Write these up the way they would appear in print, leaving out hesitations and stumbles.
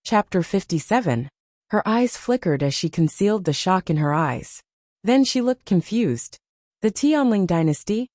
Chapter 57. Her eyes flickered as she concealed the shock in her eyes. Then she looked confused. The Tianling dynasty?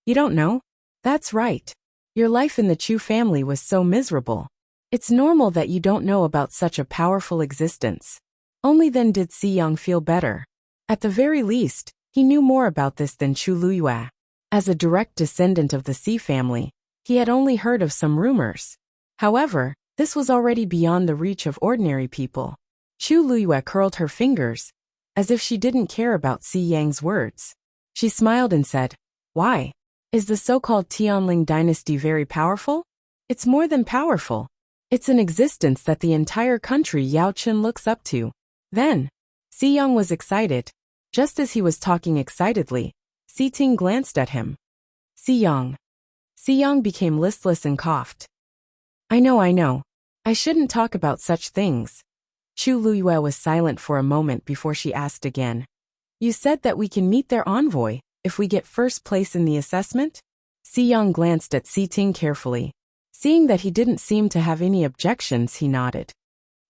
You don't know? That's right. Your life in the Chu family was so miserable. It's normal that you don't know about such a powerful existence. Only then did Si Yang feel better. At the very least, he knew more about this than Chu Luyue. As a direct descendant of the Si family, he had only heard of some rumors. However, this was already beyond the reach of ordinary people. Chu Luyue curled her fingers, as if she didn't care about Si Yang's words. She smiled and said, "Why? Is the so-called Tianling dynasty very powerful?" "It's more than powerful. It's an existence that the entire country Yaochen looks up to." Then, Si Yang was excited. Just as he was talking excitedly, Si Ting glanced at him. Si Yang. Si Yang became listless and coughed. I know. I shouldn't talk about such things." Chu Luyue was silent for a moment before she asked again. "You said that we can meet their envoy if we get first place in the assessment?" Si Yang glanced at Si Ting carefully. Seeing that he didn't seem to have any objections, he nodded.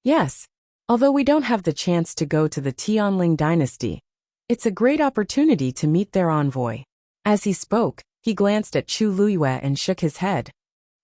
"Yes. Although we don't have the chance to go to the Tianling dynasty, it's a great opportunity to meet their envoy." As he spoke, he glanced at Chu Luyue and shook his head.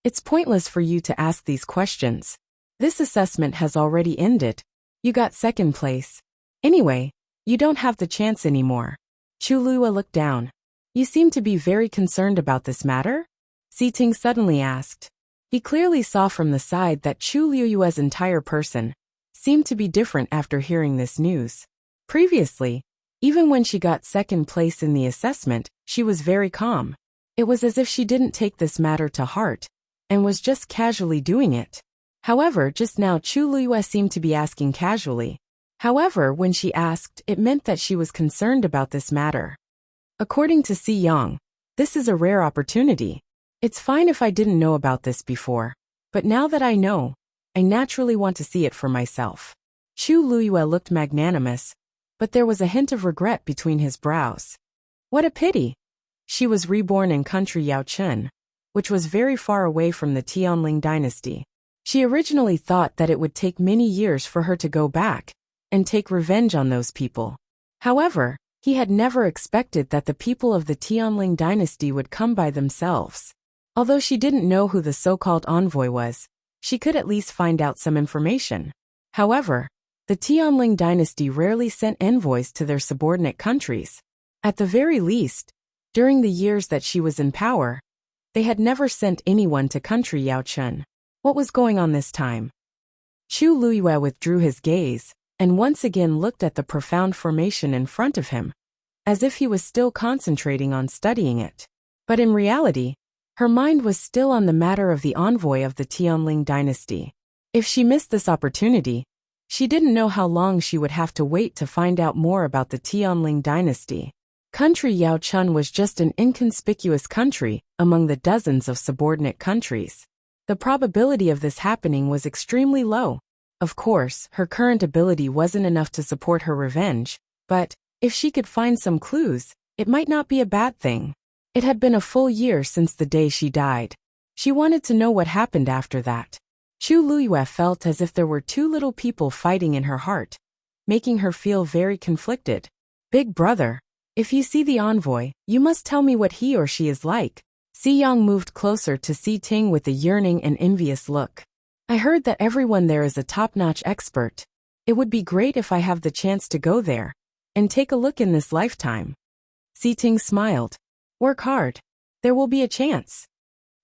"It's pointless for you to ask these questions. This assessment has already ended. You got second place. Anyway, you don't have the chance anymore." Chu Luyue looked down. "You seem to be very concerned about this matter?" Si Ting suddenly asked. He clearly saw from the side that Chu Luyue's entire person seemed to be different after hearing this news. Previously, even when she got second place in the assessment, she was very calm. It was as if she didn't take this matter to heart and was just casually doing it. However, just now Chu Luyue seemed to be asking casually. However, when she asked, it meant that she was concerned about this matter. According to Si Yang, this is a rare opportunity. It's fine if I didn't know about this before, but now that I know, I naturally want to see it for myself. Chu Luyue looked magnanimous, but there was a hint of regret between his brows. What a pity! She was reborn in country Yaochen, which was very far away from the Tianling dynasty. She originally thought that it would take many years for her to go back and take revenge on those people. However, he had never expected that the people of the Tianling dynasty would come by themselves. Although she didn't know who the so-called envoy was, she could at least find out some information. However, the Tianling dynasty rarely sent envoys to their subordinate countries. At the very least, during the years that she was in power, they had never sent anyone to country Yaochen. What was going on this time? Chu Luyue withdrew his gaze and once again looked at the profound formation in front of him, as if he was still concentrating on studying it. But in reality, her mind was still on the matter of the envoy of the Tianling dynasty. If she missed this opportunity, she didn't know how long she would have to wait to find out more about the Tianling dynasty. Country Yaochen was just an inconspicuous country among the dozens of subordinate countries. The probability of this happening was extremely low. Of course, her current ability wasn't enough to support her revenge, but if she could find some clues, it might not be a bad thing. It had been a full year since the day she died. She wanted to know what happened after that. Chu Luyue felt as if there were two little people fighting in her heart, making her feel very conflicted. "Big brother, if you see the envoy, you must tell me what he or she is like." Si Yang moved closer to Si Ting with a yearning and envious look. "I heard that everyone there is a top-notch expert. It would be great if I have the chance to go there and take a look in this lifetime." Si Ting smiled. "Work hard. There will be a chance."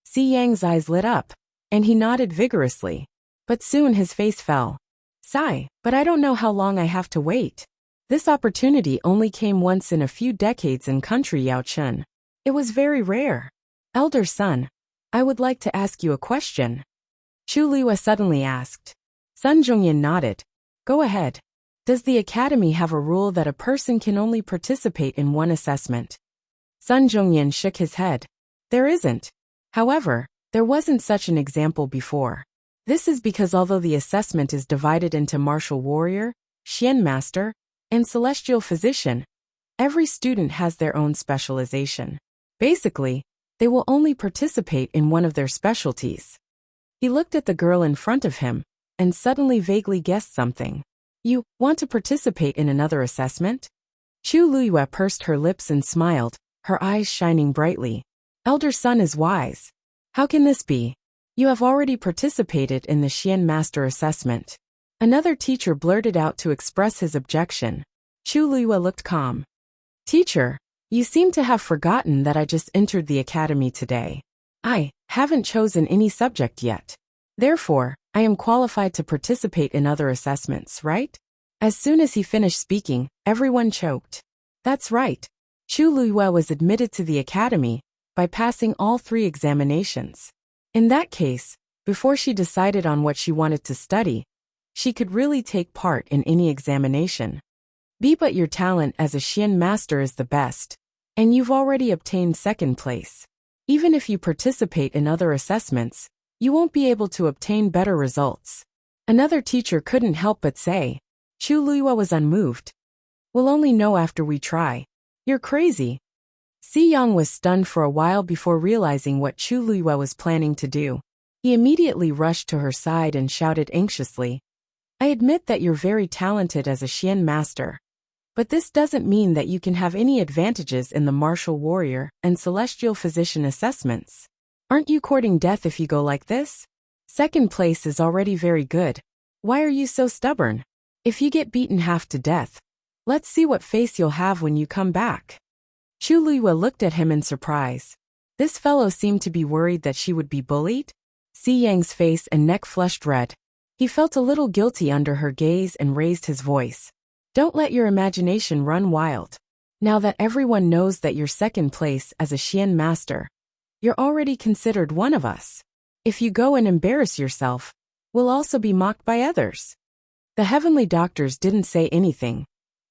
Si Yang's eyes lit up, and he nodded vigorously. But soon his face fell. "Sigh, but I don't know how long I have to wait. This opportunity only came once in a few decades in country Yaochen. It was very rare. Elder son, I would like to ask you a question." Chu Luyue suddenly asked. Sun Zhongyan nodded. "Go ahead. Does the academy have a rule that a person can only participate in one assessment?" Sun Zhongyan shook his head. "There isn't. However, there wasn't such an example before. This is because although the assessment is divided into martial warrior, Xian master, and celestial physician, every student has their own specialization. Basically, they will only participate in one of their specialties." He looked at the girl in front of him and suddenly vaguely guessed something. You want to participate in another assessment? Chu Luiyue pursed her lips and smiled, her eyes shining brightly. Elder son is wise. How can this be? You have already participated in the Xian Master Assessment. Another teacher blurted out to express his objection. Chu Luiyue looked calm. Teacher, you seem to have forgotten that I just entered the academy today. I haven't chosen any subject yet. Therefore, I am qualified to participate in other assessments, right? As soon as he finished speaking, everyone choked. That's right. Chu Luiyue was admitted to the academy by passing all 3 examinations. In that case, before she decided on what she wanted to study, she could really take part in any examination. But your talent as a Xian master is the best, and you've already obtained 2nd place. Even if you participate in other assessments, you won't be able to obtain better results. Another teacher couldn't help but say. Chu Luiyue was unmoved. We'll only know after we try. You're crazy. Si Yang was stunned for a while before realizing what Chu Luiyue was planning to do. He immediately rushed to her side and shouted anxiously, I admit that you're very talented as a Xian master. But this doesn't mean that you can have any advantages in the martial warrior and celestial physician assessments. Aren't you courting death if you go like this? 2nd place is already very good. Why are you so stubborn? If you get beaten half to death, let's see what face you'll have when you come back. Chu Luiyue looked at him in surprise. This fellow seemed to be worried that she would be bullied. Si Yang's face and neck flushed red. He felt a little guilty under her gaze and raised his voice. Don't let your imagination run wild. Now that everyone knows that you're 2nd place as a Xian master, you're already considered one of us. If you go and embarrass yourself, we'll also be mocked by others. The heavenly doctors didn't say anything,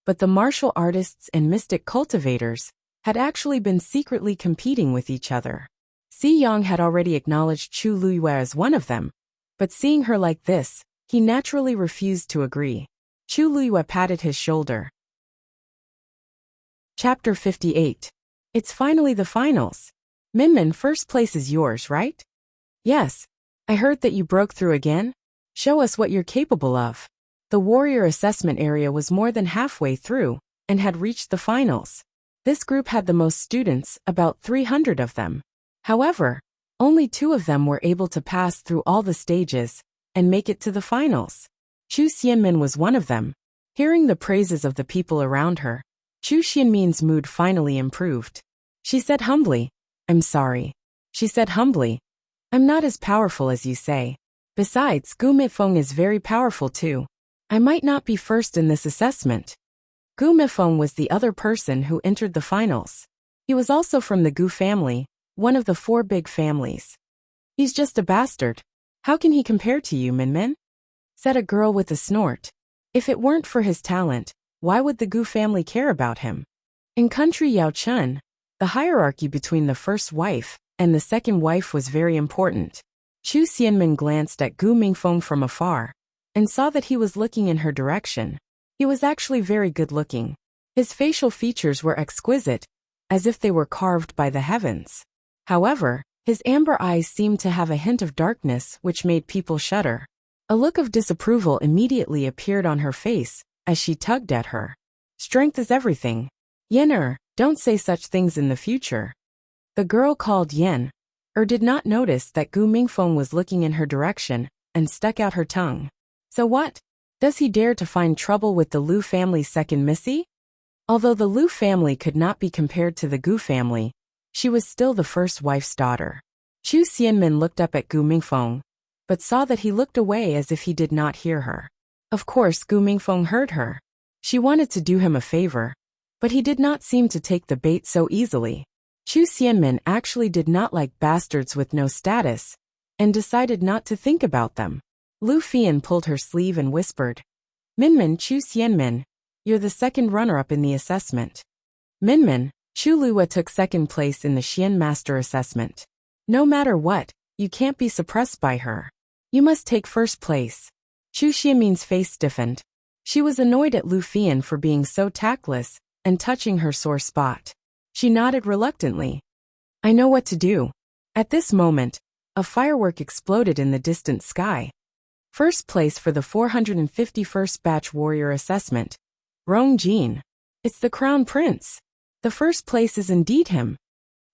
but the martial artists and mystic cultivators had actually been secretly competing with each other. Si Yang had already acknowledged Chu Luiyue as one of them, but seeing her like this, he naturally refused to agree. Chu Luiyue patted his shoulder. Chapter 58. It's finally the finals. Minmin, 1st place is yours, right? Yes. I heard that you broke through again. Show us what you're capable of. The warrior assessment area was more than halfway through and had reached the finals. This group had the most students, about 300 of them. However, only 2 of them were able to pass through all the stages and make it to the finals. Chu Xianmin was one of them. Hearing the praises of the people around her, Chu Xianmin's mood finally improved. She said humbly, I'm sorry. She said humbly, I'm not as powerful as you say. Besides, Gu Mifeng is very powerful too. I might not be first in this assessment. Gu Mifeng was the other person who entered the finals. He was also from the Gu family, one of the 4 big families. He's just a bastard. How can he compare to you, Minmin? Said a girl with a snort. If it weren't for his talent, why would the Gu family care about him? In country Yaochun, the hierarchy between the first wife and the second wife was very important. Chu Xianmin glanced at Gu Mingfeng from afar and saw that he was looking in her direction. He was actually very good looking. His facial features were exquisite, as if they were carved by the heavens. However, his amber eyes seemed to have a hint of darkness which made people shudder. A look of disapproval immediately appeared on her face as she tugged at her. Strength is everything. Yen don't say such things in the future. The girl called Yen did not notice that Gu Mingfeng was looking in her direction and stuck out her tongue. So what? Does he dare to find trouble with the Lu family's second missy? Although the Lu family could not be compared to the Gu family, she was still the first wife's daughter. Chu Xianmin looked up at Gu Mingfeng, but saw that he looked away as if he did not hear her. Of course, Gu Mingfeng heard her. She wanted to do him a favor, but he did not seem to take the bait so easily. Chu Xianmin actually did not like bastards with no status, and decided not to think about them. Lu Fian pulled her sleeve and whispered, Minmin, Chu Xianmin, you're the 2nd runner-up in the assessment. Minmin, Chu Luiyue took 2nd place in the Xian Master Assessment. No matter what, you can't be suppressed by her. You must take 1st place. Chu Xianmin's face stiffened. She was annoyed at Lu Fian for being so tactless and touching her sore spot. She nodded reluctantly. I know what to do. At this moment, a firework exploded in the distant sky. First place for the 451st Batch Warrior Assessment. Rong Jin. It's the Crown Prince. The first place is indeed him.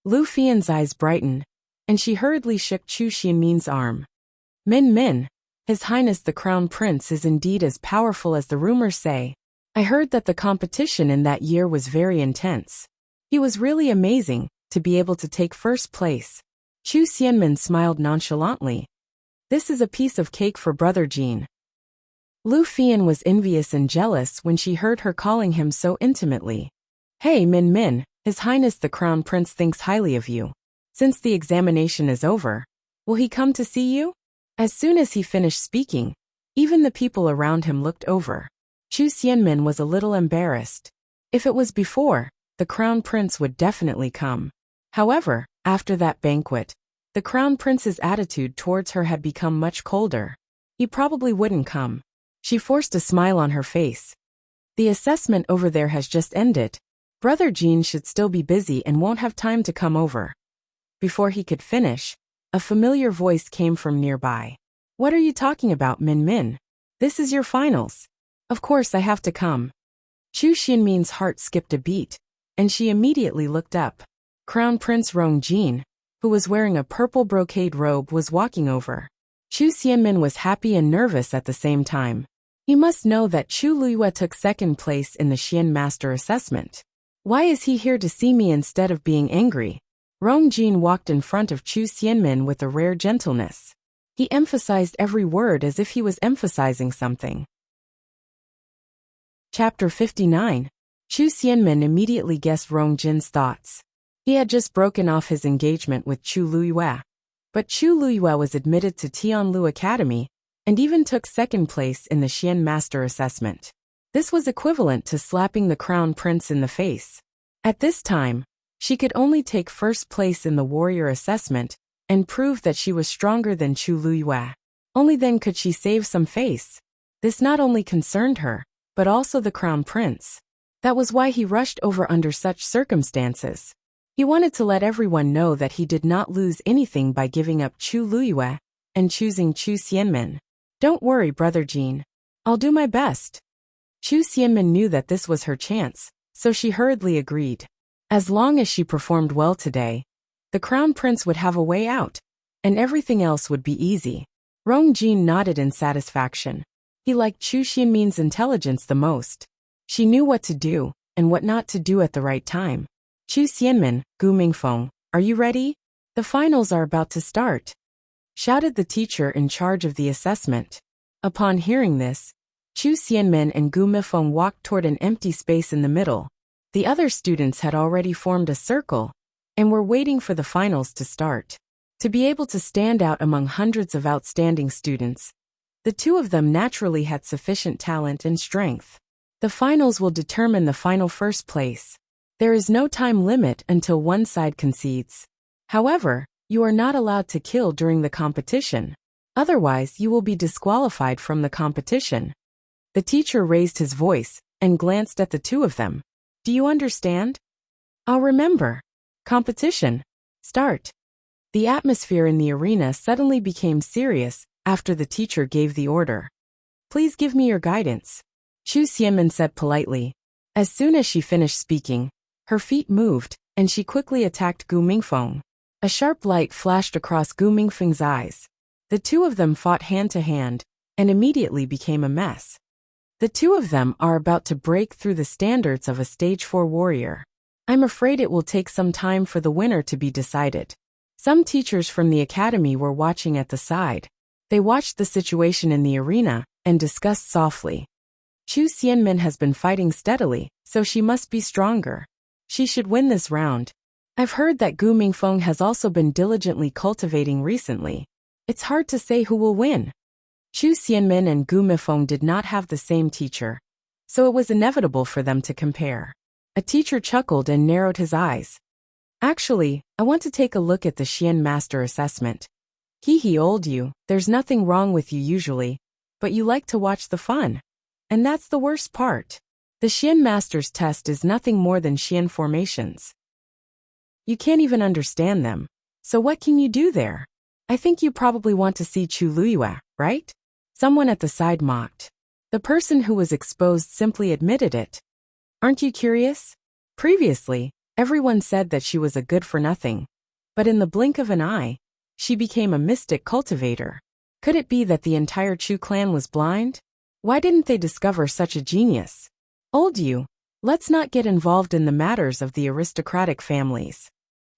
Lu Fian's eyes brightened, and she hurriedly shook Chu Xianmin's arm. Min Min, His Highness the Crown Prince is indeed as powerful as the rumors say. I heard that the competition in that year was very intense. He was really amazing, to be able to take first place. Chu Xianmin smiled nonchalantly. This is a piece of cake for Brother Jin. Lu Fian was envious and jealous when she heard her calling him so intimately. Hey Min Min, His Highness the Crown Prince thinks highly of you. Since the examination is over, will he come to see you? As soon as he finished speaking, even the people around him looked over. Chu Xianmin was a little embarrassed. If it was before, the Crown Prince would definitely come. However, after that banquet, the Crown Prince's attitude towards her had become much colder. He probably wouldn't come. She forced a smile on her face. The assessment over there has just ended. Brother Jin should still be busy and won't have time to come over. Before he could finish, a familiar voice came from nearby. What are you talking about, Min Min? This is your finals. Of course I have to come. Chu Xianmin's heart skipped a beat, and she immediately looked up. Crown Prince Rong Jin, who was wearing a purple brocade robe, was walking over. Chu Xianmin was happy and nervous at the same time. He must know that Chu Luiyue took second place in the Xian Master Assessment. Why is he here to see me instead of being angry? Rong Jin walked in front of Chu Xianmin with a rare gentleness. He emphasized every word as if he was emphasizing something. Chapter 59. Chu Xianmin immediately guessed Rong Jin's thoughts. He had just broken off his engagement with Chu Luiyue. But Chu Luiyue was admitted to Tianlu Academy, and even took second place in the Xian Master Assessment. This was equivalent to slapping the Crown Prince in the face. At this time, she could only take first place in the Warrior Assessment, and prove that she was stronger than Chu Luiyue. Only then could she save some face. This not only concerned her, but also the Crown Prince. That was why he rushed over under such circumstances. He wanted to let everyone know that he did not lose anything by giving up Chu Luiyue and choosing Chu Xianmin. Don't worry, Brother Jin. I'll do my best. Chu Xianmin knew that this was her chance, so she hurriedly agreed. As long as she performed well today, the Crown Prince would have a way out, and everything else would be easy. Rong Jin nodded in satisfaction. He liked Chu Xianmin's intelligence the most. She knew what to do, and what not to do at the right time. Chu Xianmin, Gu Mingfeng, are you ready? The finals are about to start, shouted the teacher in charge of the assessment. Upon hearing this, Chu Xianmin and Gu Mingfeng walked toward an empty space in the middle. The other students had already formed a circle, and were waiting for the finals to start. To be able to stand out among hundreds of outstanding students, the two of them naturally had sufficient talent and strength. The finals will determine the final first place. There is no time limit until one side concedes. However, you are not allowed to kill during the competition. Otherwise, you will be disqualified from the competition. The teacher raised his voice and glanced at the two of them. Do you understand? I'll remember. Competition. Start. The atmosphere in the arena suddenly became serious after the teacher gave the order. Please give me your guidance, Chu Xianmin said politely. As soon as she finished speaking, her feet moved, and she quickly attacked Gu Mingfeng. A sharp light flashed across Gu Mingfeng's eyes. The two of them fought hand to hand, and immediately became a mess. The two of them are about to break through the standards of a Stage 4 warrior. I'm afraid it will take some time for the winner to be decided. Some teachers from the academy were watching at the side. They watched the situation in the arena, and discussed softly. Chu Xianmin has been fighting steadily, so she must be stronger. She should win this round. I've heard that Gu Mingfeng has also been diligently cultivating recently. It's hard to say who will win. Chu Xianmin and Gu Mingfeng did not have the same teacher, so it was inevitable for them to compare. A teacher chuckled and narrowed his eyes. Actually, I want to take a look at the Xian Master Assessment. Hee old you, there's nothing wrong with you usually, but you like to watch the fun. And that's the worst part. The Xian Master's test is nothing more than Xian formations. You can't even understand them. So what can you do there? I think you probably want to see Chu Luiyue, right? Someone at the side mocked. The person who was exposed simply admitted it. Aren't you curious? Previously, everyone said that she was a good-for-nothing. But in the blink of an eye, she became a mystic cultivator. Could it be that the entire Chu clan was blind? Why didn't they discover such a genius? Old you, let's not get involved in the matters of the aristocratic families.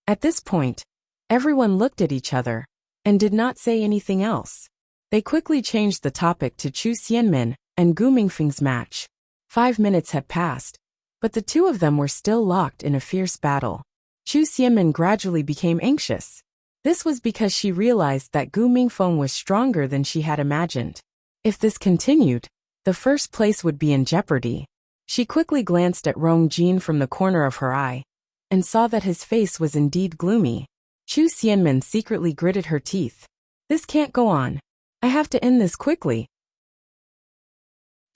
At this point, everyone looked at each other and did not say anything else. They quickly changed the topic to Chu Xianmin and Gu Mingfeng's match. 5 minutes had passed, but the two of them were still locked in a fierce battle. Chu Xianmin gradually became anxious. This was because she realized that Gu Mingfeng was stronger than she had imagined. If this continued, the first place would be in jeopardy. She quickly glanced at Rong Jin from the corner of her eye and saw that his face was indeed gloomy. Chu Xianmin secretly gritted her teeth. This can't go on. I have to end this quickly.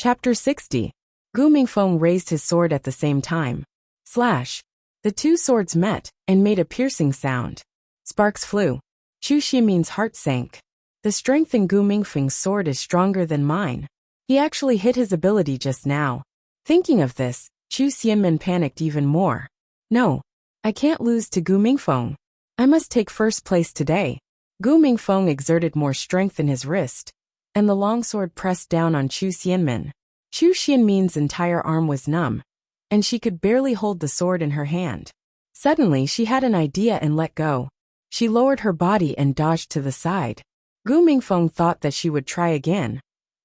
Chapter 60. Gu Mingfeng raised his sword at the same time. Slash. The two swords met and made a piercing sound. Sparks flew. Chu Xianmin's heart sank. The strength in Gu Mingfeng's sword is stronger than mine. He actually hit his ability just now. Thinking of this, Chu Xianmin panicked even more. No, I can't lose to Gu Mingfeng. I must take first place today. Gu Mingfeng exerted more strength in his wrist, and the longsword pressed down on Chu Xianmin. Chu Xianmin's entire arm was numb, and she could barely hold the sword in her hand. Suddenly she had an idea and let go. She lowered her body and dodged to the side. Gu Mingfeng thought that she would try again,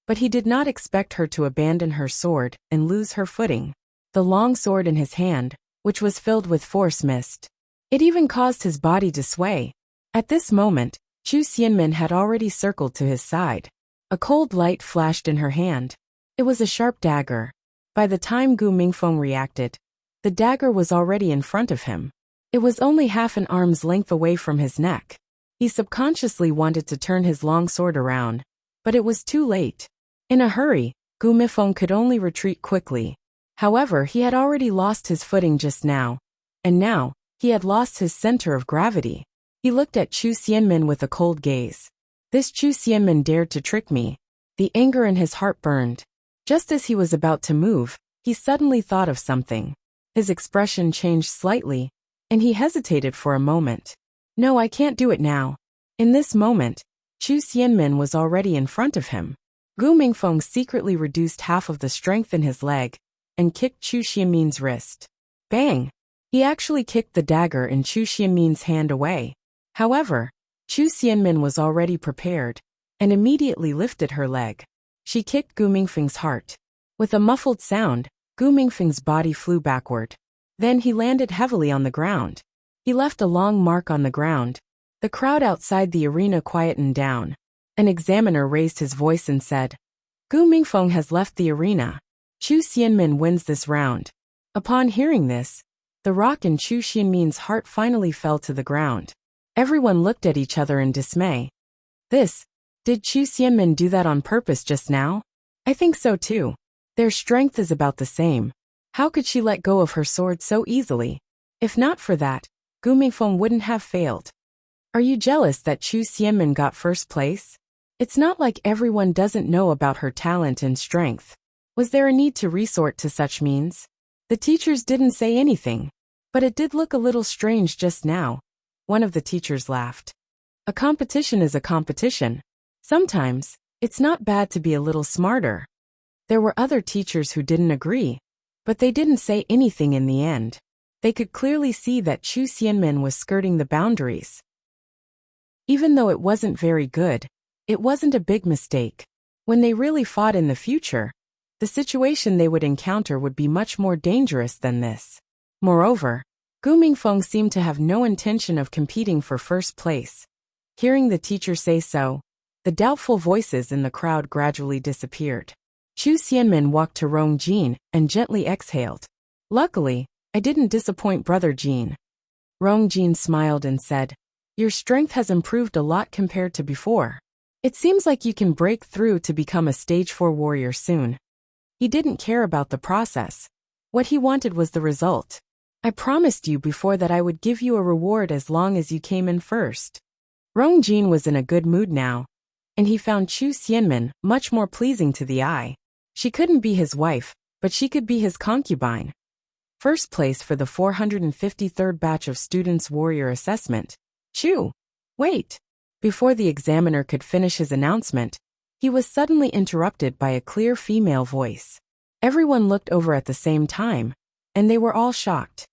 but he did not expect her to abandon her sword and lose her footing. The long sword in his hand, which was filled with force, missed. It even caused his body to sway. At this moment, Chu Xianmin had already circled to his side. A cold light flashed in her hand. It was a sharp dagger. By the time Gu Mingfeng reacted, the dagger was already in front of him. It was only half an arm's length away from his neck. He subconsciously wanted to turn his long sword around, but it was too late. In a hurry, Gu Mingfeng could only retreat quickly. However, he had already lost his footing just now, and now, he had lost his center of gravity. He looked at Chu Xianmin with a cold gaze. This Chu Xianmin dared to trick me. The anger in his heart burned. Just as he was about to move, he suddenly thought of something. His expression changed slightly, and he hesitated for a moment. No, I can't do it now. In this moment, Chu Xianmin was already in front of him. Gu Mingfeng secretly reduced half of the strength in his leg and kicked Chu Xianmin's wrist. Bang! He actually kicked the dagger in Chu Xianmin's hand away. However, Chu Xianmin was already prepared and immediately lifted her leg. She kicked Gu Mingfeng's heart. With a muffled sound, Gu Mingfeng's body flew backward. Then he landed heavily on the ground. He left a long mark on the ground. The crowd outside the arena quietened down. An examiner raised his voice and said, Gu Mingfeng has left the arena. Chu Xianmin wins this round. Upon hearing this, the rock in Chu Xianmin's heart finally fell to the ground. Everyone looked at each other in dismay. Did Chu Xianmin do that on purpose just now? I think so too. Their strength is about the same. How could she let go of her sword so easily? If not for that, Gu Mingfeng wouldn't have failed. Are you jealous that Chu Xianmin got first place? It's not like everyone doesn't know about her talent and strength. Was there a need to resort to such means? The teachers didn't say anything, but it did look a little strange just now. One of the teachers laughed. A competition is a competition. Sometimes, it's not bad to be a little smarter. There were other teachers who didn't agree, but they didn't say anything in the end. They could clearly see that Chu Xianmin was skirting the boundaries. Even though it wasn't very good, it wasn't a big mistake. When they really fought in the future, the situation they would encounter would be much more dangerous than this. Moreover, Gu Mingfeng seemed to have no intention of competing for first place. Hearing the teacher say so, the doubtful voices in the crowd gradually disappeared. Chu Xianmin walked to Rong Jin and gently exhaled. Luckily, I didn't disappoint Brother Jin. Rong Jin smiled and said, Your strength has improved a lot compared to before. It seems like you can break through to become a stage 4 warrior soon. He didn't care about the process. What he wanted was the result. I promised you before that I would give you a reward as long as you came in first. Rong Jin was in a good mood now. and he found Chu Xianmin much more pleasing to the eye. She couldn't be his wife, but she could be his concubine. First place for the 453rd batch of students' warrior assessment. Chu! Wait! Before the examiner could finish his announcement, he was suddenly interrupted by a clear female voice. Everyone looked over at the same time, and they were all shocked.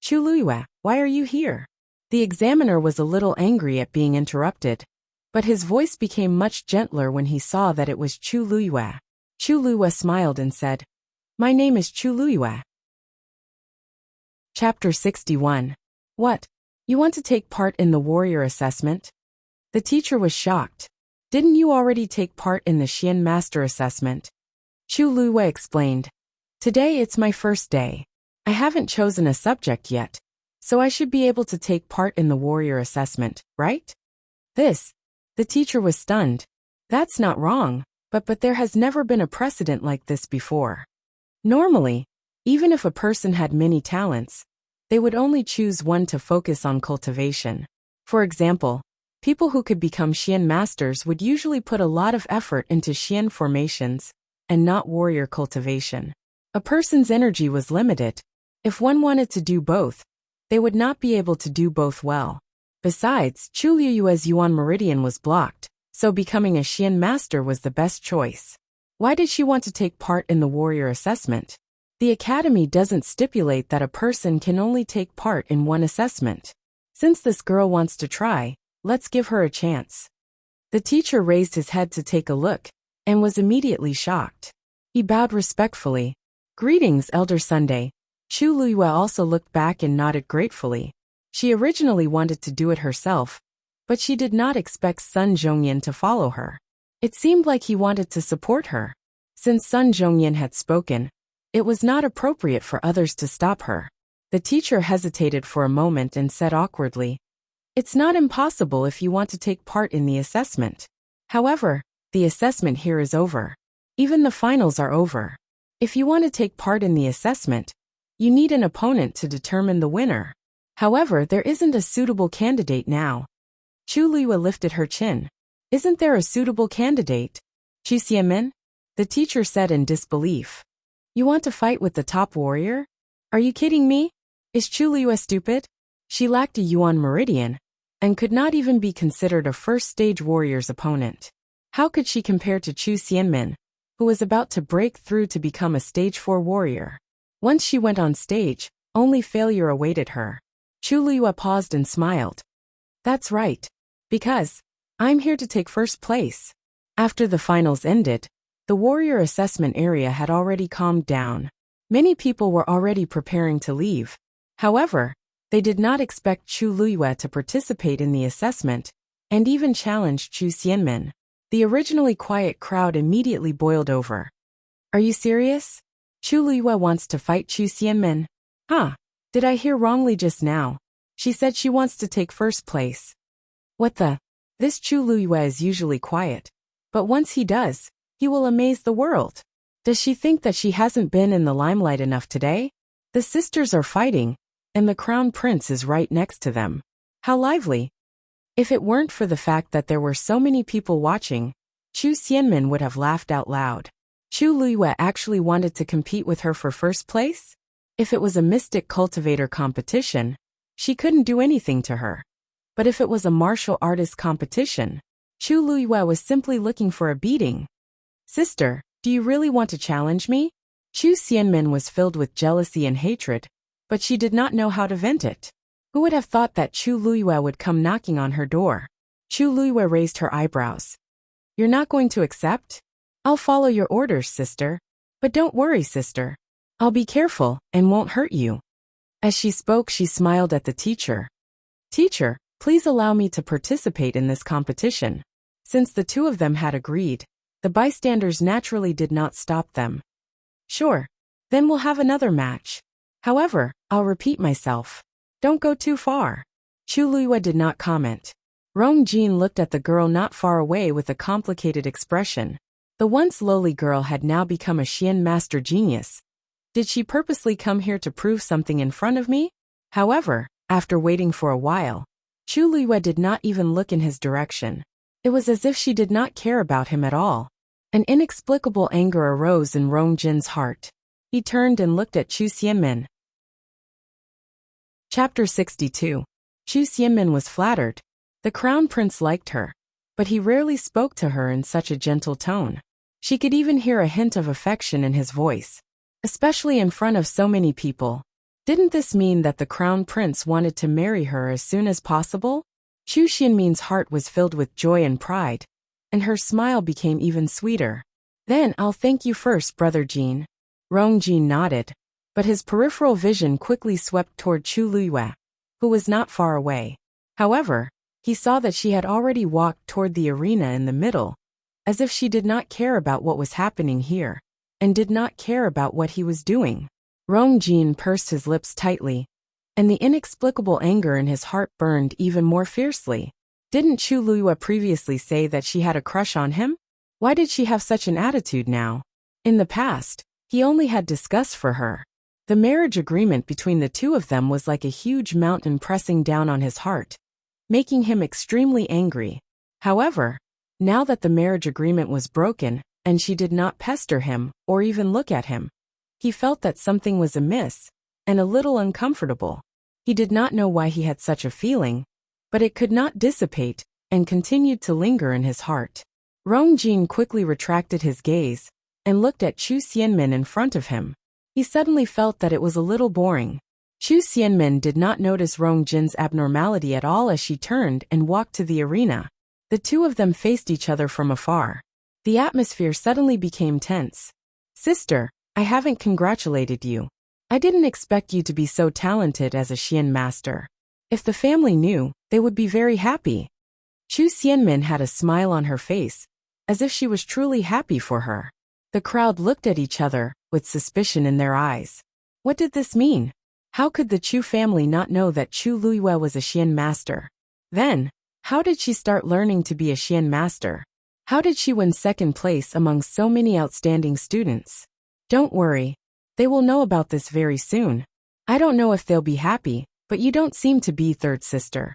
Chu Luyue, why are you here? The examiner was a little angry at being interrupted, but his voice became much gentler when he saw that it was Chu Luyue. Chu Luyue smiled and said, "My name is Chu Luyue." Chapter 61. What? You want to take part in the warrior assessment? The teacher was shocked. Didn't you already take part in the Xian Master assessment? Chu Luyue explained. Today it's my first day. I haven't chosen a subject yet, so I should be able to take part in the warrior assessment, right? The teacher was stunned. That's not wrong, but there has never been a precedent like this before. Normally, even if a person had many talents, they would only choose one to focus on cultivation. For example, people who could become Xian masters would usually put a lot of effort into Xian formations and not warrior cultivation. A person's energy was limited. If one wanted to do both, they would not be able to do both well. Besides, Chu Luyue's Yuan meridian was blocked, so becoming a Xian master was the best choice. Why did she want to take part in the warrior assessment? The academy doesn't stipulate that a person can only take part in one assessment. Since this girl wants to try, let's give her a chance. The teacher raised his head to take a look, and was immediately shocked. He bowed respectfully. Greetings, Elder Sunday. Chu Luyue also looked back and nodded gratefully. She originally wanted to do it herself, but she did not expect Sun Zhongyan to follow her. It seemed like he wanted to support her. Since Sun Zhongyan had spoken, it was not appropriate for others to stop her. The teacher hesitated for a moment and said awkwardly, "It's not impossible if you want to take part in the assessment. However, the assessment here is over. Even the finals are over. If you want to take part in the assessment, you need an opponent to determine the winner. However, there isn't a suitable candidate now." Chu Luyue lifted her chin. "Isn't there a suitable candidate? Chu Xianmin?" The teacher said in disbelief. "You want to fight with the top warrior? Are you kidding me? Is Chu Luyue stupid? She lacked a Yuan meridian, and could not even be considered a first-stage warrior's opponent. How could she compare to Chu Xianmin, who was about to break through to become a stage 4 warrior? Once she went on stage, only failure awaited her." Chu Luyue paused and smiled. "That's right. Because I'm here to take first place." After the finals ended, the warrior assessment area had already calmed down. Many people were already preparing to leave. However, they did not expect Chu Luyue to participate in the assessment, and even challenge Chu Xianmin. The originally quiet crowd immediately boiled over. "Are you serious? Chu Luyue wants to fight Chu Xianmin? Huh? Did I hear wrongly just now? She said she wants to take first place. What the? This Chu Luyue is usually quiet, but once he does, he will amaze the world. Does she think that she hasn't been in the limelight enough today? The sisters are fighting, and the crown prince is right next to them. How lively!" If it weren't for the fact that there were so many people watching, Chu Xianmin would have laughed out loud. Chu Luyue actually wanted to compete with her for first place? If it was a mystic cultivator competition, she couldn't do anything to her. But if it was a martial artist competition, Chu Luyue was simply looking for a beating. "Sister, do you really want to challenge me?" Chu Xianmin was filled with jealousy and hatred, but she did not know how to vent it. Who would have thought that Chu Luyue would come knocking on her door? Chu Luyue raised her eyebrows. "You're not going to accept? I'll follow your orders, sister. But don't worry, sister. I'll be careful and won't hurt you." As she spoke, she smiled at the teacher. "Teacher, please allow me to participate in this competition." Since the two of them had agreed, the bystanders naturally did not stop them. "Sure. Then we'll have another match. However, I'll repeat myself. Don't go too far." Chu Luyue did not comment. Rong Jin looked at the girl not far away with a complicated expression. The once lowly girl had now become a Xian master genius. Did she purposely come here to prove something in front of me? However, after waiting for a while, Chu Luyue did not even look in his direction. It was as if she did not care about him at all. An inexplicable anger arose in Rong Jin's heart. He turned and looked at Chu Xianmin. Chapter 62. Chu Xianmin was flattered. The crown prince liked her, but he rarely spoke to her in such a gentle tone. She could even hear a hint of affection in his voice, especially in front of so many people. Didn't this mean that the crown prince wanted to marry her as soon as possible? Chu Xianmin's heart was filled with joy and pride, and her smile became even sweeter. Then I'll thank you first, Brother Jin. Rong Jin nodded, but his peripheral vision quickly swept toward Chu Liyue, who was not far away. However, he saw that she had already walked toward the arena in the middle, as if she did not care about what was happening here, and did not care about what he was doing. Rong Jin pursed his lips tightly, and the inexplicable anger in his heart burned even more fiercely. Didn't Chu Liyue previously say that she had a crush on him? Why did she have such an attitude now? In the past, he only had disgust for her. The marriage agreement between the two of them was like a huge mountain pressing down on his heart, making him extremely angry. However, now that the marriage agreement was broken, and she did not pester him or even look at him, he felt that something was amiss, and a little uncomfortable. He did not know why he had such a feeling, but it could not dissipate, and continued to linger in his heart. Rong Jin quickly retracted his gaze, and looked at Chu Xianmin in front of him. He suddenly felt that it was a little boring. Chu Xianmin did not notice Rong Jin's abnormality at all as she turned and walked to the arena. The two of them faced each other from afar. The atmosphere suddenly became tense. Sister, I haven't congratulated you. I didn't expect you to be so talented as a Xian master. If the family knew, they would be very happy. Chu Xianmin had a smile on her face, as if she was truly happy for her. The crowd looked at each other, with suspicion in their eyes. What did this mean? How could the Chu family not know that Chu Liyue was a Xian master? Then, how did she start learning to be a Xian master? How did she win second place among so many outstanding students? Don't worry. They will know about this very soon. I don't know if they'll be happy, but you don't seem to be, third sister.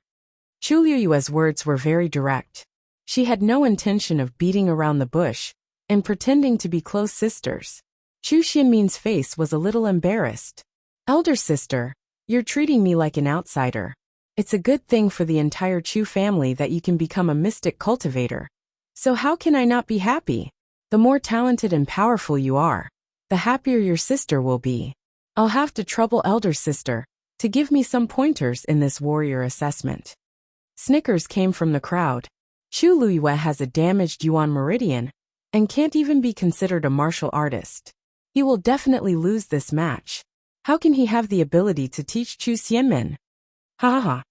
Chu Liyue's words were very direct. She had no intention of beating around the bush and pretending to be close sisters. Chu Xianmin's face was a little embarrassed. Elder sister, you're treating me like an outsider. It's a good thing for the entire Chu family that you can become a mystic cultivator. So how can I not be happy? The more talented and powerful you are, the happier your sister will be. I'll have to trouble elder sister to give me some pointers in this warrior assessment. Snickers came from the crowd. Chu Liyue has a damaged yuan meridian and can't even be considered a martial artist. He will definitely lose this match. How can he have the ability to teach Chu Xianmin? Ha ha ha.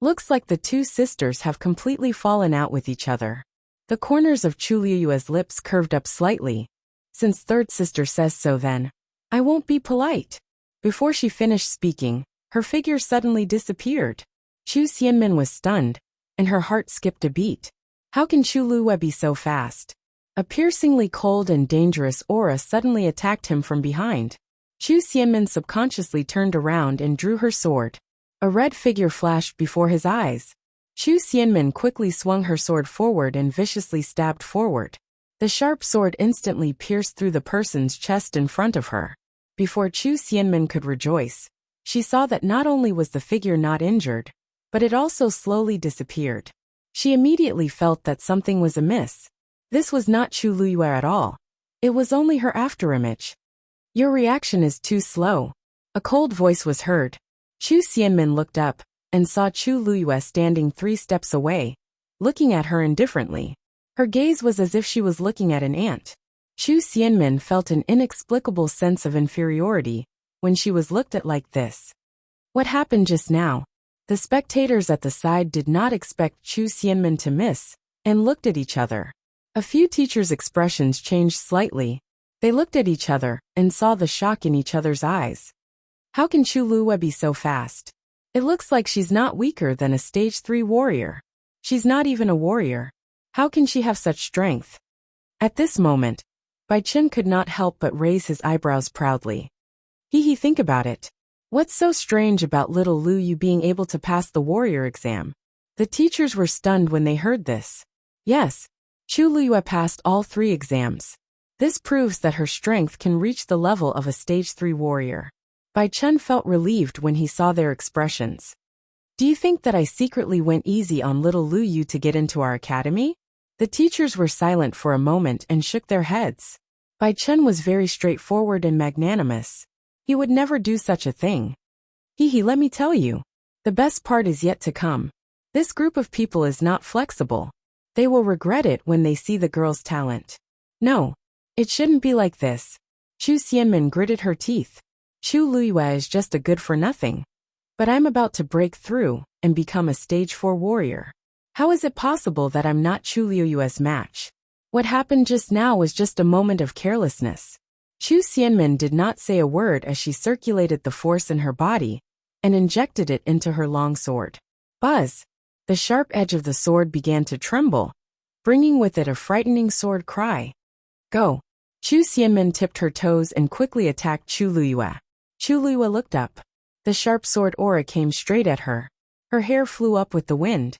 Looks like the two sisters have completely fallen out with each other. The corners of Chu Liyue's lips curved up slightly. Since third sister says so, then I won't be polite. Before she finished speaking, her figure suddenly disappeared. Chu Xianmin was stunned, and her heart skipped a beat. How can Chu Liyue be so fast? A piercingly cold and dangerous aura suddenly attacked him from behind. Chu Xianmin subconsciously turned around and drew her sword. A red figure flashed before his eyes. Chu Xianmin quickly swung her sword forward and viciously stabbed forward. The sharp sword instantly pierced through the person's chest in front of her. Before Chu Xianmin could rejoice, she saw that not only was the figure not injured, but it also slowly disappeared. She immediately felt that something was amiss. This was not Chu Liyue at all. It was only her afterimage. Your reaction is too slow. A cold voice was heard. Chu Xianmin looked up and saw Chu Liyue standing 3 steps away, looking at her indifferently. Her gaze was as if she was looking at an ant. Chu Xianmin felt an inexplicable sense of inferiority when she was looked at like this. What happened just now? The spectators at the side did not expect Chu Xianmin to miss, and looked at each other. A few teachers' expressions changed slightly. They looked at each other and saw the shock in each other's eyes. How can Chu Liyue be so fast? It looks like she's not weaker than a stage 3 warrior. She's not even a warrior. How can she have such strength? At this moment, Bai Chen could not help but raise his eyebrows proudly. Think about it. What's so strange about little Lu Yu being able to pass the warrior exam? The teachers were stunned when they heard this. Yes, Chu Liyue passed all 3 exams. This proves that her strength can reach the level of a stage 3 warrior. Bai Chen felt relieved when he saw their expressions. Do you think that I secretly went easy on little Lu Yu to get into our academy? The teachers were silent for a moment and shook their heads. Bai Chen was very straightforward and magnanimous. He would never do such a thing. Let me tell you. The best part is yet to come. This group of people is not flexible. They will regret it when they see the girl's talent. No, it shouldn't be like this. Chu Xianmin gritted her teeth. Chu Liyue is just a good-for-nothing. But I'm about to break through and become a stage 4 warrior. How is it possible that I'm not Chu Liyue's match? What happened just now was just a moment of carelessness. Chu Xianmin did not say a word as she circulated the force in her body and injected it into her long sword. Buzz! The sharp edge of the sword began to tremble, bringing with it a frightening sword cry. Go! Chu Xianmin tipped her toes and quickly attacked Chu Liyue. Chu Liyue looked up. The sharp sword aura came straight at her. Her hair flew up with the wind.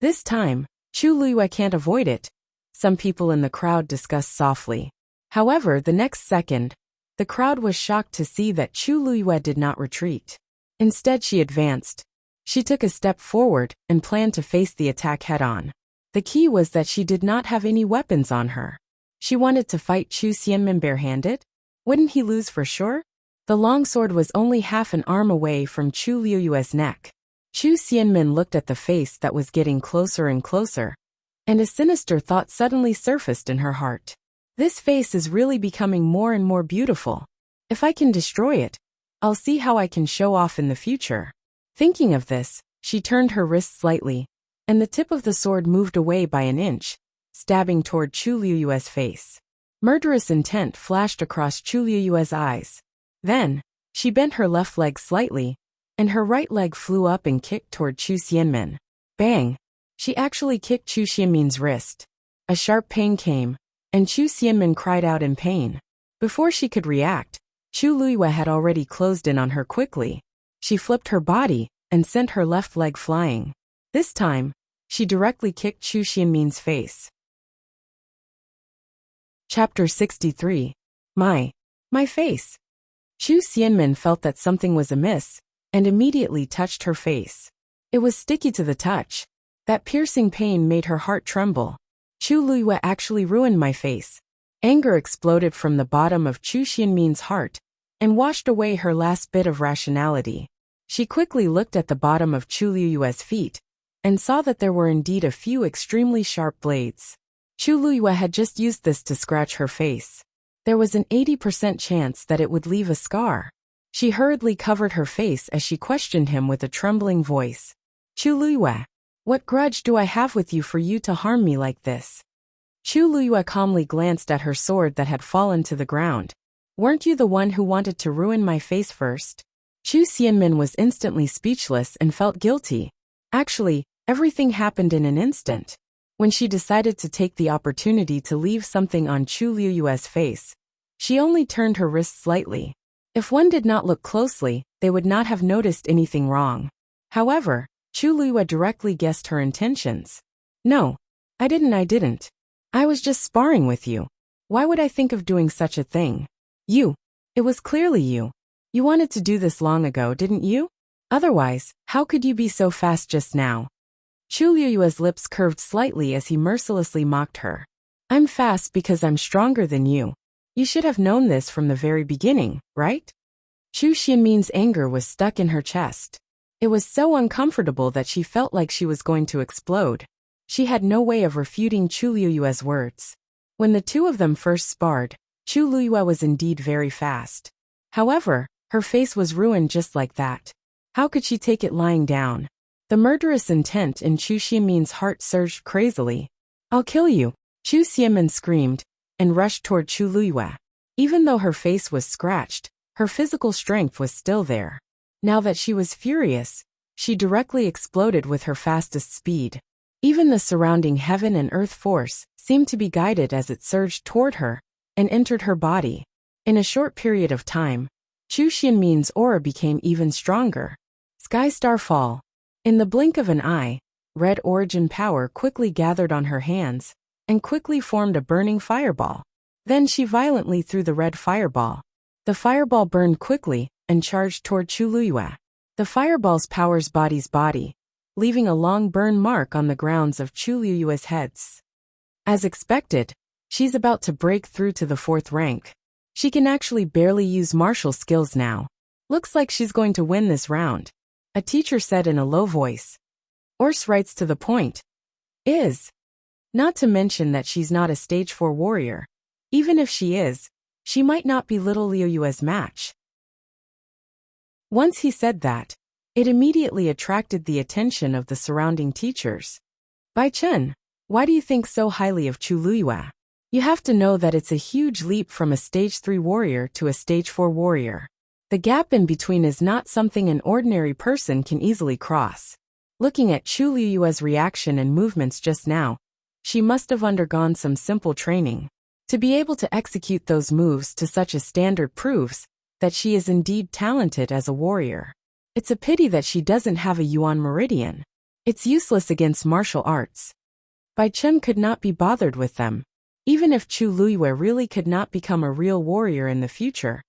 This time, Chu Liyue can't avoid it. Some people in the crowd discussed softly. However, the next second, the crowd was shocked to see that Chu Liyue did not retreat. Instead, she advanced. She took a step forward and planned to face the attack head-on. The key was that she did not have any weapons on her. She wanted to fight Chu Xianmin barehanded? Wouldn't he lose for sure? The long sword was only half an arm away from Chu Liyue's neck. Chu Xianmin looked at the face that was getting closer and closer, and a sinister thought suddenly surfaced in her heart. This face is really becoming more and more beautiful. If I can destroy it, I'll see how I can show off in the future. Thinking of this, she turned her wrist slightly, and the tip of the sword moved away by an inch, stabbing toward Chu Liyue's face. Murderous intent flashed across Chu Liyue's eyes. Then, she bent her left leg slightly, and her right leg flew up and kicked toward Chu Xianmin. Bang! She actually kicked Chu Xianmin's wrist. A sharp pain came, and Chu Xianmin cried out in pain. Before she could react, Chu Liyue had already closed in on her quickly. She flipped her body and sent her left leg flying. This time, she directly kicked Chu Xianmin's face. Chapter 63. My face. Chu Xianmin felt that something was amiss, and immediately touched her face. It was sticky to the touch. That piercing pain made her heart tremble. Chu Liyue actually ruined my face. Anger exploded from the bottom of Chu Xianmin's heart, and washed away her last bit of rationality. She quickly looked at the bottom of Chu Liyue's feet, and saw that there were indeed a few extremely sharp blades. Chu Liyue had just used this to scratch her face. There was an 80% chance that it would leave a scar. She hurriedly covered her face as she questioned him with a trembling voice. Chu Liyue, what grudge do I have with you for you to harm me like this? Chu Liyue calmly glanced at her sword that had fallen to the ground. Weren't you the one who wanted to ruin my face first? Chu Xianmin was instantly speechless and felt guilty. Actually, everything happened in an instant. When she decided to take the opportunity to leave something on Chu Liyue's face, she only turned her wrist slightly. If one did not look closely, they would not have noticed anything wrong. However, Chu Liyue directly guessed her intentions. No, I didn't. I was just sparring with you. Why would I think of doing such a thing? You. It was clearly you. You wanted to do this long ago, didn't you? Otherwise, how could you be so fast just now? Chu Liyue's lips curved slightly as he mercilessly mocked her. I'm fast because I'm stronger than you. You should have known this from the very beginning, right? Chu Xianmin's anger was stuck in her chest. It was so uncomfortable that she felt like she was going to explode. She had no way of refuting Chu Liyue's words. When the two of them first sparred, Chu Liyue was indeed very fast. However, her face was ruined just like that. How could she take it lying down? The murderous intent in Chu Xianmin's heart surged crazily. I'll kill you, Chu Xianmin screamed, and rushed toward Chu Liyue. Even though her face was scratched, her physical strength was still there. Now that she was furious, she directly exploded with her fastest speed. Even the surrounding heaven and earth force seemed to be guided as it surged toward her and entered her body. In a short period of time, Chu Xianmin's aura became even stronger. Sky Star Fall. In the blink of an eye, red origin power quickly gathered on her hands, and quickly formed a burning fireball. Then she violently threw the red fireball. The fireball burned quickly and charged toward Chu Luyue. The fireball's powers body's body, leaving a long burn mark on the grounds of Chu Luyue's heads. As expected, she's about to break through to the 4th rank. She can actually barely use martial skills now. Looks like she's going to win this round, a teacher said in a low voice. Ors writes to the point. Not to mention that she's not a stage 4 warrior. Even if she is, she might not be little Liu Yue's match. Once he said that, it immediately attracted the attention of the surrounding teachers. Bai Chen, why do you think so highly of Chu Luyue? You have to know that it's a huge leap from a stage 3 warrior to a stage 4 warrior. The gap in between is not something an ordinary person can easily cross. Looking at Chu Luyue's reaction and movements just now, she must have undergone some simple training. To be able to execute those moves to such a standard proves that she is indeed talented as a warrior. It's a pity that she doesn't have a Yuan Meridian. It's useless against martial arts. Bai Chen could not be bothered with them. Even if Chu Luyue really could not become a real warrior in the future,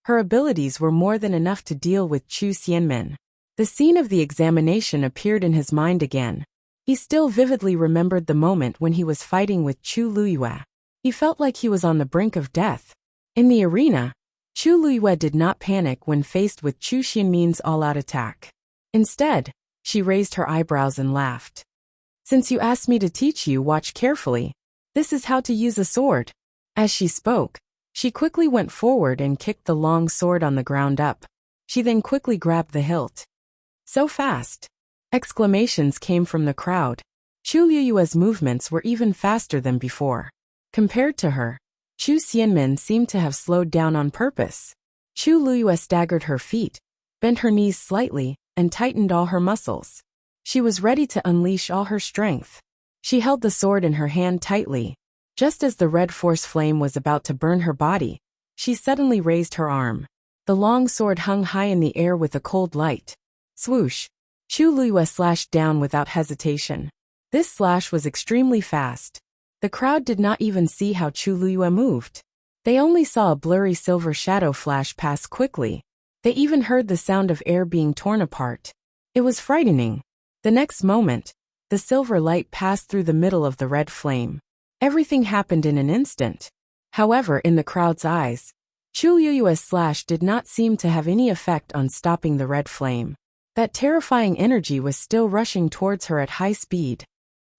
her abilities were more than enough to deal with Chu Xianmin. The scene of the examination appeared in his mind again. He still vividly remembered the moment when he was fighting with Chu Luyue. He felt like he was on the brink of death. In the arena, Chu Luyue did not panic when faced with Chu Xianmin's all-out attack. Instead, she raised her eyebrows and laughed. Since you asked me to teach you, watch carefully. This is how to use a sword. As she spoke, she quickly went forward and kicked the long sword on the ground up. She then quickly grabbed the hilt. So fast! Exclamations came from the crowd. Chu Luyue's movements were even faster than before. Compared to her, Chu Xianmin seemed to have slowed down on purpose. Chu Luyue staggered her feet, bent her knees slightly, and tightened all her muscles. She was ready to unleash all her strength. She held the sword in her hand tightly. Just as the red force flame was about to burn her body, she suddenly raised her arm. The long sword hung high in the air with a cold light. Swoosh! Chu Luyue slashed down without hesitation. This slash was extremely fast. The crowd did not even see how Chu Luyue moved. They only saw a blurry silver shadow flash past quickly. They even heard the sound of air being torn apart. It was frightening. The next moment, the silver light passed through the middle of the red flame. Everything happened in an instant. However, in the crowd's eyes, Chu Luyue's slash did not seem to have any effect on stopping the red flame. That terrifying energy was still rushing towards her at high speed.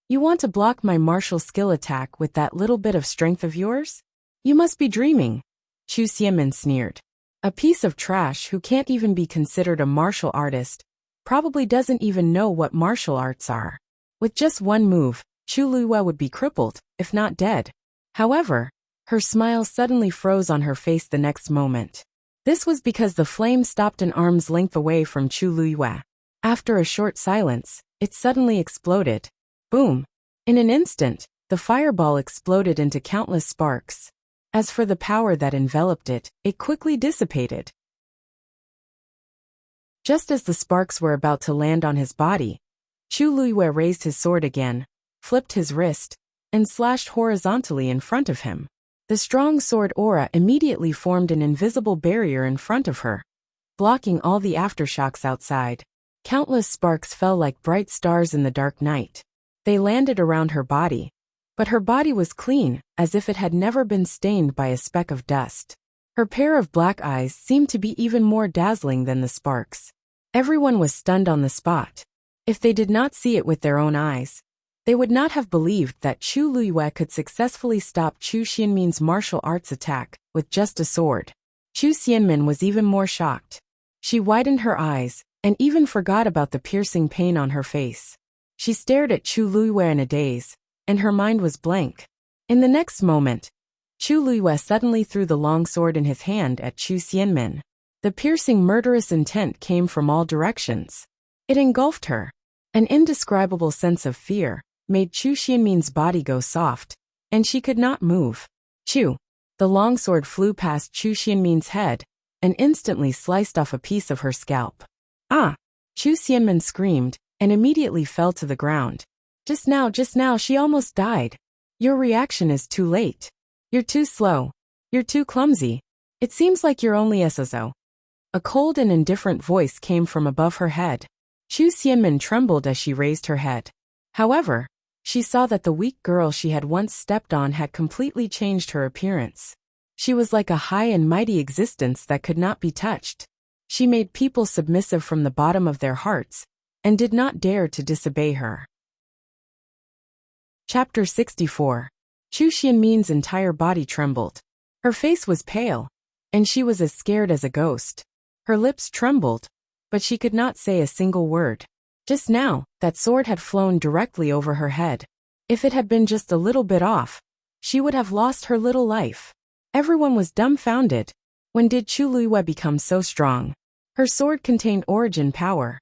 You want to block my martial skill attack with that little bit of strength of yours? You must be dreaming. Chu Xianmin sneered. A piece of trash who can't even be considered a martial artist, probably doesn't even know what martial arts are. With just one move, Chu Luyue would be crippled, if not dead. However, her smile suddenly froze on her face the next moment. This was because the flame stopped an arm's length away from Chu Luyue. After a short silence, it suddenly exploded. Boom! In an instant, the fireball exploded into countless sparks. As for the power that enveloped it, it quickly dissipated. Just as the sparks were about to land on his body, Chu Luyue raised his sword again, flipped his wrist, and slashed horizontally in front of him. The strong sword aura immediately formed an invisible barrier in front of her, blocking all the aftershocks outside. Countless sparks fell like bright stars in the dark night. They landed around her body, but her body was clean, as if it had never been stained by a speck of dust. Her pair of black eyes seemed to be even more dazzling than the sparks. Everyone was stunned on the spot. If they did not see it with their own eyes, they would not have believed that Chu Luyue could successfully stop Chu Xianmin's martial arts attack with just a sword. Chu Xianmin was even more shocked. She widened her eyes, and even forgot about the piercing pain on her face. She stared at Chu Luyue in a daze, and her mind was blank. In the next moment, Chu Luyue suddenly threw the long sword in his hand at Chu Xianmin. The piercing murderous intent came from all directions. It engulfed her. An indescribable sense of fear made Chu Xianmin's body go soft, and she could not move. Chu! The long sword flew past Chu Xianmin's head, and instantly sliced off a piece of her scalp. Ah! Chu Xianmin screamed, and immediately fell to the ground. Just now, she almost died. Your reaction is too late. You're too slow. You're too clumsy. It seems like you're only SSO. A cold and indifferent voice came from above her head. Chu Xianmin trembled as she raised her head. However, she saw that the weak girl she had once stepped on had completely changed her appearance. She was like a high and mighty existence that could not be touched. She made people submissive from the bottom of their hearts, and did not dare to disobey her. Chapter 64. Chu Xianmin's entire body trembled. Her face was pale, and she was as scared as a ghost. Her lips trembled, but she could not say a single word. Just now, that sword had flown directly over her head. If it had been just a little bit off, she would have lost her little life. Everyone was dumbfounded. When did Chu Luiyue become so strong? Her sword contained origin power,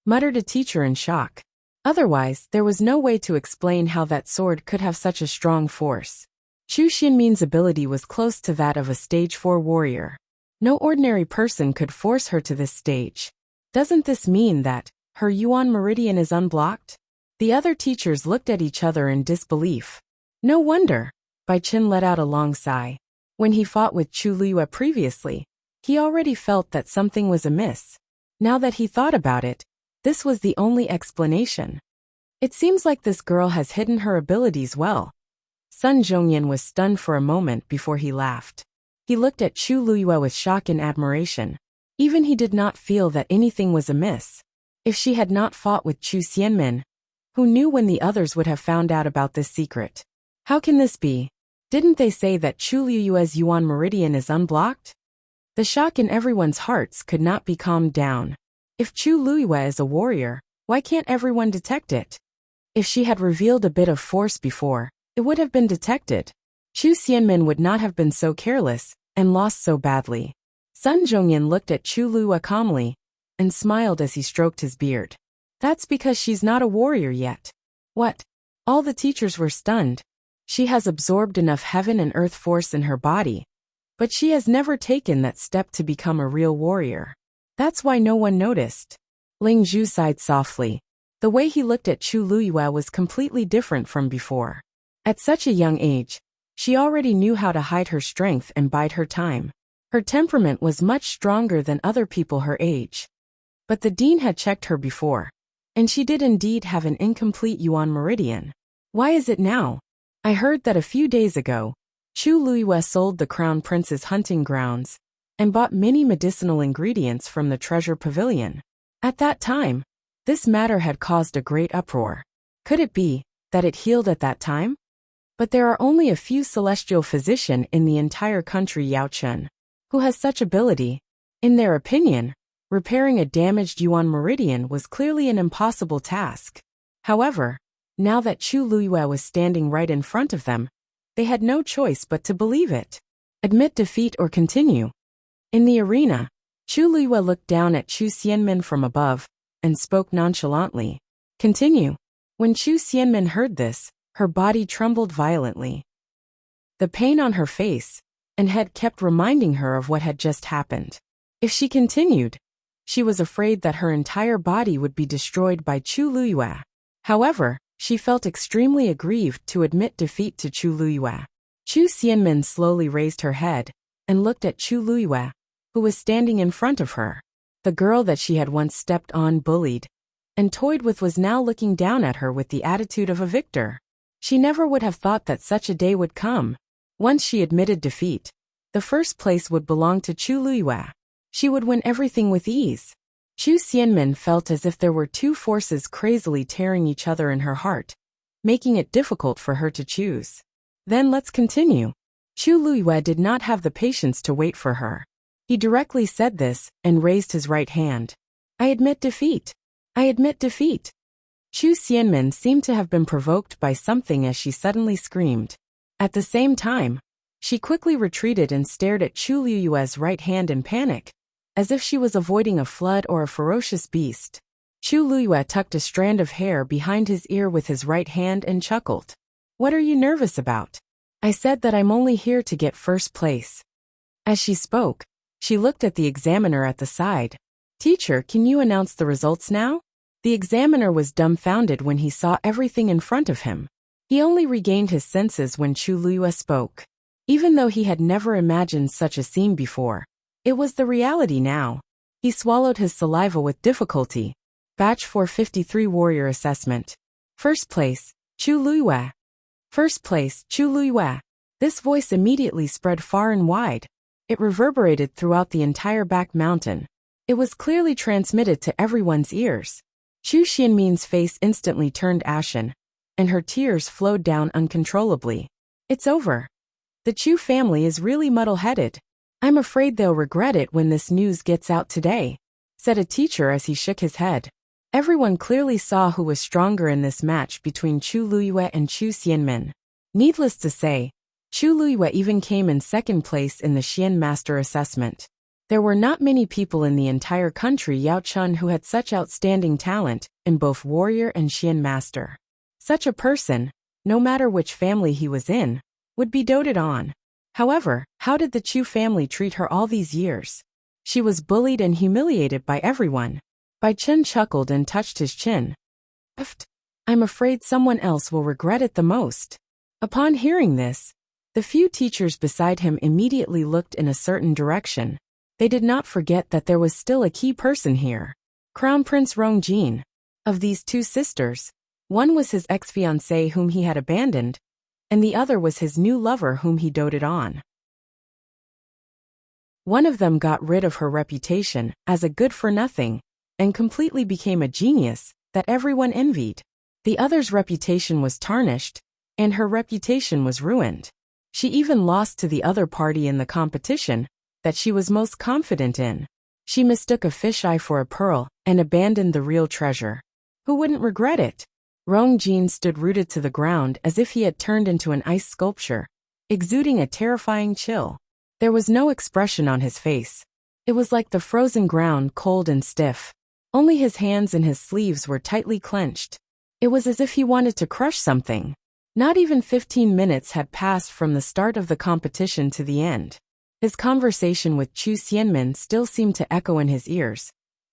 muttered a teacher in shock. Otherwise, there was no way to explain how that sword could have such a strong force. Chu Xianmin's ability was close to that of a stage 4 warrior. No ordinary person could force her to this stage. Doesn't this mean that her Yuan meridian is unblocked? The other teachers looked at each other in disbelief. No wonder. Bai Qin let out a long sigh. When he fought with Chu Luiyue previously, he already felt that something was amiss. Now that he thought about it, this was the only explanation. It seems like this girl has hidden her abilities well. Sun Zhongyan was stunned for a moment before he laughed. He looked at Chu Luiyue with shock and admiration. Even he did not feel that anything was amiss. If she had not fought with Chu Xianmin, who knew when the others would have found out about this secret? How can this be? Didn't they say that Chu Luiyue's Yuan meridian is unblocked? The shock in everyone's hearts could not be calmed down. If Chu Luiyue is a warrior, why can't everyone detect it? If she had revealed a bit of force before, it would have been detected. Chu Xianmin would not have been so careless and lost so badly. Sun Zhongyan looked at Chu Luiyue calmly and smiled as he stroked his beard. That's because she's not a warrior yet. What? All the teachers were stunned. She has absorbed enough heaven and earth force in her body, but she has never taken that step to become a real warrior. That's why no one noticed. Ling Zhu sighed softly. The way he looked at Chu Luiyue was completely different from before. At such a young age, she already knew how to hide her strength and bide her time. Her temperament was much stronger than other people her age. But the dean had checked her before, and she did indeed have an incomplete Yuan meridian. Why is it now? I heard that a few days ago, Chu Luiyue sold the crown prince's hunting grounds and bought many medicinal ingredients from the treasure pavilion. At that time, this matter had caused a great uproar. Could it be that it healed at that time? But there are only a few celestial physicians in the entire country Yaochun who has such ability. In their opinion, repairing a damaged Yuan meridian was clearly an impossible task. However, now that Chu Luiyue was standing right in front of them, they had no choice but to believe it. Admit defeat or continue. In the arena, Chu Luiyue looked down at Chu Xianmin from above and spoke nonchalantly. Continue. When Chu Xianmin heard this, her body trembled violently. The pain on her face and head kept reminding her of what had just happened. If she continued, she was afraid that her entire body would be destroyed by Chu Luiyue. However, she felt extremely aggrieved to admit defeat to Chu Luiyue. Chu Xianmin slowly raised her head and looked at Chu Luiyue, who was standing in front of her. The girl that she had once stepped on, bullied, and toyed with was now looking down at her with the attitude of a victor. She never would have thought that such a day would come. Once she admitted defeat, the first place would belong to Chu Luiyue. She would win everything with ease. Chu Xianmin felt as if there were two forces crazily tearing each other in her heart, making it difficult for her to choose. Then let's continue. Chu Luiyue did not have the patience to wait for her. He directly said this and raised his right hand. I admit defeat. I admit defeat. Chu Xianmin seemed to have been provoked by something as she suddenly screamed. At the same time, she quickly retreated and stared at Chu Luiyue's right hand in panic, as if she was avoiding a flood or a ferocious beast. Chu Luiyue tucked a strand of hair behind his ear with his right hand and chuckled. What are you nervous about? I said that I'm only here to get first place. As she spoke, she looked at the examiner at the side. Teacher, can you announce the results now? The examiner was dumbfounded when he saw everything in front of him. He only regained his senses when Chu Luiyue spoke. Even though he had never imagined such a scene before, it was the reality now. He swallowed his saliva with difficulty. Batch 453 Warrior Assessment. First place, Chu Luiyue. First place, Chu Luiyue. This voice immediately spread far and wide. It reverberated throughout the entire back mountain. It was clearly transmitted to everyone's ears. Chu Xianmin's face instantly turned ashen, and her tears flowed down uncontrollably. It's over. The Chu family is really muddle-headed. I'm afraid they'll regret it when this news gets out today, said a teacher as he shook his head. Everyone clearly saw who was stronger in this match between Chu Luiyue and Chu Xianmin. Needless to say, Chu Luiyue even came in second place in the Xian Master assessment. There were not many people in the entire country Yaochun who had such outstanding talent in both warrior and Xian Master. Such a person, no matter which family he was in, would be doted on. However, how did the Chu family treat her all these years? She was bullied and humiliated by everyone. Bai Chen chuckled and touched his chin. I'm afraid someone else will regret it the most. Upon hearing this, the few teachers beside him immediately looked in a certain direction. They did not forget that there was still a key person here. Crown Prince Rongjin. Of these two sisters, one was his ex-fiancée whom he had abandoned, and the other was his new lover whom he doted on. One of them got rid of her reputation as a good-for-nothing, and completely became a genius that everyone envied. The other's reputation was tarnished, and her reputation was ruined. She even lost to the other party in the competition that she was most confident in. She mistook a fisheye for a pearl and abandoned the real treasure. Who wouldn't regret it? Rongjin stood rooted to the ground as if he had turned into an ice sculpture, exuding a terrifying chill. There was no expression on his face. It was like the frozen ground, cold and stiff. Only his hands and his sleeves were tightly clenched. It was as if he wanted to crush something. Not even 15 minutes had passed from the start of the competition to the end. His conversation with Chu Xianmin still seemed to echo in his ears,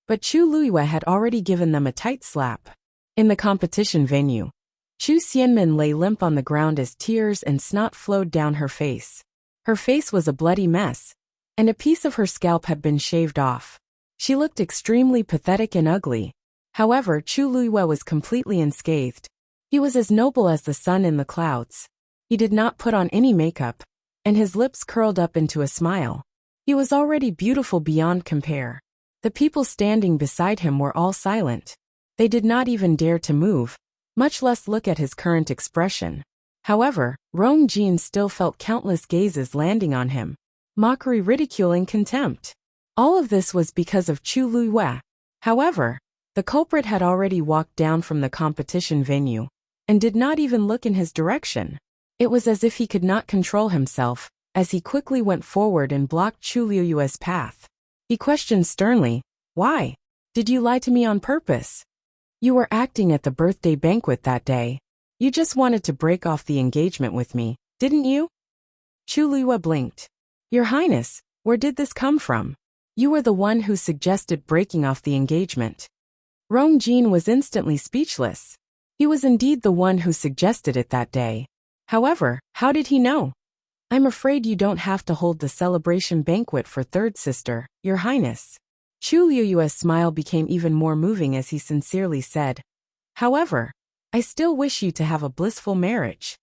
but Chu Luiyue had already given them a tight slap. In the competition venue, Chu Xianmin lay limp on the ground as tears and snot flowed down her face. Her face was a bloody mess, and a piece of her scalp had been shaved off. She looked extremely pathetic and ugly. However, Chu Luiyue was completely unscathed. He was as noble as the sun in the clouds. He did not put on any makeup, and his lips curled up into a smile. He was already beautiful beyond compare. The people standing beside him were all silent. They did not even dare to move, much less look at his current expression. However, Rongjin still felt countless gazes landing on him. Mockery, ridicule, and contempt. All of this was because of Chu Luiyue. However, the culprit had already walked down from the competition venue, and did not even look in his direction. It was as if he could not control himself, as he quickly went forward and blocked Chu Luiyue's path. He questioned sternly, "Why? Did you lie to me on purpose? You were acting at the birthday banquet that day. You just wanted to break off the engagement with me, didn't you?" Chu Luiyue blinked. "Your Highness, where did this come from? You were the one who suggested breaking off the engagement." Rongjin was instantly speechless. He was indeed the one who suggested it that day. However, how did he know? "I'm afraid you don't have to hold the celebration banquet for third sister, Your Highness." Chu Luiyue's smile became even more moving as he sincerely said, "However, I still wish you to have a blissful marriage.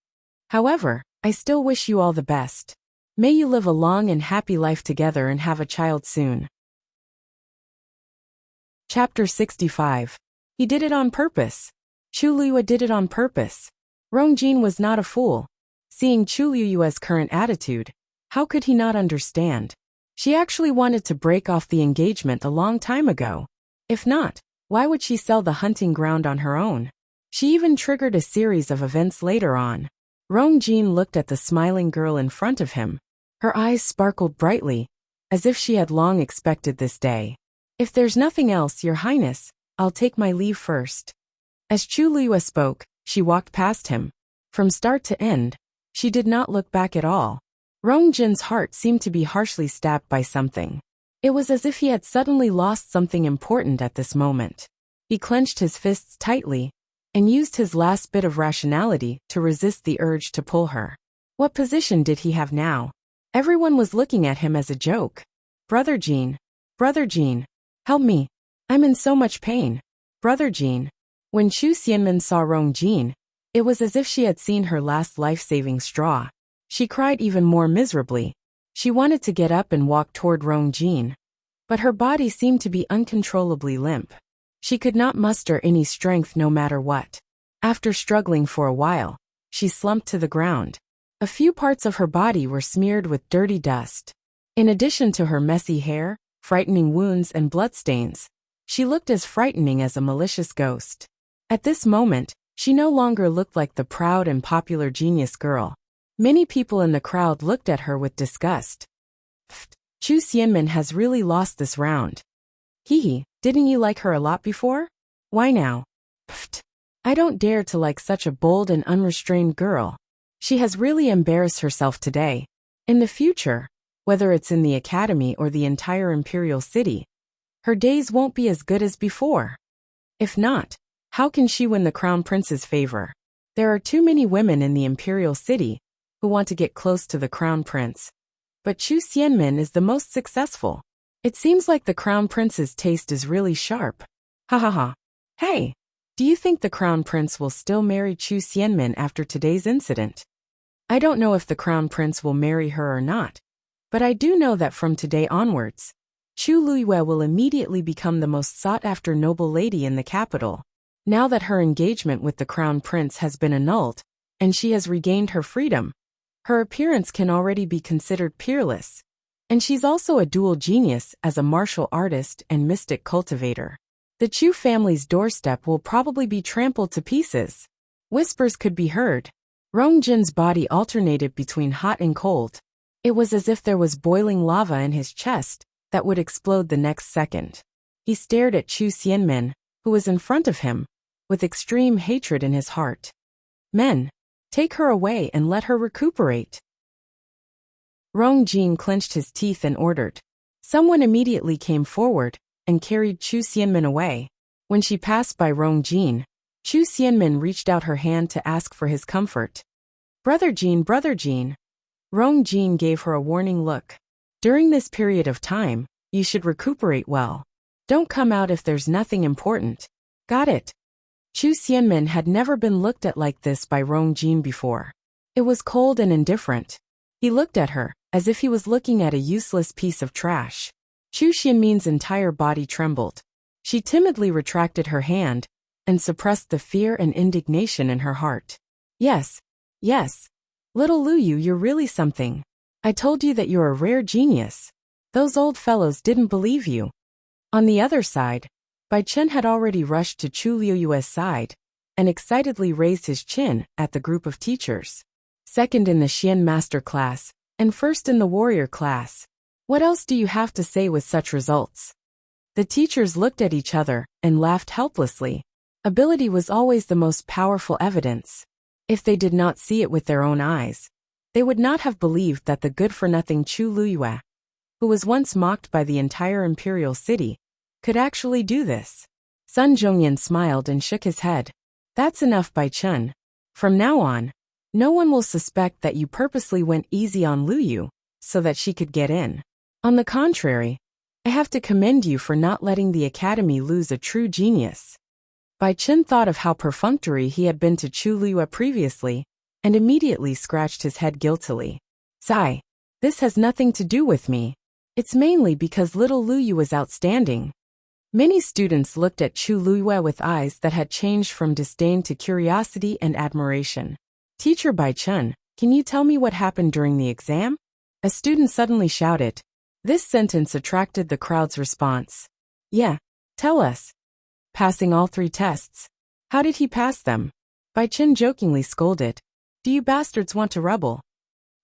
However, I still wish you all the best. May you live a long and happy life together and have a child soon." Chapter 65. He did it on purpose. Chu Luiyue did it on purpose. Rongjin was not a fool. Seeing Chu Luiyue's current attitude, how could he not understand? She actually wanted to break off the engagement a long time ago. If not, why would she sell the hunting ground on her own? She even triggered a series of events later on. Rongjin looked at the smiling girl in front of him. Her eyes sparkled brightly, as if she had long expected this day. "If there's nothing else, Your Highness, I'll take my leave first." As Chu Luiyue spoke, she walked past him. From start to end, she did not look back at all. Rongjin's heart seemed to be harshly stabbed by something. It was as if he had suddenly lost something important at this moment. He clenched his fists tightly and used his last bit of rationality to resist the urge to pull her. What position did he have now? Everyone was looking at him as a joke. Brother Jean, help me. I'm in so much pain. Brother Jean. When Chu Xianmin saw Rong Jean, it was as if she had seen her last life-saving straw. She cried even more miserably. She wanted to get up and walk toward Rong Jean, but her body seemed to be uncontrollably limp. She could not muster any strength no matter what. After struggling for a while, she slumped to the ground. A few parts of her body were smeared with dirty dust. In addition to her messy hair, frightening wounds and bloodstains, she looked as frightening as a malicious ghost. At this moment, she no longer looked like the proud and popular genius girl. Many people in the crowd looked at her with disgust. Pfft, Chu Xianmin has really lost this round. Hee, didn't you like her a lot before? Why now? Pfft, I don't dare to like such a bold and unrestrained girl. She has really embarrassed herself today. In the future, whether it's in the academy or the entire imperial city, her days won't be as good as before. If not, how can she win the crown prince's favor? There are too many women in the imperial city who want to get close to the crown prince. But Chu Xianmin is the most successful. It seems like the crown prince's taste is really sharp. Ha ha ha. Hey, do you think the crown prince will still marry Chu Xianmin after today's incident? I don't know if the crown prince will marry her or not, but I do know that from today onwards, Chu Luiyue will immediately become the most sought-after noble lady in the capital. Now that her engagement with the crown prince has been annulled, and she has regained her freedom, her appearance can already be considered peerless. And she's also a dual genius as a martial artist and mystic cultivator. The Chu family's doorstep will probably be trampled to pieces. Whispers could be heard. Rong Jin's body alternated between hot and cold. It was as if there was boiling lava in his chest that would explode the next second. He stared at Chu Xianmin, who was in front of him, with extreme hatred in his heart. Men, take her away and let her recuperate. Rong Jin clenched his teeth and ordered. Someone immediately came forward and carried Chu Xianmin away. When she passed by Rong Jin, Chu Xianmin reached out her hand to ask for his comfort. Brother Jin. Rong Jin gave her a warning look. During this period of time, you should recuperate well. Don't come out if there's nothing important. Got it? Chu Xianmin had never been looked at like this by Rong Jin before. It was cold and indifferent. He looked at her, as if he was looking at a useless piece of trash. Chu Xianmin's entire body trembled. She timidly retracted her hand and suppressed the fear and indignation in her heart. Yes. Little Luyu, you're really something. I told you that you're a rare genius. Those old fellows didn't believe you. On the other side, Bai Chen had already rushed to Chu Liuyue's side and excitedly raised his chin at the group of teachers. Second in the Xian master class, and first in the warrior class. What else do you have to say with such results? The teachers looked at each other and laughed helplessly. Ability was always the most powerful evidence. If they did not see it with their own eyes, they would not have believed that the good-for-nothing Chu Luiyue, who was once mocked by the entire imperial city, could actually do this. Sun Zhongyan smiled and shook his head. That's enough, Bai Chen. From now on, no one will suspect that you purposely went easy on Luyu so that she could get in. On the contrary, I have to commend you for not letting the academy lose a true genius. Bai Chen thought of how perfunctory he had been to Chu Luiyue previously and immediately scratched his head guiltily. Sigh, this has nothing to do with me. It's mainly because little Luyu was outstanding. Many students looked at Chu Luiyue with eyes that had changed from disdain to curiosity and admiration. Teacher Bai Chen, can you tell me what happened during the exam? A student suddenly shouted. This sentence attracted the crowd's response. Yeah, tell us. Passing all 3 tests. How did he pass them? Bai Chen jokingly scolded. Do you bastards want to rebel?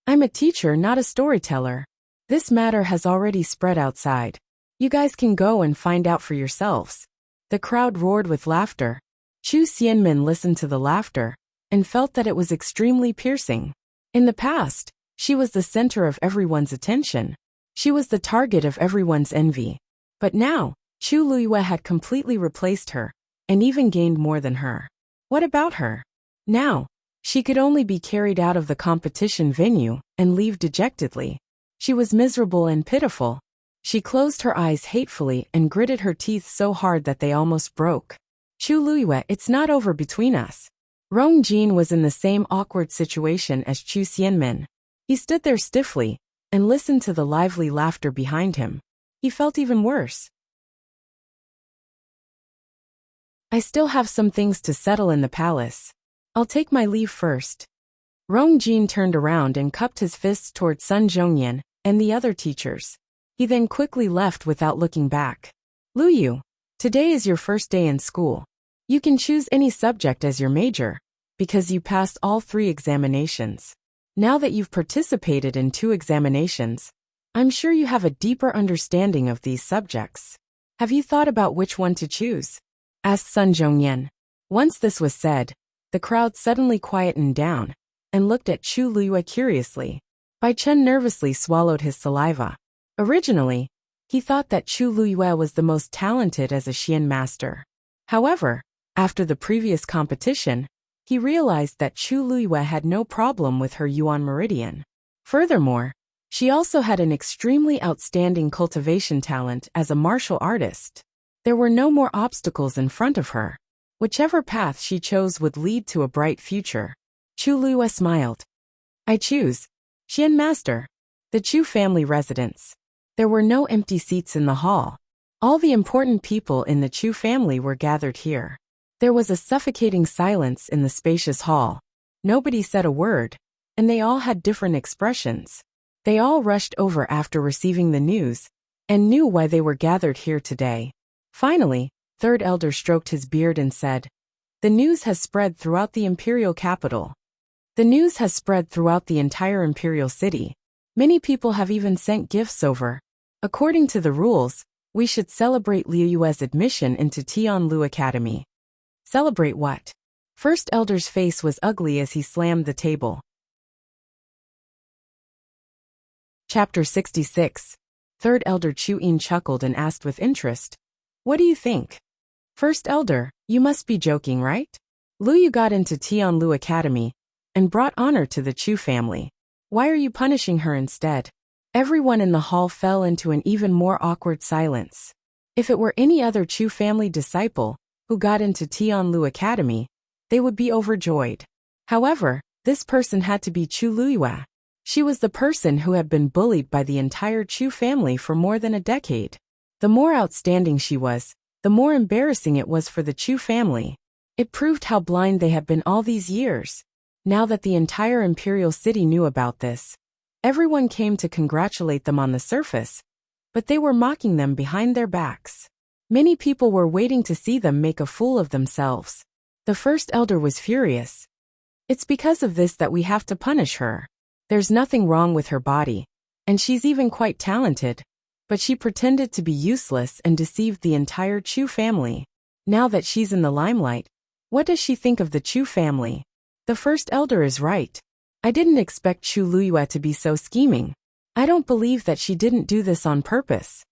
I'm a teacher, not a storyteller. This matter has already spread outside. You guys can go and find out for yourselves. The crowd roared with laughter. Chu Xianmin listened to the laughter and felt that it was extremely piercing. In the past, she was the center of everyone's attention. She was the target of everyone's envy. But now, Chu Luiyue had completely replaced her, and even gained more than her. What about her? Now, she could only be carried out of the competition venue and leave dejectedly. She was miserable and pitiful. She closed her eyes hatefully and gritted her teeth so hard that they almost broke. Chu Luiyue, it's not over between us. Rong Jin was in the same awkward situation as Chu Xianmin. He stood there stiffly and listened to the lively laughter behind him. He felt even worse. I still have some things to settle in the palace. I'll take my leave first. Rong Jin turned around and cupped his fists toward Sun Zhongyan and the other teachers. He then quickly left without looking back. Lu Yu, today is your first day in school. You can choose any subject as your major, because you passed all 3 examinations. Now that you've participated in 2 examinations, I'm sure you have a deeper understanding of these subjects. Have you thought about which one to choose? Asked Sun Zhongyan. Once this was said, the crowd suddenly quietened down and looked at Chu Luiyue curiously. Bai Chen nervously swallowed his saliva. Originally, he thought that Chu Luiyue was the most talented as a Xian master. However, after the previous competition, he realized that Chu Luiyue had no problem with her Yuan Meridian. Furthermore, she also had an extremely outstanding cultivation talent as a martial artist. There were no more obstacles in front of her. Whichever path she chose would lead to a bright future. Chu Luiyue smiled. I choose Xian Master, the Chu family residence. There were no empty seats in the hall. All the important people in the Chu family were gathered here. There was a suffocating silence in the spacious hall. Nobody said a word, and they all had different expressions. They all rushed over after receiving the news, and knew why they were gathered here today. Finally, Third Elder stroked his beard and said, The news has spread throughout the imperial capital. The news has spread throughout the entire imperial city. Many people have even sent gifts over. According to the rules, we should celebrate Liu Yue's admission into Tianlu Academy. Celebrate what? First Elder's face was ugly as he slammed the table. Chapter 66. Third Elder Chu Yin chuckled and asked with interest, What do you think? First Elder, you must be joking, right? Lu Yu got into Tianlu Academy and brought honor to the Chu family. Why are you punishing her instead? Everyone in the hall fell into an even more awkward silence. If it were any other Chu family disciple who got into Tianlu Academy, they would be overjoyed. However, this person had to be Chu Luiyue. She was the person who had been bullied by the entire Chu family for more than a decade. The more outstanding she was, the more embarrassing it was for the Chu family. It proved how blind they had been all these years. Now that the entire imperial city knew about this, everyone came to congratulate them on the surface, but they were mocking them behind their backs. Many people were waiting to see them make a fool of themselves. The First Elder was furious. It's because of this that we have to punish her. There's nothing wrong with her body, and she's even quite talented, but she pretended to be useless and deceived the entire Chu family. Now that she's in the limelight, what does she think of the Chu family? The First Elder is right. I didn't expect Chu Luiyue to be so scheming. I don't believe that she didn't do this on purpose.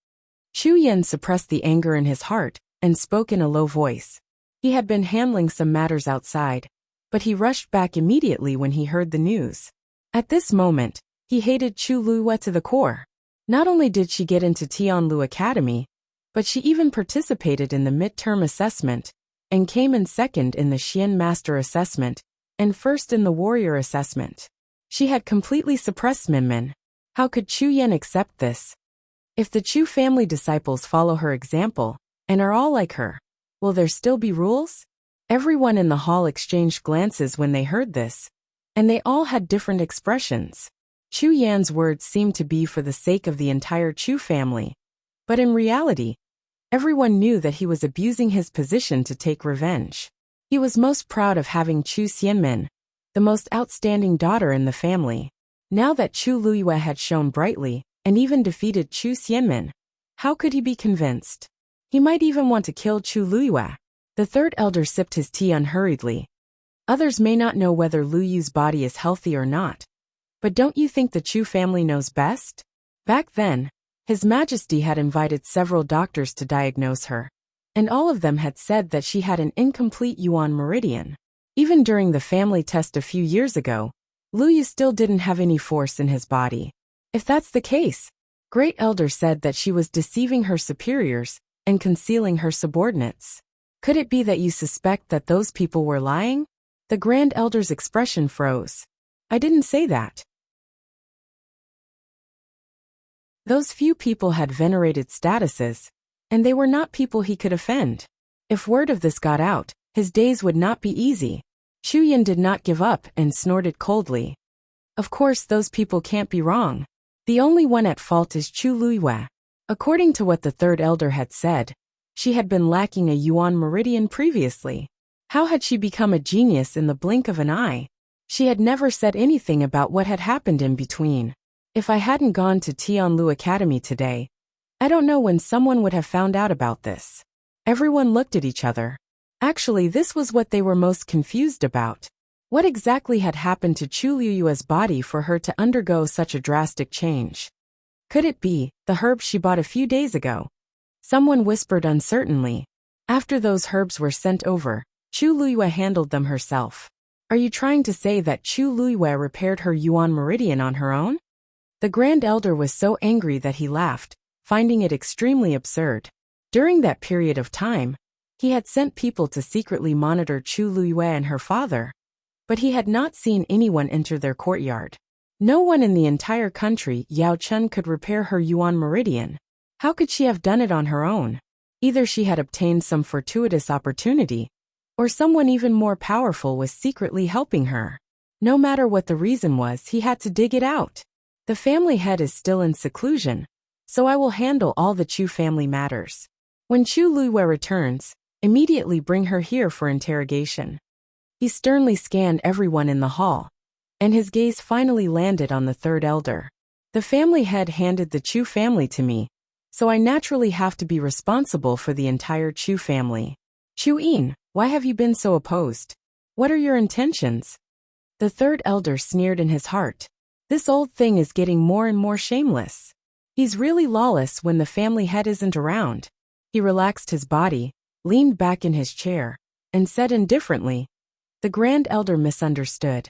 Chu Yan suppressed the anger in his heart and spoke in a low voice. He had been handling some matters outside, but he rushed back immediately when he heard the news. At this moment, he hated Chu Luiyue to the core. Not only did she get into Tianlu Academy, but she even participated in the midterm assessment and came in second in the Xian Master assessment and first in the Warrior assessment. She had completely suppressed Minmin. How could Chu Yan accept this? If the Chu family disciples follow her example and are all like her, will there still be rules? Everyone in the hall exchanged glances when they heard this, and they all had different expressions. Chu Yan's words seemed to be for the sake of the entire Chu family, but in reality, everyone knew that he was abusing his position to take revenge. He was most proud of having Chu Xianmin, the most outstanding daughter in the family. Now that Chu Luiyue had shone brightly and even defeated Chu Xianmin, how could he be convinced? He might even want to kill Chu Luiyue. The Third Elder sipped his tea unhurriedly. Others may not know whether Lu Yu's body is healthy or not, but don't you think the Chu family knows best? Back then, His Majesty had invited several doctors to diagnose her. and all of them had said that she had an incomplete yuan meridian. Even during the family test a few years ago, Lu Yu still didn't have any force in his body. If that's the case, Great Elder said that she was deceiving her superiors and concealing her subordinates. Could it be that you suspect that those people were lying? The Grand Elder's expression froze. I didn't say that. Those few people had venerated statuses, and they were not people he could offend. If word of this got out, his days would not be easy. Chu Yin did not give up and snorted coldly. Of course those people can't be wrong. The only one at fault is Chu Luiyue. According to what the third elder had said, she had been lacking a yuan meridian previously. How had she become a genius in the blink of an eye? She had never said anything about what had happened in between. If I hadn't gone to Tianlu Academy today, I don't know when someone would have found out about this. Everyone looked at each other. Actually, this was what they were most confused about. What exactly had happened to Chu Liyue's body for her to undergo such a drastic change? Could it be the herbs she bought a few days ago? Someone whispered uncertainly. After those herbs were sent over, Chu Liyue handled them herself. Are you trying to say that Chu Liyue repaired her yuan meridian on her own? The Grand Elder was so angry that he laughed, finding it extremely absurd. During that period of time, he had sent people to secretly monitor Chu Liyue and her father, but he had not seen anyone enter their courtyard. No one in the entire country, Yao Chun, could repair her yuan meridian. How could she have done it on her own? Either she had obtained some fortuitous opportunity, or someone even more powerful was secretly helping her. No matter what the reason was, he had to dig it out. The family head is still in seclusion, so I will handle all the Chu family matters. When Chu Liyue returns, immediately bring her here for interrogation. He sternly scanned everyone in the hall, and his gaze finally landed on the third elder. The family head handed the Chu family to me, so I naturally have to be responsible for the entire Chu family. Chu Yin, why have you been so opposed? What are your intentions? The third elder sneered in his heart. This old thing is getting more and more shameless. He's really lawless when the family head isn't around. He relaxed his body, leaned back in his chair, and said indifferently, the Grand Elder misunderstood.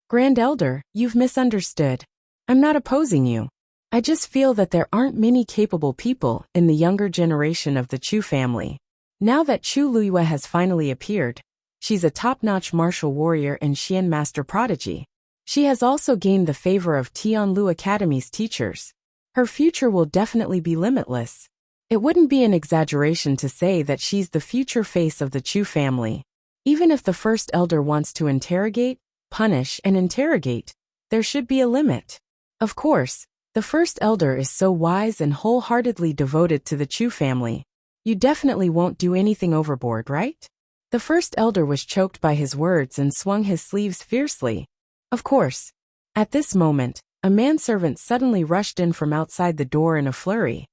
Grand Elder, you've misunderstood. I'm not opposing you. I just feel that there aren't many capable people in the younger generation of the Chu family. Now that Chu Liyue has finally appeared, she's a top-notch martial warrior and Xian master prodigy. She has also gained the favor of Tianlu Academy's teachers. Her future will definitely be limitless. It wouldn't be an exaggeration to say that she's the future face of the Chu family. Even if the first elder wants to interrogate, punish, and interrogate, there should be a limit. Of course, the first elder is so wise and wholeheartedly devoted to the Chu family. You definitely won't do anything overboard, right? The first elder was choked by his words and swung his sleeves fiercely. Of course. At this moment, a manservant suddenly rushed in from outside the door in a flurry.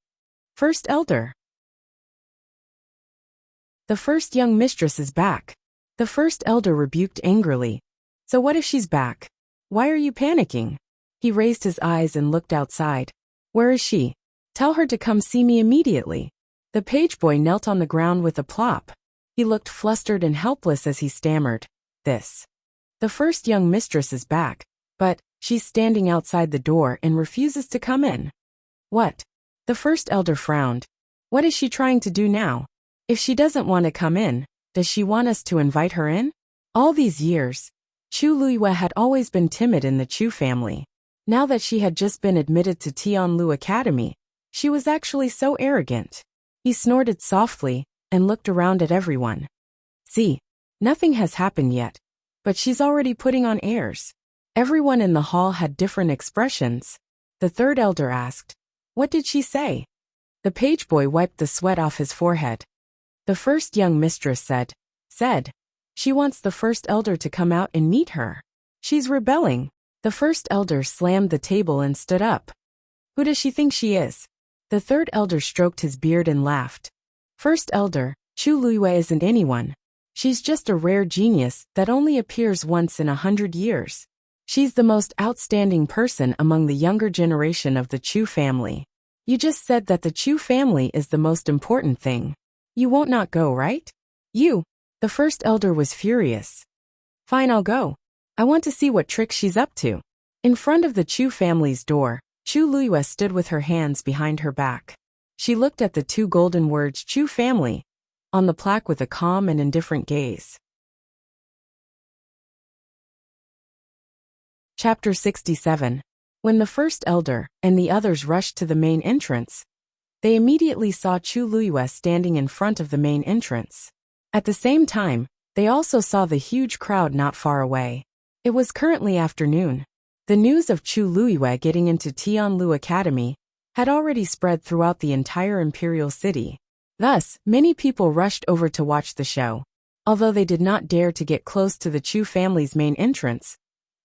First elder. The first young mistress is back. The first elder rebuked angrily. So what if she's back? Why are you panicking? He raised his eyes and looked outside. Where is she? Tell her to come see me immediately. The page boy knelt on the ground with a plop. He looked flustered and helpless as he stammered. This. The first young mistress is back, but she's standing outside the door and refuses to come in. What? The first elder frowned. What is she trying to do now? If she doesn't want to come in, does she want us to invite her in? All these years, Chu Liyue had always been timid in the Chu family. Now that she had just been admitted to Tianlu Academy, she was actually so arrogant. He snorted softly and looked around at everyone. See, nothing has happened yet, but she's already putting on airs. Everyone in the hall had different expressions. The third elder asked, what did she say? The page boy wiped the sweat off his forehead. The first young mistress said, she wants the first elder to come out and meet her. She's rebelling. The first elder slammed the table and stood up. Who does she think she is? The third elder stroked his beard and laughed. First elder, Chu Liyue isn't anyone. She's just a rare genius that only appears once in 100 years. She's the most outstanding person among the younger generation of the Chu family. You just said that the Chu family is the most important thing. You won't not go, right? You. The first elder was furious. Fine, I'll go. I want to see what trick she's up to. In front of the Chu family's door, Chu Luiyue stood with her hands behind her back. She looked at the two golden words Chu family on the plaque with a calm and indifferent gaze. Chapter 67. When the first elder and the others rushed to the main entrance, they immediately saw Chu Luiyue standing in front of the main entrance. At the same time, they also saw the huge crowd not far away. It was currently afternoon. The news of Chu Luiyue getting into Tianlu Academy had already spread throughout the entire imperial city. Thus, many people rushed over to watch the show. Although they did not dare to get close to the Chu family's main entrance,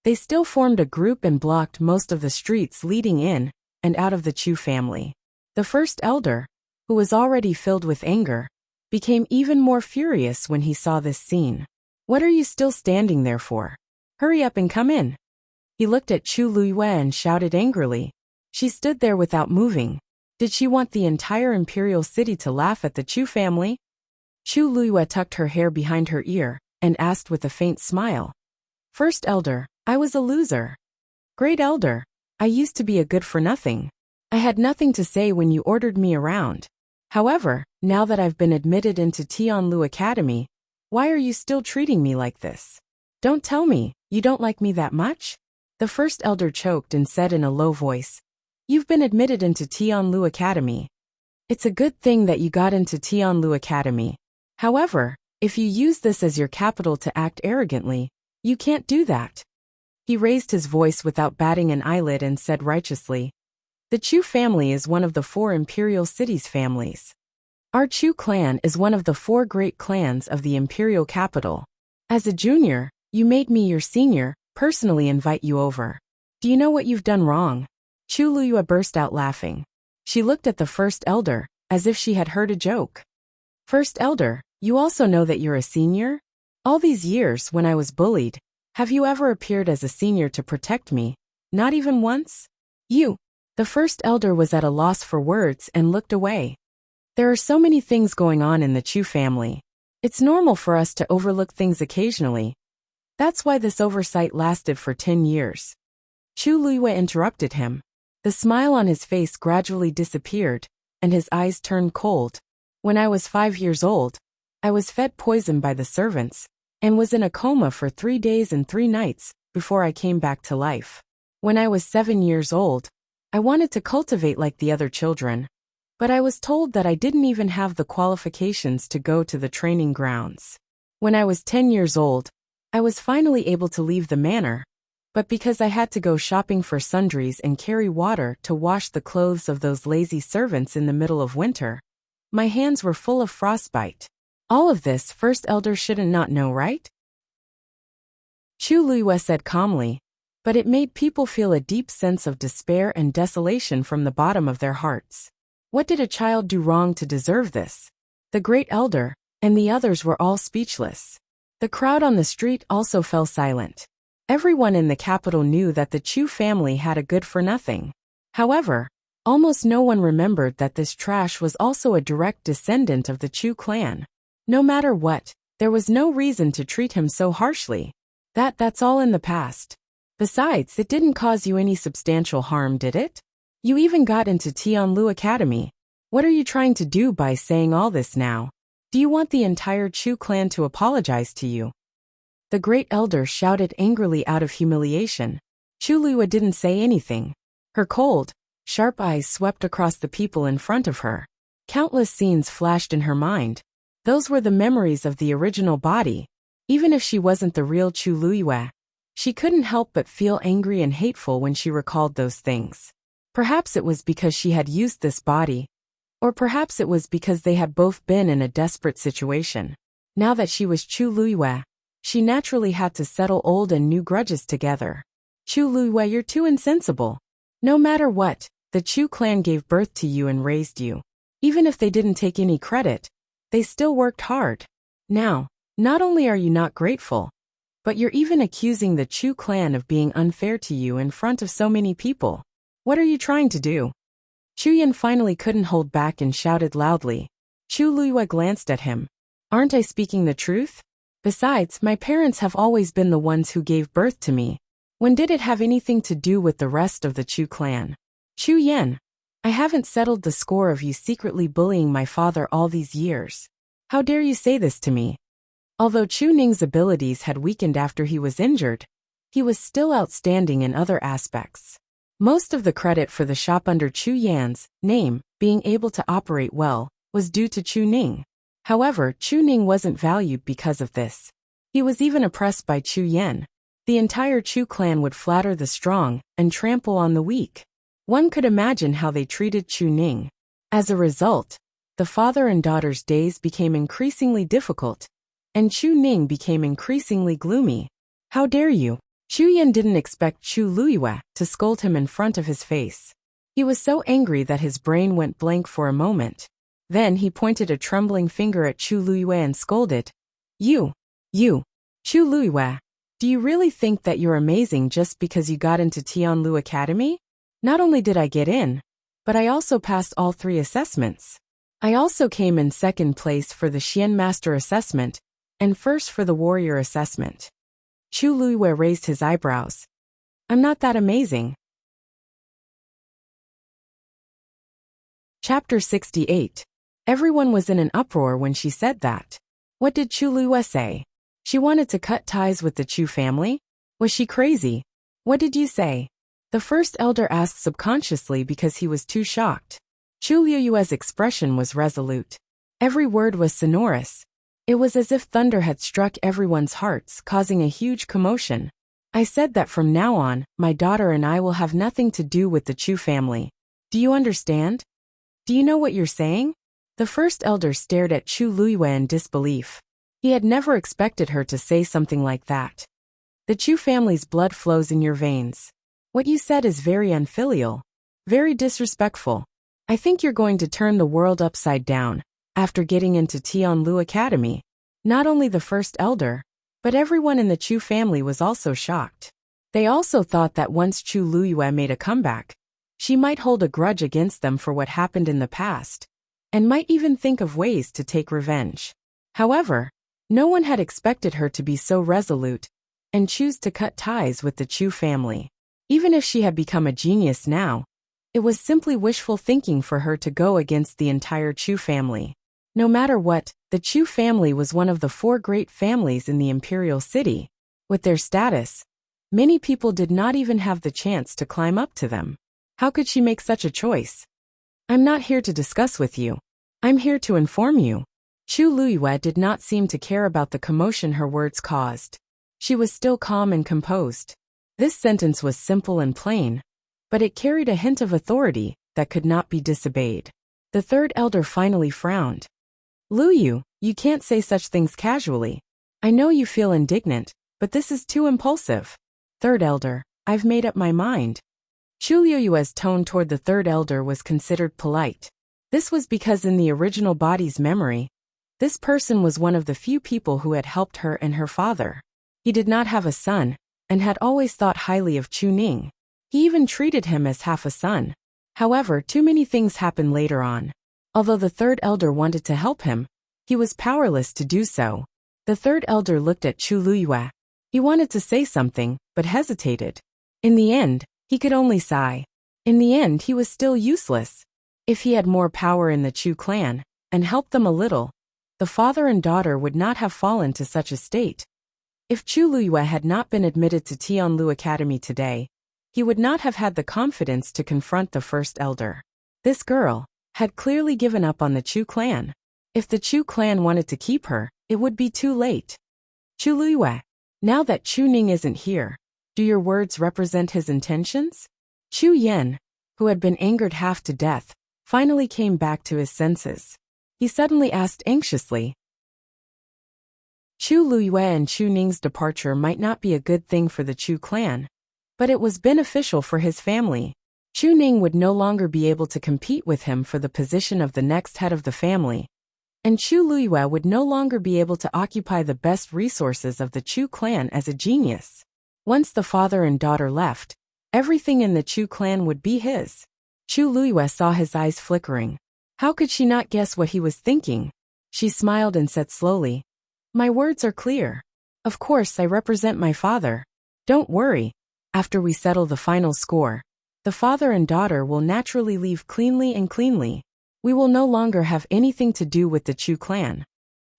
they still formed a group and blocked most of the streets leading in and out of the Chu family. The first elder, who was already filled with anger, became even more furious when he saw this scene. What are you still standing there for? Hurry up and come in. He looked at Chu Luiyue and shouted angrily. She stood there without moving. Did she want the entire imperial city to laugh at the Chu family? Chu Luiyue tucked her hair behind her ear and asked with a faint smile. First elder, I was a loser. Great elder, I used to be a good-for-nothing. I had nothing to say when you ordered me around. However, now that I've been admitted into Tianlu Academy, why are you still treating me like this? Don't tell me, you don't like me that much? The first elder choked and said in a low voice. You've been admitted into Tianlu Academy. It's a good thing that you got into Tianlu Academy. However, if you use this as your capital to act arrogantly, you can't do that. He raised his voice without batting an eyelid and said righteously. The Chu family is one of the 4 imperial cities' families. Our Chu clan is one of the 4 great clans of the imperial capital. As a junior, you made me your senior, personally invite you over. Do you know what you've done wrong? Chu Luiyue burst out laughing. She looked at the first elder, as if she had heard a joke. First elder, you also know that you're a senior? All these years when I was bullied, have you ever appeared as a senior to protect me? Not even once? You. The first elder was at a loss for words and looked away. There are so many things going on in the Chu family. It's normal for us to overlook things occasionally. That's why this oversight lasted for 10 years. Chu Luiyue interrupted him. The smile on his face gradually disappeared, and his eyes turned cold. When I was 5 years old, I was fed poison by the servants, and was in a coma for 3 days and 3 nights before I came back to life. When I was 7 years old, I wanted to cultivate like the other children, but I was told that I didn't even have the qualifications to go to the training grounds. When I was 10 years old, I was finally able to leave the manor, but because I had to go shopping for sundries and carry water to wash the clothes of those lazy servants in the middle of winter, my hands were full of frostbite. All of this first elder shouldn't not know, right? Chu Luiyue said calmly, but it made people feel a deep sense of despair and desolation from the bottom of their hearts. What did a child do wrong to deserve this? The great elder and the others were all speechless. The crowd on the street also fell silent. Everyone in the capital knew that the Chu family had a good-for-nothing. However, almost no one remembered that this trash was also a direct descendant of the Chu clan. No matter what, there was no reason to treat him so harshly. That's all in the past. Besides, it didn't cause you any substantial harm, did it? You even got into Tianlu Academy. What are you trying to do by saying all this now? Do you want the entire Chu clan to apologize to you? The great elder shouted angrily out of humiliation. Chu Luiyue didn't say anything. Her cold, sharp eyes swept across the people in front of her. Countless scenes flashed in her mind. Those were the memories of the original body. Even if she wasn't the real Chu Luiyue, she couldn't help but feel angry and hateful when she recalled those things. Perhaps it was because she had used this body, or perhaps it was because they had both been in a desperate situation. Now that she was Chu Luiyue, she naturally had to settle old and new grudges together. Chu Luiyue, you're too insensible. No matter what, the Chu clan gave birth to you and raised you. Even if they didn't take any credit, they still worked hard. Now, not only are you not grateful, but you're even accusing the Chu clan of being unfair to you in front of so many people. What are you trying to do? Chu Yan finally couldn't hold back and shouted loudly. Chu Luiyue glanced at him. Aren't I speaking the truth? Besides, my parents have always been the ones who gave birth to me. When did it have anything to do with the rest of the Chu clan? Chu Yan, I haven't settled the score of you secretly bullying my father all these years. How dare you say this to me? Although Chu Ning's abilities had weakened after he was injured, he was still outstanding in other aspects. Most of the credit for the shop under Chu Yan's name being able to operate well was due to Chu Ning. However, Chu Ning wasn't valued because of this. He was even oppressed by Chu Yan. The entire Chu clan would flatter the strong and trample on the weak. One could imagine how they treated Chu Ning. As a result, the father and daughter's days became increasingly difficult, and Chu Ning became increasingly gloomy. How dare you? Chu Yan didn't expect Chu Luiyue to scold him in front of his face. He was so angry that his brain went blank for a moment. Then he pointed a trembling finger at Chu Luiyue and scolded. You, Chu Luiyue, do you really think that you're amazing just because you got into Tianlu Academy? Not only did I get in, but I also passed all 3 assessments. I also came in 2nd place for the Xian Master assessment and 1st for the Warrior assessment. Chu Luiyue raised his eyebrows. I'm not that amazing. Chapter 68. Everyone was in an uproar when she said that. What did Chu Luiyue say? She wanted to cut ties with the Chu family? Was she crazy? What did you say? The first elder asked subconsciously because he was too shocked. Chu Luiyue's expression was resolute. Every word was sonorous. It was as if thunder had struck everyone's hearts, causing a huge commotion. I said that from now on, my daughter and I will have nothing to do with the Chu family. Do you understand? Do you know what you're saying? The first elder stared at Chu Luiyue in disbelief. He had never expected her to say something like that. The Chu family's blood flows in your veins. What you said is very unfilial, very disrespectful. I think you're going to turn the world upside down after getting into Tianlu Academy. Not only the first elder, but everyone in the Chu family was also shocked. They also thought that once Chu Luiyue made a comeback, she might hold a grudge against them for what happened in the past, and might even think of ways to take revenge. However, no one had expected her to be so resolute and choose to cut ties with the Chu family. Even if she had become a genius now, it was simply wishful thinking for her to go against the entire Chu family. No matter what, the Chu family was one of the 4 great families in the imperial city. With their status, many people did not even have the chance to climb up to them. How could she make such a choice? I'm not here to discuss with you. I'm here to inform you. Chu Luiyue did not seem to care about the commotion her words caused. She was still calm and composed. This sentence was simple and plain, but it carried a hint of authority that could not be disobeyed. The third elder finally frowned. Luyu, you can't say such things casually. I know you feel indignant, but this is too impulsive. Third elder, I've made up my mind. Chu Luiyue's tone toward the third elder was considered polite. This was because in the original body's memory, this person was one of the few people who had helped her and her father. He did not have a son, and had always thought highly of Chu Ning. He even treated him as half a son. However, too many things happened later on. Although the third elder wanted to help him, he was powerless to do so. The third elder looked at Chu Luiyue. He wanted to say something, but hesitated. In the end, he could only sigh. In the end, he was still useless. If he had more power in the Chu clan, and helped them a little, the father and daughter would not have fallen to such a state. If Chu Luiyue had not been admitted to Tianlu Academy today, he would not have had the confidence to confront the first elder. This girl had clearly given up on the Chu clan. If the Chu clan wanted to keep her, it would be too late. Chu Luiyue, now that Chu Ning isn't here, do your words represent his intentions? Chu Yan, who had been angered half to death, finally came back to his senses. He suddenly asked anxiously. Chu Luiyue and Chu Ning's departure might not be a good thing for the Chu clan, but it was beneficial for his family. Chu Ning would no longer be able to compete with him for the position of the next head of the family, and Chu Luiyue would no longer be able to occupy the best resources of the Chu clan as a genius. Once the father and daughter left, everything in the Chu clan would be his. Chu Luiyue saw his eyes flickering. How could she not guess what he was thinking? She smiled and said slowly, "My words are clear. Of course I represent my father. Don't worry. After we settle the final score, the father and daughter will naturally leave cleanly. We will no longer have anything to do with the Chu clan."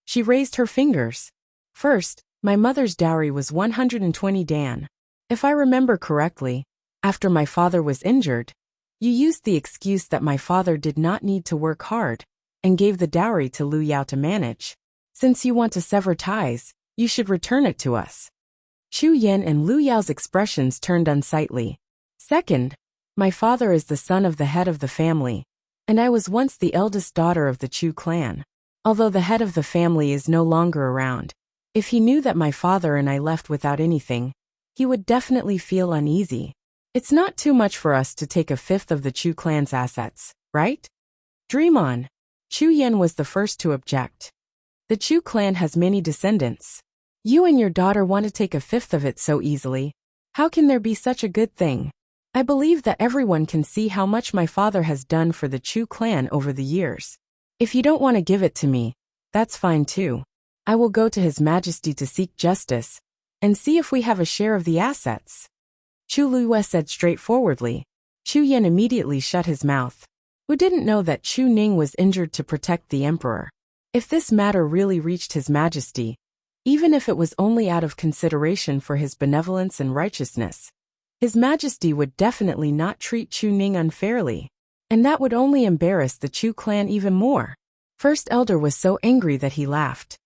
She raised her fingers. "First, my mother's dowry was 120 dan. If I remember correctly, after my father was injured, you used the excuse that my father did not need to work hard, and gave the dowry to Lu Yao to manage. Since you want to sever ties, you should return it to us." Chu Yan and Lu Yao's expressions turned unsightly. "Second, my father is the son of the head of the family, and I was once the eldest daughter of the Chu clan. Although the head of the family is no longer around, if he knew that my father and I left without anything, he would definitely feel uneasy. It's not too much for us to take a fifth of the Chu clan's assets, right?" "Dream on." Chu Yan was the first to object. "The Chu clan has many descendants. You and your daughter want to take a fifth of it so easily. How can there be such a good thing? I believe that everyone can see how much my father has done for the Chu clan over the years. If you don't want to give it to me, that's fine too. I will go to His Majesty to seek justice, and see if we have a share of the assets." Chu Luiyue said straightforwardly. Chu Yan immediately shut his mouth. Who didn't know that Chu Ning was injured to protect the emperor? If this matter really reached His Majesty, even if it was only out of consideration for his benevolence and righteousness, His Majesty would definitely not treat Chu Ning unfairly, and that would only embarrass the Chu clan even more. First Elder was so angry that he laughed.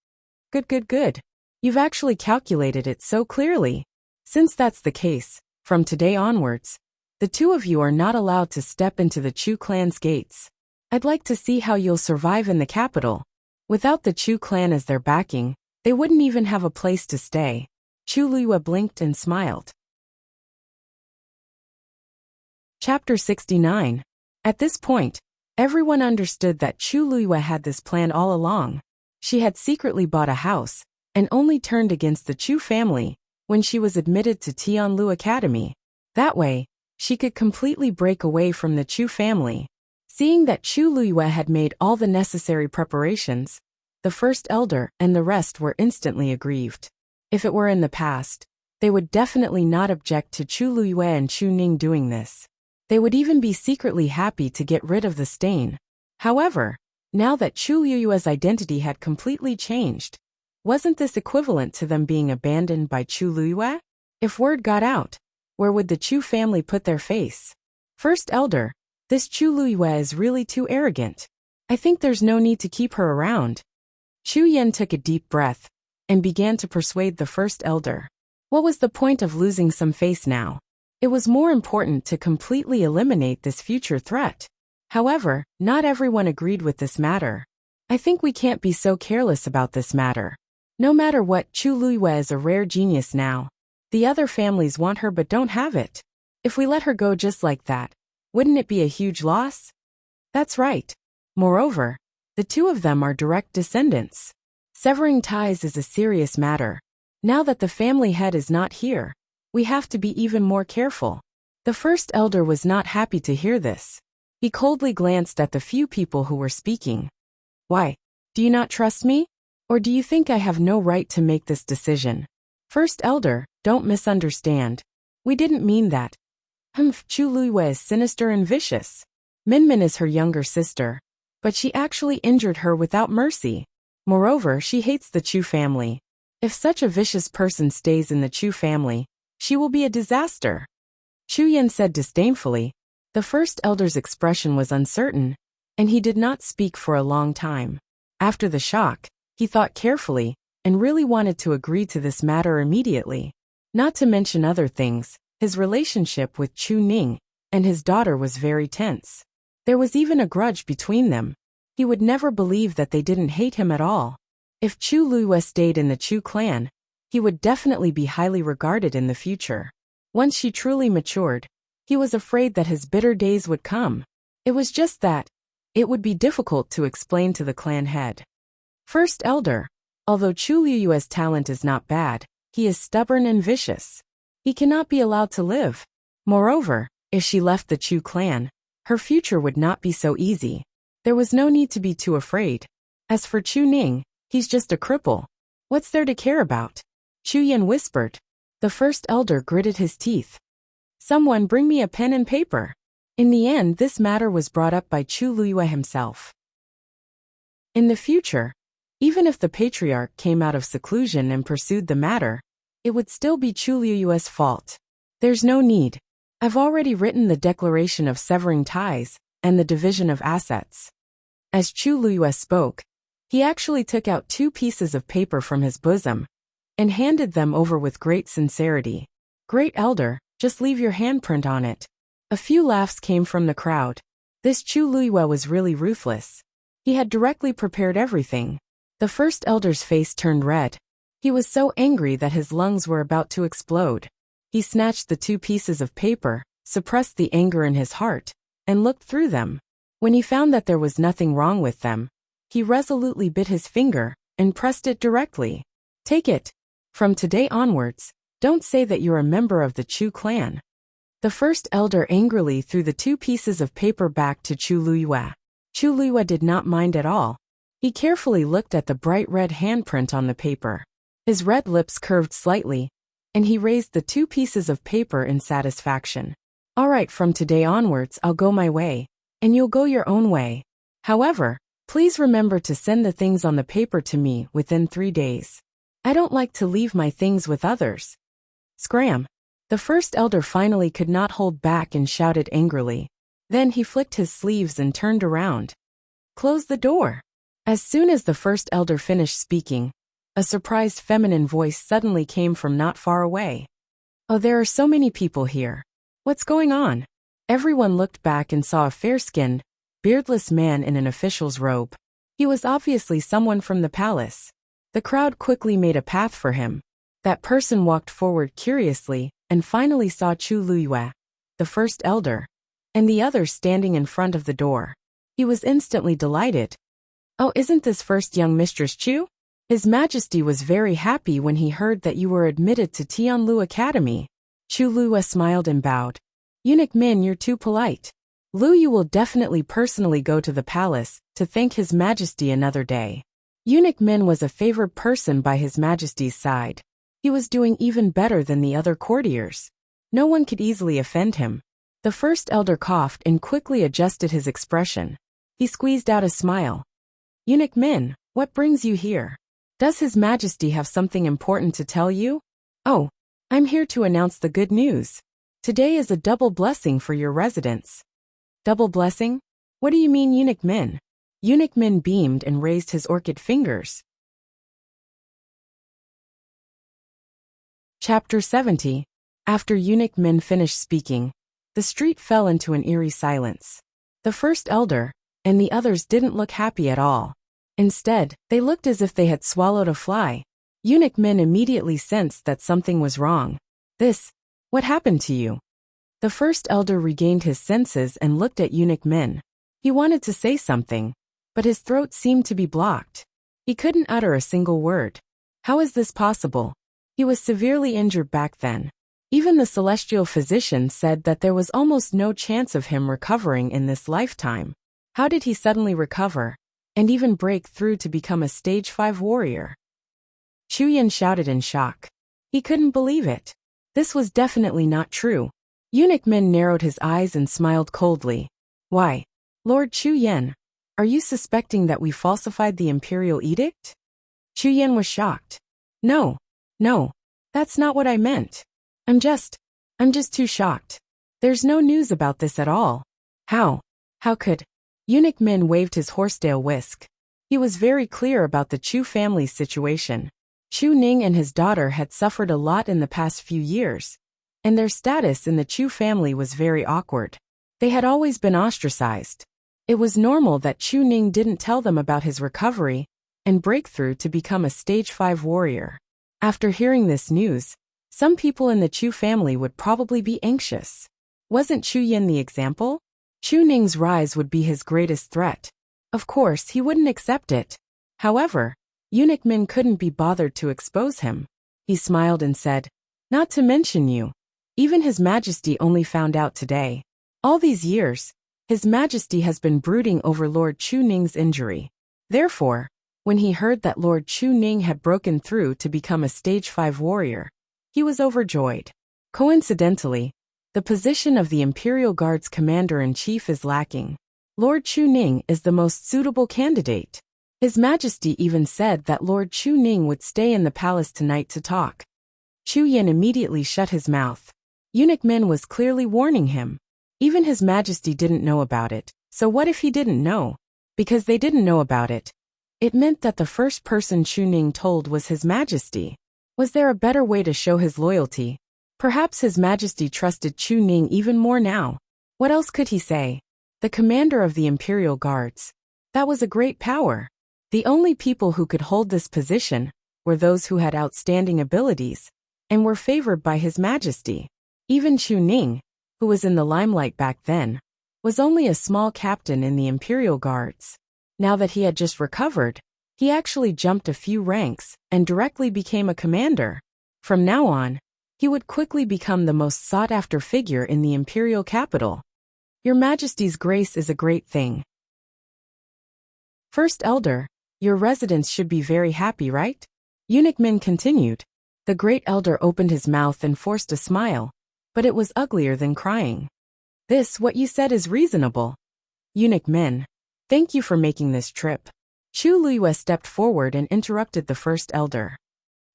Good. You've actually calculated it so clearly. Since that's the case, from today onwards, the two of you are not allowed to step into the Chu clan's gates. I'd like to see how you'll survive in the capital. Without the Chu clan as their backing, they wouldn't even have a place to stay." Chu Luiyue blinked and smiled. Chapter 69. At this point, everyone understood that Chu Luiyue had this plan all along. She had secretly bought a house, and only turned against the Chu family when she was admitted to Tianlu Academy. That way, she could completely break away from the Chu family. Seeing that Chu Luiyue had made all the necessary preparations, the first elder and the rest were instantly aggrieved. If it were in the past, they would definitely not object to Chu Luiyue and Chu Ning doing this. They would even be secretly happy to get rid of the stain. However, now that Chu Luiyue's identity had completely changed, wasn't this equivalent to them being abandoned by Chu Luiyue? If word got out, where would the Chu family put their face? "First Elder, this Chu Luiyue is really too arrogant. I think there's no need to keep her around." Chu Yan took a deep breath and began to persuade the first elder. What was the point of losing some face now? It was more important to completely eliminate this future threat. However, not everyone agreed with this matter. "I think we can't be so careless about this matter. No matter what, Chu Luiyue is a rare genius now. The other families want her but don't have it. If we let her go just like that, wouldn't it be a huge loss?" "That's right. Moreover, the two of them are direct descendants. Severing ties is a serious matter. Now that the family head is not here, we have to be even more careful." The first elder was not happy to hear this. He coldly glanced at the few people who were speaking. "Why? Do you not trust me? Or do you think I have no right to make this decision?" "First elder, don't misunderstand. We didn't mean that. Chu Luiyue is sinister and vicious. Minmin is her younger sister, but she actually injured her without mercy. Moreover, she hates the Chu family. If such a vicious person stays in the Chu family, she will be a disaster." Chu Yan said disdainfully. The first elder's expression was uncertain, and he did not speak for a long time. After the shock, he thought carefully, and really wanted to agree to this matter immediately. Not to mention other things, his relationship with Chu Ning and his daughter was very tense. There was even a grudge between them. He would never believe that they didn't hate him at all. If Chu Luiyue stayed in the Chu clan, he would definitely be highly regarded in the future. Once she truly matured, he was afraid that his bitter days would come. It was just that it would be difficult to explain to the clan head. "First elder, although Chu Luiyue's talent is not bad, he is stubborn and vicious. He cannot be allowed to live. Moreover, if she left the Chu clan, her future would not be so easy. There was no need to be too afraid. As for Chu Ning, he's just a cripple. What's there to care about? Chu Yan whispered. The first elder gritted his teeth. Someone bring me a pen and paper. In the end, this matter was brought up by Chu Luyue himself. In the future, even if the patriarch came out of seclusion and pursued the matter, it would still be Chu Luyue's fault. There's no need. I've already written the declaration of severing ties and the division of assets. As Chu Luyue spoke, he actually took out 2 pieces of paper from his bosom and handed them over with great sincerity. Great elder, just leave your handprint on it. A few laughs came from the crowd. This Chu Luyue was really ruthless. He had directly prepared everything. The first elder's face turned red. He was so angry that his lungs were about to explode. He snatched the 2 pieces of paper, suppressed the anger in his heart, and looked through them. When he found that there was nothing wrong with them, he resolutely bit his finger and pressed it directly. Take it. From today onwards, don't say that you're a member of the Chu clan. The first elder angrily threw the 2 pieces of paper back to Chu Luyue. Chu Luyue did not mind at all. He carefully looked at the bright red handprint on the paper. His red lips curved slightly, and he raised the 2 pieces of paper in satisfaction. All right, from today onwards I'll go my way, and you'll go your own way. However, please remember to send the things on the paper to me within 3 days. I don't like to leave my things with others. Scram! The first elder finally could not hold back and shouted angrily. Then he flicked his sleeves and turned around. Close the door. As soon as the first elder finished speaking, a surprised feminine voice suddenly came from not far away. Oh, there are so many people here. What's going on? Everyone looked back and saw a fair-skinned, beardless man in an official's robe. He was obviously someone from the palace. The crowd quickly made a path for him. That person walked forward curiously and finally saw Chu Luyue, the first elder, and the others standing in front of the door. He was instantly delighted. Oh, isn't this first young Mistress Chu? His Majesty was very happy when he heard that you were admitted to Tianlu Academy. Chu Luyue smiled and bowed. Eunuch Min, you're too polite. Luyue will definitely personally go to the palace to thank His Majesty another day. Eunuch Min was a favored person by His Majesty's side. He was doing even better than the other courtiers. No one could easily offend him. The first elder coughed and quickly adjusted his expression. He squeezed out a smile. Eunuch Min, what brings you here? Does His Majesty have something important to tell you? Oh, I'm here to announce the good news. Today is a double blessing for your residence. Double blessing? What do you mean, Eunuch Min? Eunuch Min beamed and raised his orchid fingers. Chapter 70. After Eunuch Min finished speaking, the street fell into an eerie silence. The first elder and the others didn't look happy at all. Instead, they looked as if they had swallowed a fly. Eunuch Min immediately sensed that something was wrong. What happened to you? The first elder regained his senses and looked at Eunuch Min. He wanted to say something, but his throat seemed to be blocked. He couldn't utter a single word. How is this possible? He was severely injured back then. Even the celestial physician said that there was almost no chance of him recovering in this lifetime. How did he suddenly recover, and even break through to become a stage 5 warrior? Chu Yan shouted in shock. He couldn't believe it. This was definitely not true. Eunuch Min narrowed his eyes and smiled coldly. Why, Lord Chu Yan, are you suspecting that we falsified the imperial edict? Chu Yan was shocked. No, that's not what I meant. I'm just too shocked. There's no news about this at all. How could? Eunuch Min waved his horsetail whisk. He was very clear about the Chu family's situation. Chu Ning and his daughter had suffered a lot in the past few years, and their status in the Chu family was very awkward. They had always been ostracized. It was normal that Chu Ning didn't tell them about his recovery and breakthrough to become a stage 5 warrior. After hearing this news, some people in the Chu family would probably be anxious. Wasn't Chu Yan the example? Chu Ning's rise would be his greatest threat. Of course, he wouldn't accept it. However, Eunuch Min couldn't be bothered to expose him. He smiled and said, Not to mention you. Even His Majesty only found out today. All these years, His Majesty has been brooding over Lord Chu Ning's injury. Therefore, when he heard that Lord Chu Ning had broken through to become a stage 5 warrior, he was overjoyed. Coincidentally, the position of the Imperial Guard's commander-in-chief is lacking. Lord Chu Ning is the most suitable candidate. His Majesty even said that Lord Chu Ning would stay in the palace tonight to talk. Chu Yin immediately shut his mouth. Eunuch Min was clearly warning him. Even His Majesty didn't know about it, so what if he didn't know? Because they didn't know about it. It meant that the first person Chu Ning told was His Majesty. Was there a better way to show his loyalty? Perhaps His Majesty trusted Chu Ning even more now. What else could he say? The commander of the Imperial Guards. That was a great power. The only people who could hold this position were those who had outstanding abilities and were favored by His Majesty. Even Chu Ning, who was in the limelight back then, was only a small captain in the Imperial Guards. Now that he had just recovered, he actually jumped a few ranks and directly became a commander. From now on, he would quickly become the most sought-after figure in the imperial capital. Your Majesty's grace is a great thing. First Elder, your residents should be very happy, right? Eunuch Min continued. The great elder opened his mouth and forced a smile, but it was uglier than crying. What you said is reasonable. Eunuch Min, thank you for making this trip. Chu Luiyue stepped forward and interrupted the first elder.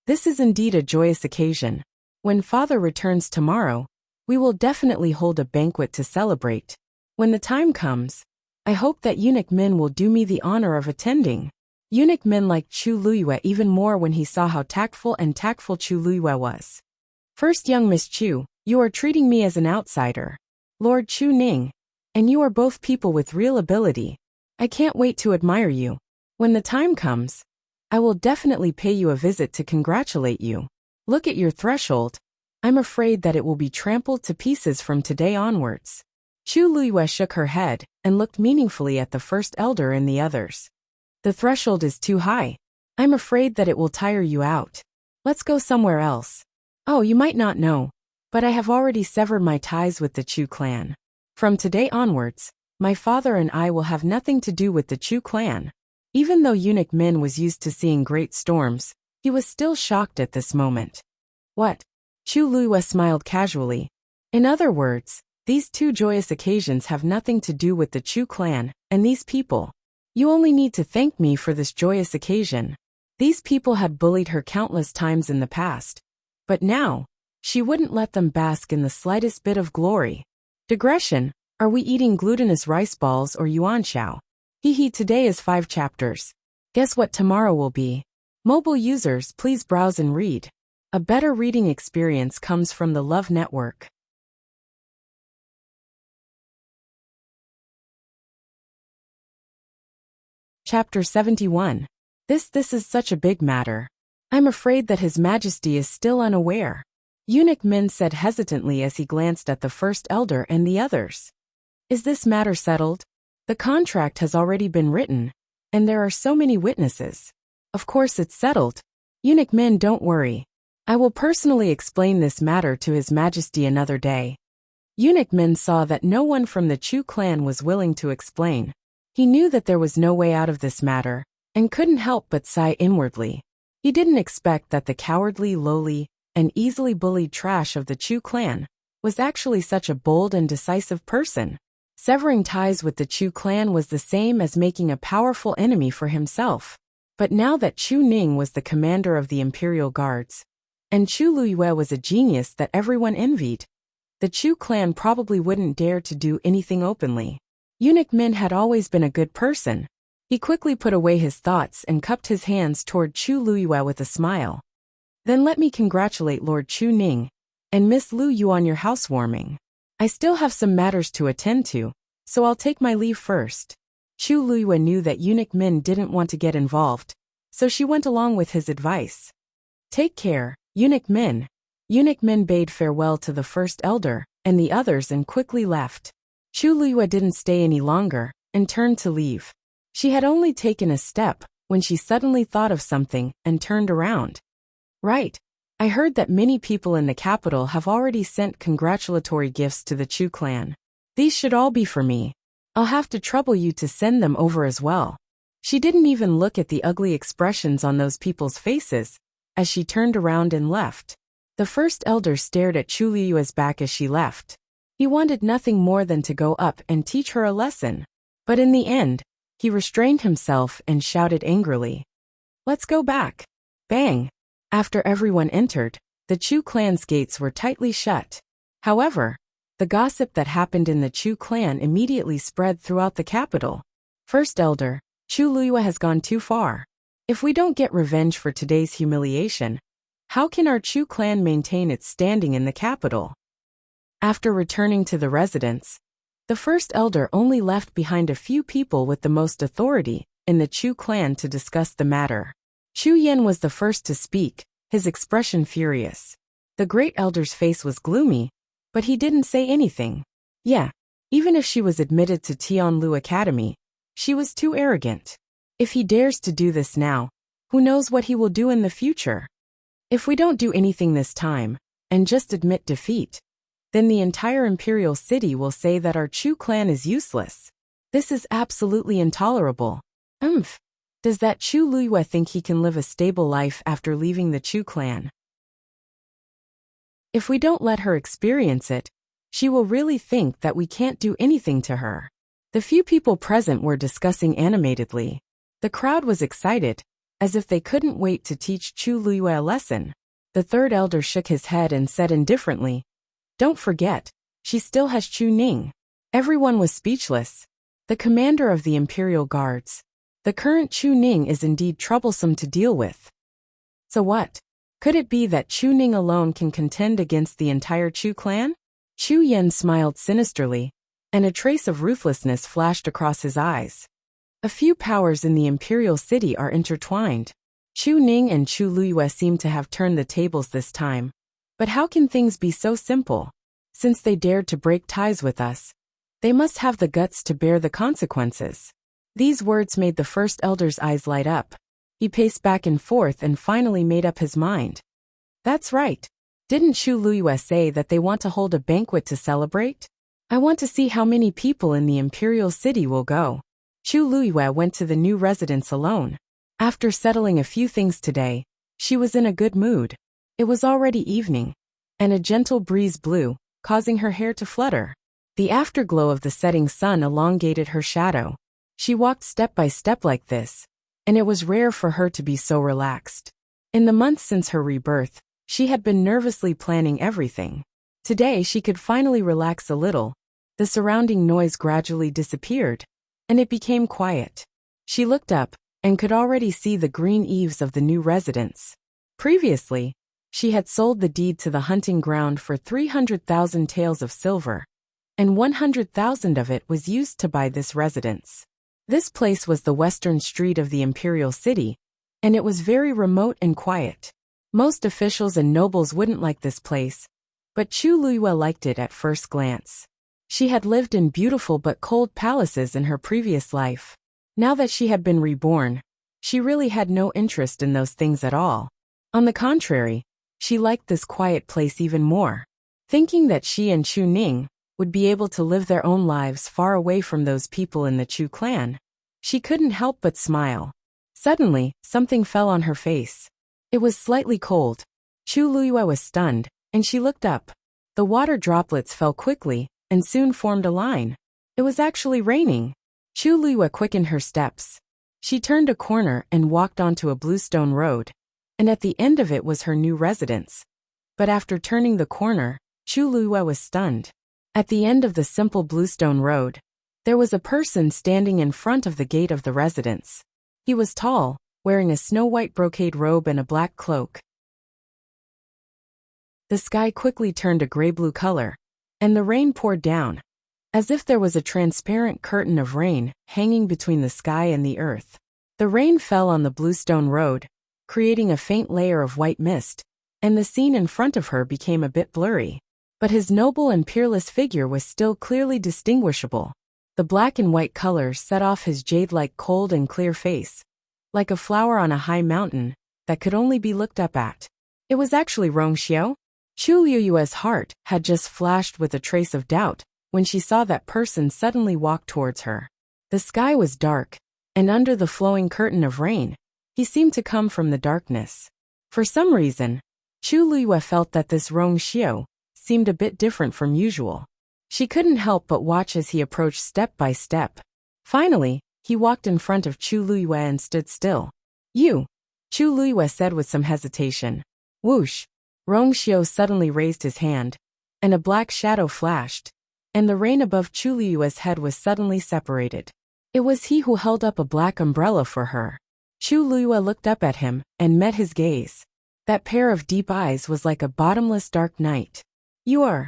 This is indeed a joyous occasion. When Father returns tomorrow, we will definitely hold a banquet to celebrate. When the time comes, I hope that Eunuch Min will do me the honor of attending. Eunuch Min liked Chu Luiyue even more when he saw how tactful Chu Luiyue was. First, young Miss Chu, you are treating me as an outsider. Lord Chu Ning, and you are both people with real ability. I can't wait to admire you. When the time comes, I will definitely pay you a visit to congratulate you. Look at your threshold. I'm afraid that it will be trampled to pieces from today onwards. Chu Luiyue shook her head and looked meaningfully at the first elder and the others. The threshold is too high. I'm afraid that it will tire you out. Let's go somewhere else. Oh, you might not know, but I have already severed my ties with the Chu clan. From today onwards, my father and I will have nothing to do with the Chu clan. Even though Eunuch Min was used to seeing great storms, he was still shocked at this moment. What? Chu Luiyue smiled casually. In other words, these two joyous occasions have nothing to do with the Chu clan and these people. You only need to thank me for this joyous occasion. These people had bullied her countless times in the past, but now, she wouldn't let them bask in the slightest bit of glory. Digression, are we eating glutinous rice balls or yuanxiao? Today is 5 chapters. Guess what tomorrow will be? Mobile users, please browse and read. A better reading experience comes from the Love Network. Chapter 71. This is such a big matter. I'm afraid that His Majesty is still unaware. Eunuch Min said hesitantly as he glanced at the first elder and the others. Is this matter settled? The contract has already been written, and there are so many witnesses. Of course it's settled. Eunuch Min, don't worry. I will personally explain this matter to His Majesty another day. Eunuch Min saw that no one from the Chu clan was willing to explain. He knew that there was no way out of this matter, and couldn't help but sigh inwardly. He didn't expect that the cowardly, lowly, and easily bullied trash of the Chu clan was actually such a bold and decisive person. Severing ties with the Chu clan was the same as making a powerful enemy for himself. But now that Chu Ning was the commander of the Imperial Guards, and Chu Luiyue was a genius that everyone envied, the Chu clan probably wouldn't dare to do anything openly. Eunuch Min had always been a good person. He quickly put away his thoughts and cupped his hands toward Chu Luiyue with a smile. Then let me congratulate Lord Chu Ning and Miss Lu Yu on your housewarming. I still have some matters to attend to, so I'll take my leave first. Chu Luiyue knew that Eunuch Min didn't want to get involved, so she went along with his advice. Take care, Eunuch Min. Eunuch Min bade farewell to the first elder and the others and quickly left. Chu Luiyue didn't stay any longer and turned to leave. She had only taken a step when she suddenly thought of something and turned around. Right. I heard that many people in the capital have already sent congratulatory gifts to the Chu clan. These should all be for me. I'll have to trouble you to send them over as well. She didn't even look at the ugly expressions on those people's faces as she turned around and left. The first elder stared at Chu Liyue's back as she left. He wanted nothing more than to go up and teach her a lesson. But in the end, he restrained himself and shouted angrily, "Let's go back." Bang! After everyone entered, the Chu clan's gates were tightly shut. However, the gossip that happened in the Chu clan immediately spread throughout the capital. First elder, Chu Liyue has gone too far. If we don't get revenge for today's humiliation, how can our Chu clan maintain its standing in the capital? After returning to the residence, the first elder only left behind a few people with the most authority in the Chu clan to discuss the matter. Chu Yan was the first to speak, his expression furious. The great elder's face was gloomy, but he didn't say anything. Yeah, even if she was admitted to Tianlu Academy, she was too arrogant. If he dares to do this now, who knows what he will do in the future? If we don't do anything this time, and just admit defeat, then the entire imperial city will say that our Chu clan is useless. This is absolutely intolerable. Does that Chu Liyue think he can live a stable life after leaving the Chu clan? If we don't let her experience it, she will really think that we can't do anything to her. The few people present were discussing animatedly. The crowd was excited, as if they couldn't wait to teach Chu Liyue a lesson. The third elder shook his head and said indifferently, "Don't forget, she still has Chu Ning." Everyone was speechless. The commander of the Imperial Guards. The current Chu Ning is indeed troublesome to deal with. So what? Could it be that Chu Ning alone can contend against the entire Chu clan? Chu Yan smiled sinisterly, and a trace of ruthlessness flashed across his eyes. A few powers in the imperial city are intertwined. Chu Ning and Chu Liyue seem to have turned the tables this time. But how can things be so simple? Since they dared to break ties with us, they must have the guts to bear the consequences. These words made the first elder's eyes light up. He paced back and forth and finally made up his mind. That's right. Didn't Chu Liyue say that they want to hold a banquet to celebrate? I want to see how many people in the imperial city will go. Chu Liyue went to the new residence alone. After settling a few things today, she was in a good mood. It was already evening, and a gentle breeze blew, causing her hair to flutter. The afterglow of the setting sun elongated her shadow. She walked step by step like this, and it was rare for her to be so relaxed. In the months since her rebirth, she had been nervously planning everything. Today she could finally relax a little. The surrounding noise gradually disappeared, and it became quiet. She looked up, and could already see the green eaves of the new residence. Previously, she had sold the deed to the hunting ground for 300,000 taels of silver, and 100,000 of it was used to buy this residence. This place was the western street of the imperial city, and it was very remote and quiet. Most officials and nobles wouldn't like this place, but Chu Liyue liked it at first glance. She had lived in beautiful but cold palaces in her previous life. Now that she had been reborn, she really had no interest in those things at all. On the contrary, she liked this quiet place even more. Thinking that she and Chu Ning would be able to live their own lives far away from those people in the Chu clan, she couldn't help but smile. Suddenly, something fell on her face. It was slightly cold. Chu Liyue was stunned, and she looked up. The water droplets fell quickly, and soon formed a line. It was actually raining. Chu Liyue quickened her steps. She turned a corner and walked onto a bluestone road, and at the end of it was her new residence. But after turning the corner, Chu Liyue was stunned. At the end of the simple bluestone road, there was a person standing in front of the gate of the residence. He was tall, wearing a snow-white brocade robe and a black cloak. The sky quickly turned a gray-blue color, and the rain poured down, as if there was a transparent curtain of rain hanging between the sky and the earth. The rain fell on the bluestone road, creating a faint layer of white mist, and the scene in front of her became a bit blurry. But his noble and peerless figure was still clearly distinguishable. The black and white colors set off his jade-like cold and clear face, like a flower on a high mountain that could only be looked up at. It was actually Rong Xiao. Chu Liyue's heart had just flashed with a trace of doubt when she saw that person suddenly walk towards her. The sky was dark, and under the flowing curtain of rain, he seemed to come from the darkness. For some reason, Chu Luiyue felt that this Rong Xiao seemed a bit different from usual. She couldn't help but watch as he approached step by step. Finally, he walked in front of Chu Luiyue and stood still. "You," Chu Luiyue said with some hesitation. Whoosh! Rong Xiao suddenly raised his hand, and a black shadow flashed, and the rain above Chu Luiyue's head was suddenly separated. It was he who held up a black umbrella for her. Chu Luiyue looked up at him and met his gaze. That pair of deep eyes was like a bottomless dark night. "You are."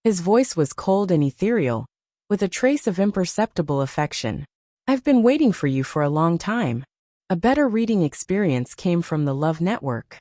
His voice was cold and ethereal, with a trace of imperceptible affection. "I've been waiting for you for a long time." A better reading experience came from the Love Network.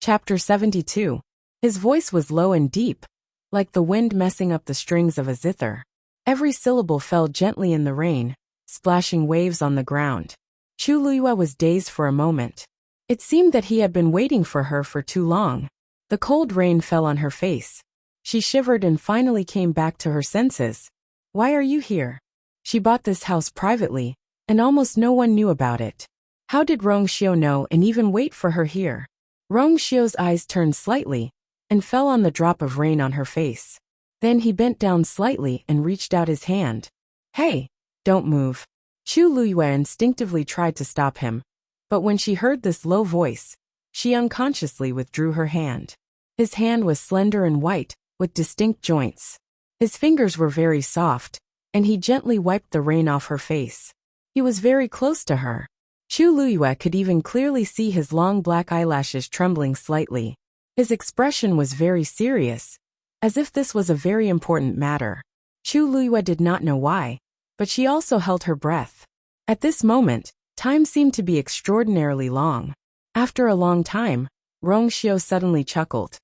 Chapter 72. His voice was low and deep, like the wind messing up the strings of a zither. Every syllable fell gently in the rain, splashing waves on the ground. Chu Luiyue was dazed for a moment. It seemed that he had been waiting for her for too long. The cold rain fell on her face. She shivered and finally came back to her senses. "Why are you here?" She bought this house privately, and almost no one knew about it. How did Rong Xiao know and even wait for her here? Rong Xiao's eyes turned slightly, and fell on the drop of rain on her face. Then he bent down slightly and reached out his hand. "Hey, don't move." Chu Luiyue instinctively tried to stop him, but when she heard this low voice, she unconsciously withdrew her hand. His hand was slender and white, with distinct joints. His fingers were very soft, and he gently wiped the rain off her face. He was very close to her. Chu Luiyue could even clearly see his long black eyelashes trembling slightly. His expression was very serious, as if this was a very important matter. Chu Luiyue did not know why, but she also held her breath. At this moment, time seemed to be extraordinarily long. After a long time, Rong Xiao suddenly chuckled.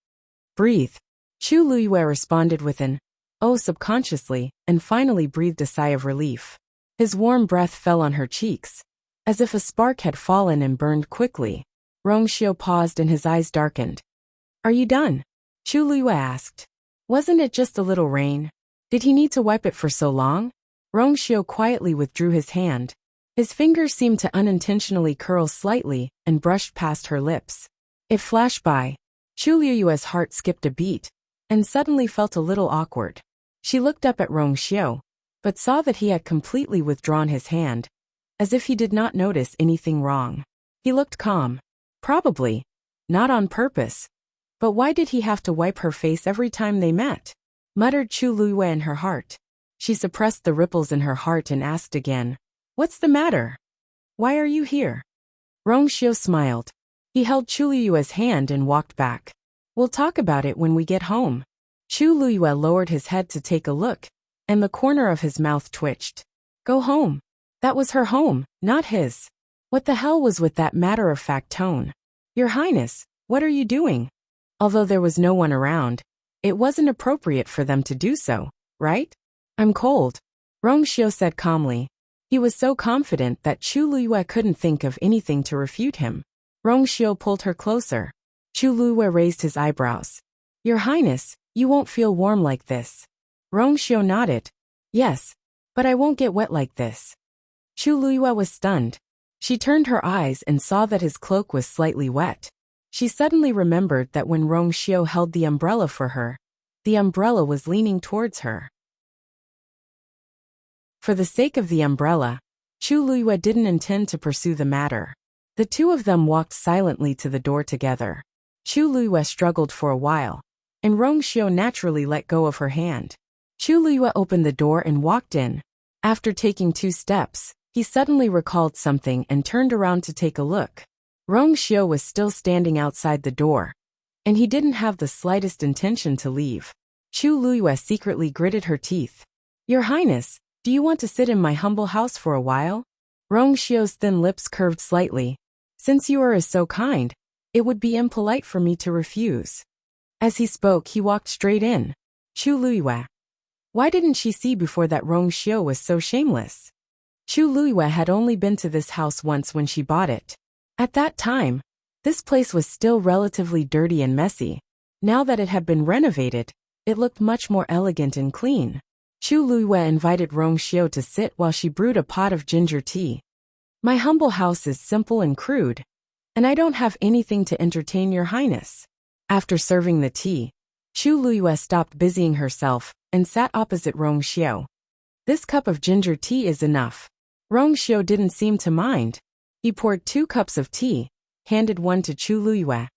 "Breathe." Chu Luiyue responded with an "oh" subconsciously, and finally breathed a sigh of relief. His warm breath fell on her cheeks, as if a spark had fallen and burned quickly. Rong Xiao paused and his eyes darkened. "Are you done?" Chu Luiyue asked. "Wasn't it just a little rain? Did he need to wipe it for so long?" Rong Xiao quietly withdrew his hand. His fingers seemed to unintentionally curl slightly and brushed past her lips. It flashed by. Chu Luiyue's heart skipped a beat, and suddenly felt a little awkward. She looked up at Rong Xiao, but saw that he had completely withdrawn his hand, as if he did not notice anything wrong. He looked calm. Probably not on purpose. But why did he have to wipe her face every time they met? Muttered Chu Luiyue in her heart. She suppressed the ripples in her heart and asked again, "What's the matter? Why are you here?" Rong Xiao smiled. He held Chu Luiyue's hand and walked back. "We'll talk about it when we get home." Chu Luiyue lowered his head to take a look, and the corner of his mouth twitched. Go home. That was her home, not his. What the hell was with that matter-of-fact tone? "Your Highness, what are you doing?" Although there was no one around, it wasn't appropriate for them to do so, right? "I'm cold," Rong Xiao said calmly. He was so confident that Chu Luiyue couldn't think of anything to refute him. Rong Xiao pulled her closer. Chu Luiyue raised his eyebrows. "Your Highness, you won't feel warm like this." Rong Xiao nodded. "Yes, but I won't get wet like this." Chu Luiyue was stunned. She turned her eyes and saw that his cloak was slightly wet. She suddenly remembered that when Rong Xiao held the umbrella for her, the umbrella was leaning towards her. For the sake of the umbrella, Chu Luiyue didn't intend to pursue the matter. The two of them walked silently to the door together. Chu Luiyue struggled for a while, and Rong Xiao naturally let go of her hand. Chu Luiyue opened the door and walked in. After taking 2 steps, he suddenly recalled something and turned around to take a look. Rong Xiao was still standing outside the door, and he didn't have the slightest intention to leave. Chu Luiyue secretly gritted her teeth. "Your Highness, do you want to sit in my humble house for a while?" Rong Xiao's thin lips curved slightly. "Since you are so kind, it would be impolite for me to refuse." As he spoke, he walked straight in. Chu Luiyue. Why didn't she see before that Rong Xiao was so shameless? Chu Luiyue had only been to this house once when she bought it. At that time, this place was still relatively dirty and messy. Now that it had been renovated, it looked much more elegant and clean. Chu Luiyue invited Rong Xiu to sit while she brewed a pot of ginger tea. My humble house is simple and crude, and I don't have anything to entertain your highness. After serving the tea, Chu Luiyue stopped busying herself and sat opposite Rong Xiu. This cup of ginger tea is enough. Rong Xiu didn't seem to mind. He poured 2 cups of tea, handed one to Chu Luiyue,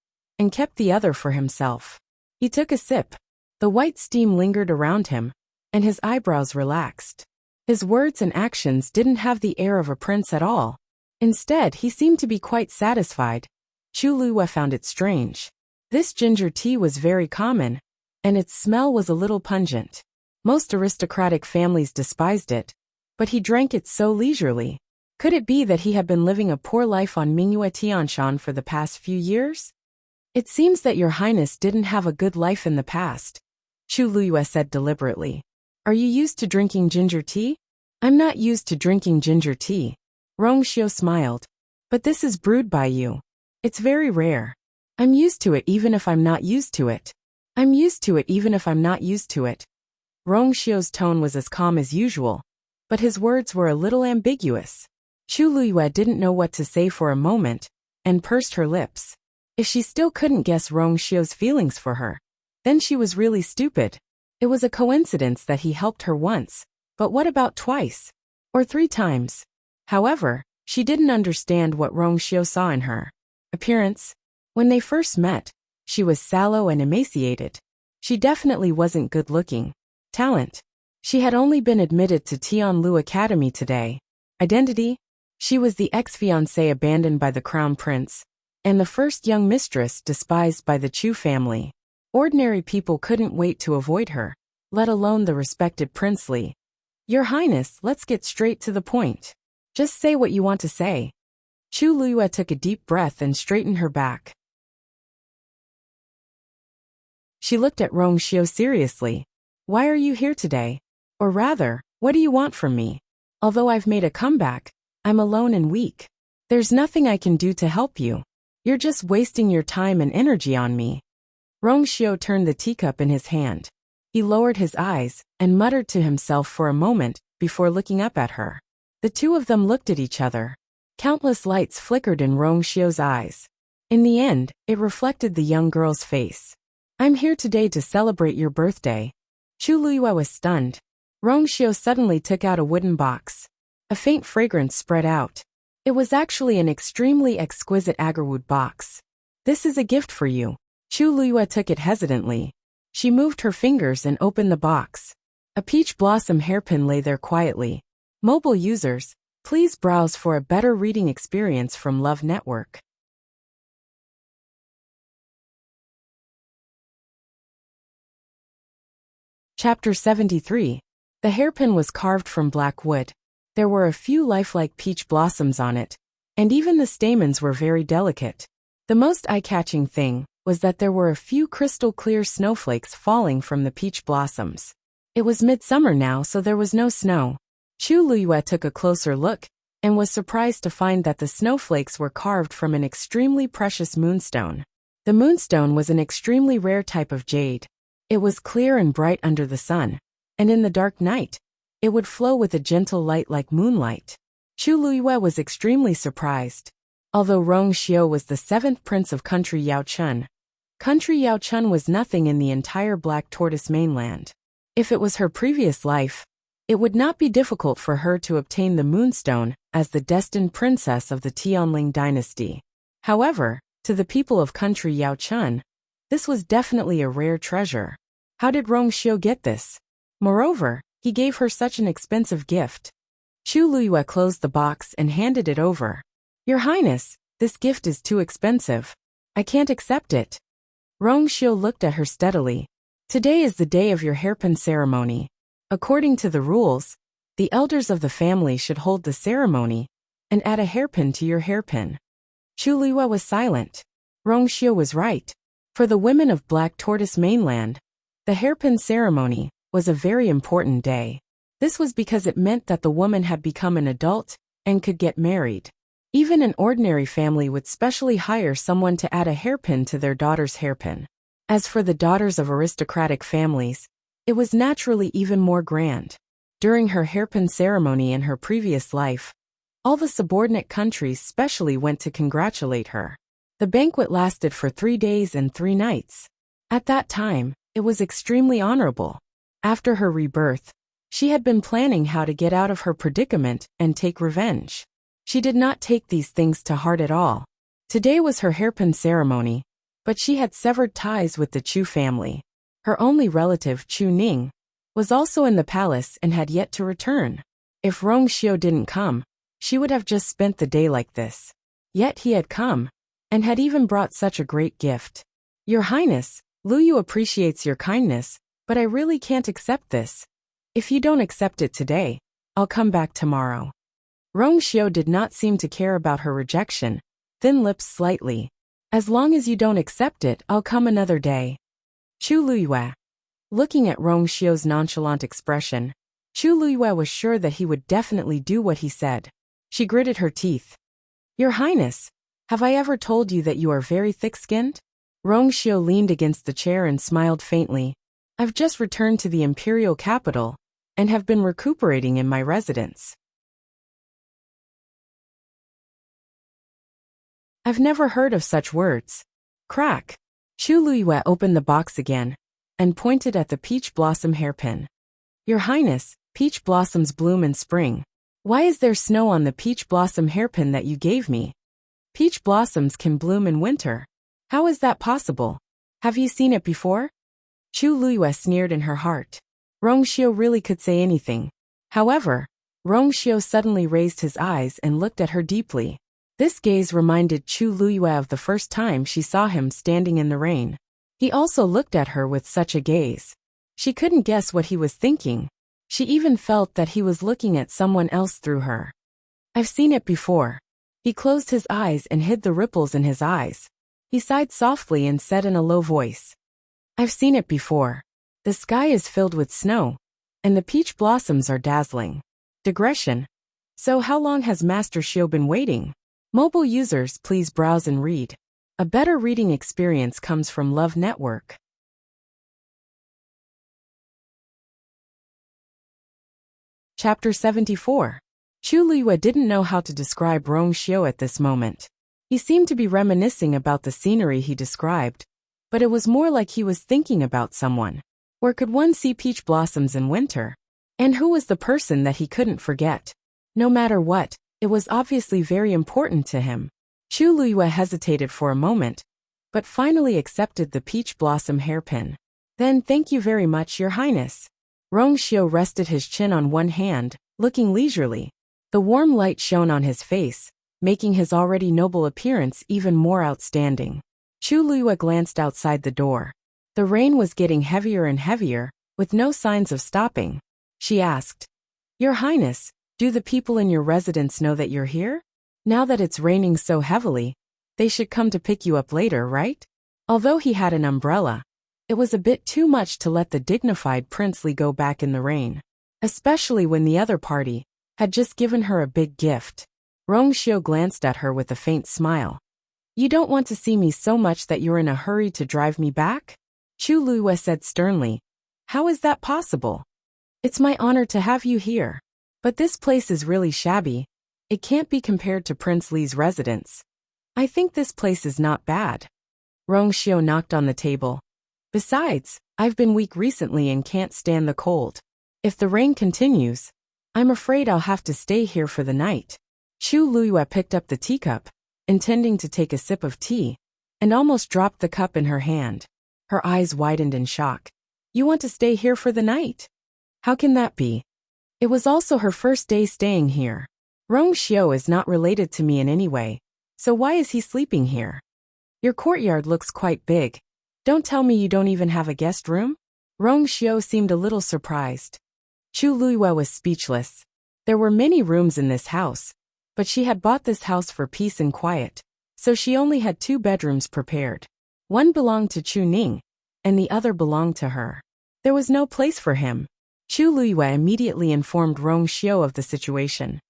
and kept the other for himself. He took a sip. The white steam lingered around him, and his eyebrows relaxed. His words and actions didn't have the air of a prince at all. Instead, he seemed to be quite satisfied. Chu Luiyue found it strange. This ginger tea was very common, and its smell was a little pungent. Most aristocratic families despised it, but he drank it so leisurely. Could it be that he had been living a poor life on Mingyue Tianshan for the past few years? It seems that your highness didn't have a good life in the past, Chu Luiyue said deliberately. Are you used to drinking ginger tea? I'm not used to drinking ginger tea. Rong Xiu smiled. But this is brewed by you. It's very rare. I'm used to it even if I'm not used to it. I'm used to it even if I'm not used to it. Rong Xiu's tone was as calm as usual, but his words were a little ambiguous. Chu Luiyue didn't know what to say for a moment, and pursed her lips. If she still couldn't guess Rong Xiu's feelings for her, then she was really stupid. It was a coincidence that he helped her once, but what about twice? Or 3 times? However, she didn't understand what Rong Xiu saw in her appearance. When they first met, she was sallow and emaciated. She definitely wasn't good-looking. Talent. She had only been admitted to Tianlu Academy today. Identity? She was the ex-fiancée abandoned by the crown prince, and the first young mistress despised by the Chu family. Ordinary people couldn't wait to avoid her, let alone the respected princely. Your Highness, let's get straight to the point. Just say what you want to say. Chu Luiyue took a deep breath and straightened her back. She looked at Rong Xiu seriously. Why are you here today? Or rather, what do you want from me? Although I've made a comeback, I'm alone and weak. There's nothing I can do to help you. You're just wasting your time and energy on me. Rong Xiu turned the teacup in his hand. He lowered his eyes and muttered to himself for a moment before looking up at her. The two of them looked at each other. Countless lights flickered in Rong Xiu's eyes. In the end, it reflected the young girl's face. I'm here today to celebrate your birthday. Chu Luiyue was stunned. Rong Xiu suddenly took out a wooden box. A faint fragrance spread out. It was actually an extremely exquisite agarwood box. This is a gift for you. Chu Luiyue took it hesitantly. She moved her fingers and opened the box. A peach blossom hairpin lay there quietly. Mobile users, please browse for a better reading experience from Love Network. Chapter 73. The hairpin was carved from black wood. There were a few lifelike peach blossoms on it, and even the stamens were very delicate. The most eye-catching thing was that there were a few crystal-clear snowflakes falling from the peach blossoms. It was midsummer now, so there was no snow. Chu Luiyue took a closer look, and was surprised to find that the snowflakes were carved from an extremely precious moonstone. The moonstone was an extremely rare type of jade. It was clear and bright under the sun, and in the dark night, it would flow with a gentle light like moonlight. Chu Luiyue was extremely surprised. Although Rong Xiu was the 7th prince of country Yaochun, country Yaochun was nothing in the entire Black Tortoise mainland. If it was her previous life, it would not be difficult for her to obtain the moonstone as the destined princess of the Tianling dynasty. However, to the people of country Yaochun, this was definitely a rare treasure. How did Rong Xiu get this? Moreover, he gave her such an expensive gift. Chu Luiyue closed the box and handed it over. Your Highness, this gift is too expensive. I can't accept it. Rong Xiu looked at her steadily. Today is the day of your hairpin ceremony. According to the rules, the elders of the family should hold the ceremony and add a hairpin to your hairpin. Chu Luiyue was silent. Rong Xiu was right. For the women of Black Tortoise mainland, the hairpin ceremony was a very important day. This was because it meant that the woman had become an adult and could get married. Even an ordinary family would specially hire someone to add a hairpin to their daughter's hairpin. As for the daughters of aristocratic families, it was naturally even more grand. During her hairpin ceremony in her previous life, all the subordinate countries specially went to congratulate her. The banquet lasted for 3 days and 3 nights. At that time, it was extremely honorable. After her rebirth, she had been planning how to get out of her predicament and take revenge. She did not take these things to heart at all. Today was her hairpin ceremony, but she had severed ties with the Chu family. Her only relative, Chu Ning, was also in the palace and had yet to return. If Rong Xiu didn't come, she would have just spent the day like this. Yet he had come, and had even brought such a great gift. Your Highness, Lu Yu appreciates your kindness, but I really can't accept this. If you don't accept it today, I'll come back tomorrow. Rong Xiu did not seem to care about her rejection, thin lips slightly. As long as you don't accept it, I'll come another day. Chu Luyue. Looking at Rong Xiu's nonchalant expression, Chu Luyue was sure that he would definitely do what he said. She gritted her teeth. Your Highness, have I ever told you that you are very thick-skinned? Rong Xiu leaned against the chair and smiled faintly. I've just returned to the imperial capital, and have been recuperating in my residence. I've never heard of such words. Crack. Chu Luyue opened the box again, and pointed at the peach blossom hairpin. Your Highness, peach blossoms bloom in spring. Why is there snow on the peach blossom hairpin that you gave me? Peach blossoms can bloom in winter. How is that possible? Have you seen it before? Chu Luyue sneered in her heart. Rong Xiu really could say anything. However, Rong Xiu suddenly raised his eyes and looked at her deeply. This gaze reminded Chu Luyue of the first time she saw him standing in the rain. He also looked at her with such a gaze. She couldn't guess what he was thinking. She even felt that he was looking at someone else through her. I've seen it before. He closed his eyes and hid the ripples in his eyes. He sighed softly and said in a low voice, I've seen it before. The sky is filled with snow, and the peach blossoms are dazzling. Digression. So how long has Master Xiu been waiting? Mobile users, please browse and read. A better reading experience comes from Love Network. Chapter 74. Chu Liyue didn't know how to describe Rong Xiu at this moment. He seemed to be reminiscing about the scenery he described, but it was more like he was thinking about someone. Where could one see peach blossoms in winter? And who was the person that he couldn't forget? No matter what, it was obviously very important to him. Chu Luyue hesitated for a moment, but finally accepted the peach blossom hairpin. Then thank you very much, Your Highness. Rong Xiu rested his chin on one hand, looking leisurely. The warm light shone on his face, making his already noble appearance even more outstanding. Chu Luyue glanced outside the door. The rain was getting heavier and heavier, with no signs of stopping. She asked, Your Highness, do the people in your residence know that you're here? Now that it's raining so heavily, they should come to pick you up later, right? Although he had an umbrella, it was a bit too much to let the dignified princely go back in the rain, especially when the other party had just given her a big gift. Rong Xiu glanced at her with a faint smile. You don't want to see me so much that you're in a hurry to drive me back? Chu Luyue said sternly. How is that possible? It's my honor to have you here. But this place is really shabby. It can't be compared to Prince Li's residence. I think this place is not bad. Rong Xiu knocked on the table. Besides, I've been weak recently and can't stand the cold. If the rain continues, I'm afraid I'll have to stay here for the night. Chu Luyue picked up the teacup, intending to take a sip of tea, and almost dropped the cup in her hand. Her eyes widened in shock. You want to stay here for the night? How can that be? It was also her first day staying here. Rong Xiu is not related to me in any way, so why is he sleeping here? Your courtyard looks quite big. Don't tell me you don't even have a guest room? Rong Xiu seemed a little surprised. Chu Luyue was speechless. There were many rooms in this house, but she had bought this house for peace and quiet, so she only had 2 bedrooms prepared. One belonged to Chu Ning, and the other belonged to her. There was no place for him. Chu Luyue immediately informed Rong Xiu of the situation.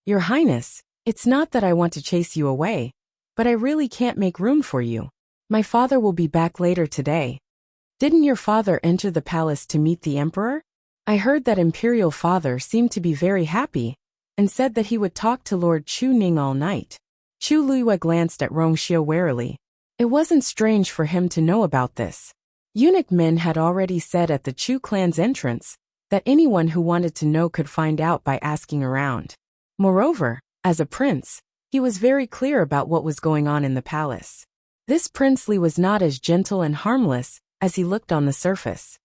Your Highness, it's not that I want to chase you away, but I really can't make room for you. My father will be back later today. Didn't your father enter the palace to meet the emperor? I heard that imperial father seemed to be very happy, and said that he would talk to Lord Chu Ning all night. Chu Luiyue glanced at Rongxiu warily. It wasn't strange for him to know about this. Eunuch Min had already said at the Chu clan's entrance that anyone who wanted to know could find out by asking around. Moreover, as a prince, he was very clear about what was going on in the palace. This Prince Li was not as gentle and harmless as he looked on the surface.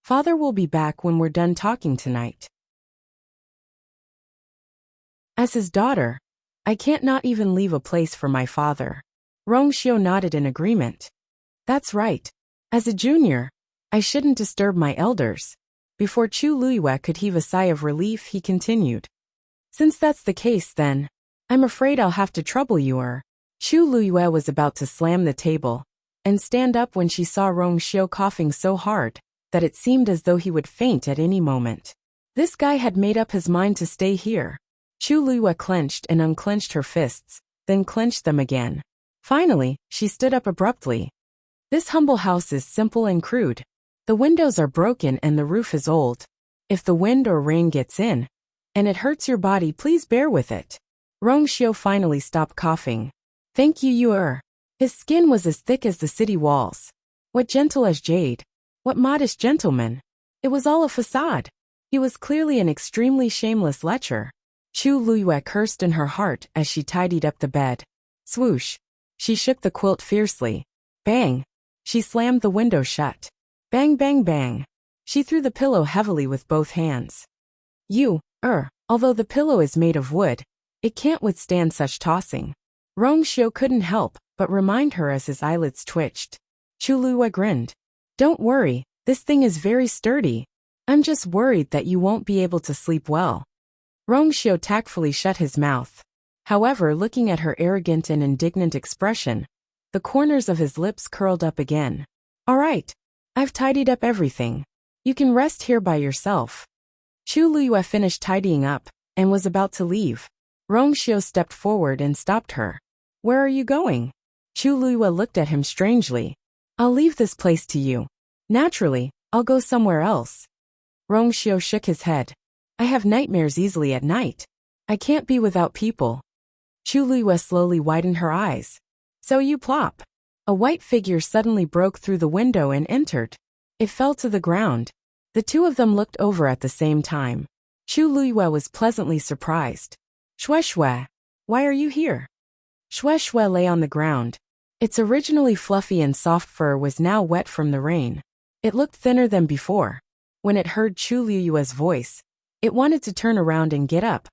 Father will be back when we're done talking tonight. As his daughter, I can't not even leave a place for my father. Rongxiu nodded in agreement. That's right. As a junior, I shouldn't disturb my elders. Before Chu Luiyue could heave a sigh of relief, he continued. Since that's the case then, I'm afraid I'll have to trouble you. Chu Luiyue was about to slam the table and stand up when she saw Rongxiu coughing so hard that it seemed as though he would faint at any moment. This guy had made up his mind to stay here. Chu Luiyue clenched and unclenched her fists, then clenched them again. Finally, she stood up abruptly. This humble house is simple and crude. The windows are broken and the roof is old. If the wind or rain gets in, and it hurts your body, please bear with it. Rongxiu finally stopped coughing. Thank you. His skin was as thick as the city walls. What gentle as jade. What modest gentleman. It was all a facade. He was clearly an extremely shameless lecher. Chu Luiyue cursed in her heart as she tidied up the bed. Swoosh. She shook the quilt fiercely. Bang. She slammed the window shut. Bang bang bang. She threw the pillow heavily with both hands. Although the pillow is made of wood, it can't withstand such tossing. Rongxiu couldn't help but remind her as his eyelids twitched. Chu Luiyue grinned. Don't worry, this thing is very sturdy. I'm just worried that you won't be able to sleep well. Rongxiu tactfully shut his mouth. However, looking at her arrogant and indignant expression, the corners of his lips curled up again. All right. I've tidied up everything. You can rest here by yourself. Chu Luiyue finished tidying up and was about to leave. Rongxiu stepped forward and stopped her. Where are you going? Chu Luiyue looked at him strangely. I'll leave this place to you. Naturally, I'll go somewhere else. Rongxiu shook his head. I have nightmares easily at night. I can't be without people. Chu Luiyue slowly widened her eyes. So you plop. A white figure suddenly broke through the window and entered. It fell to the ground. The two of them looked over at the same time. Chu Luiyue was pleasantly surprised. Shui, why are you here? Shui lay on the ground. Its originally fluffy and soft fur was now wet from the rain. It looked thinner than before. When it heard Chu Luiyue's voice, it wanted to turn around and get up,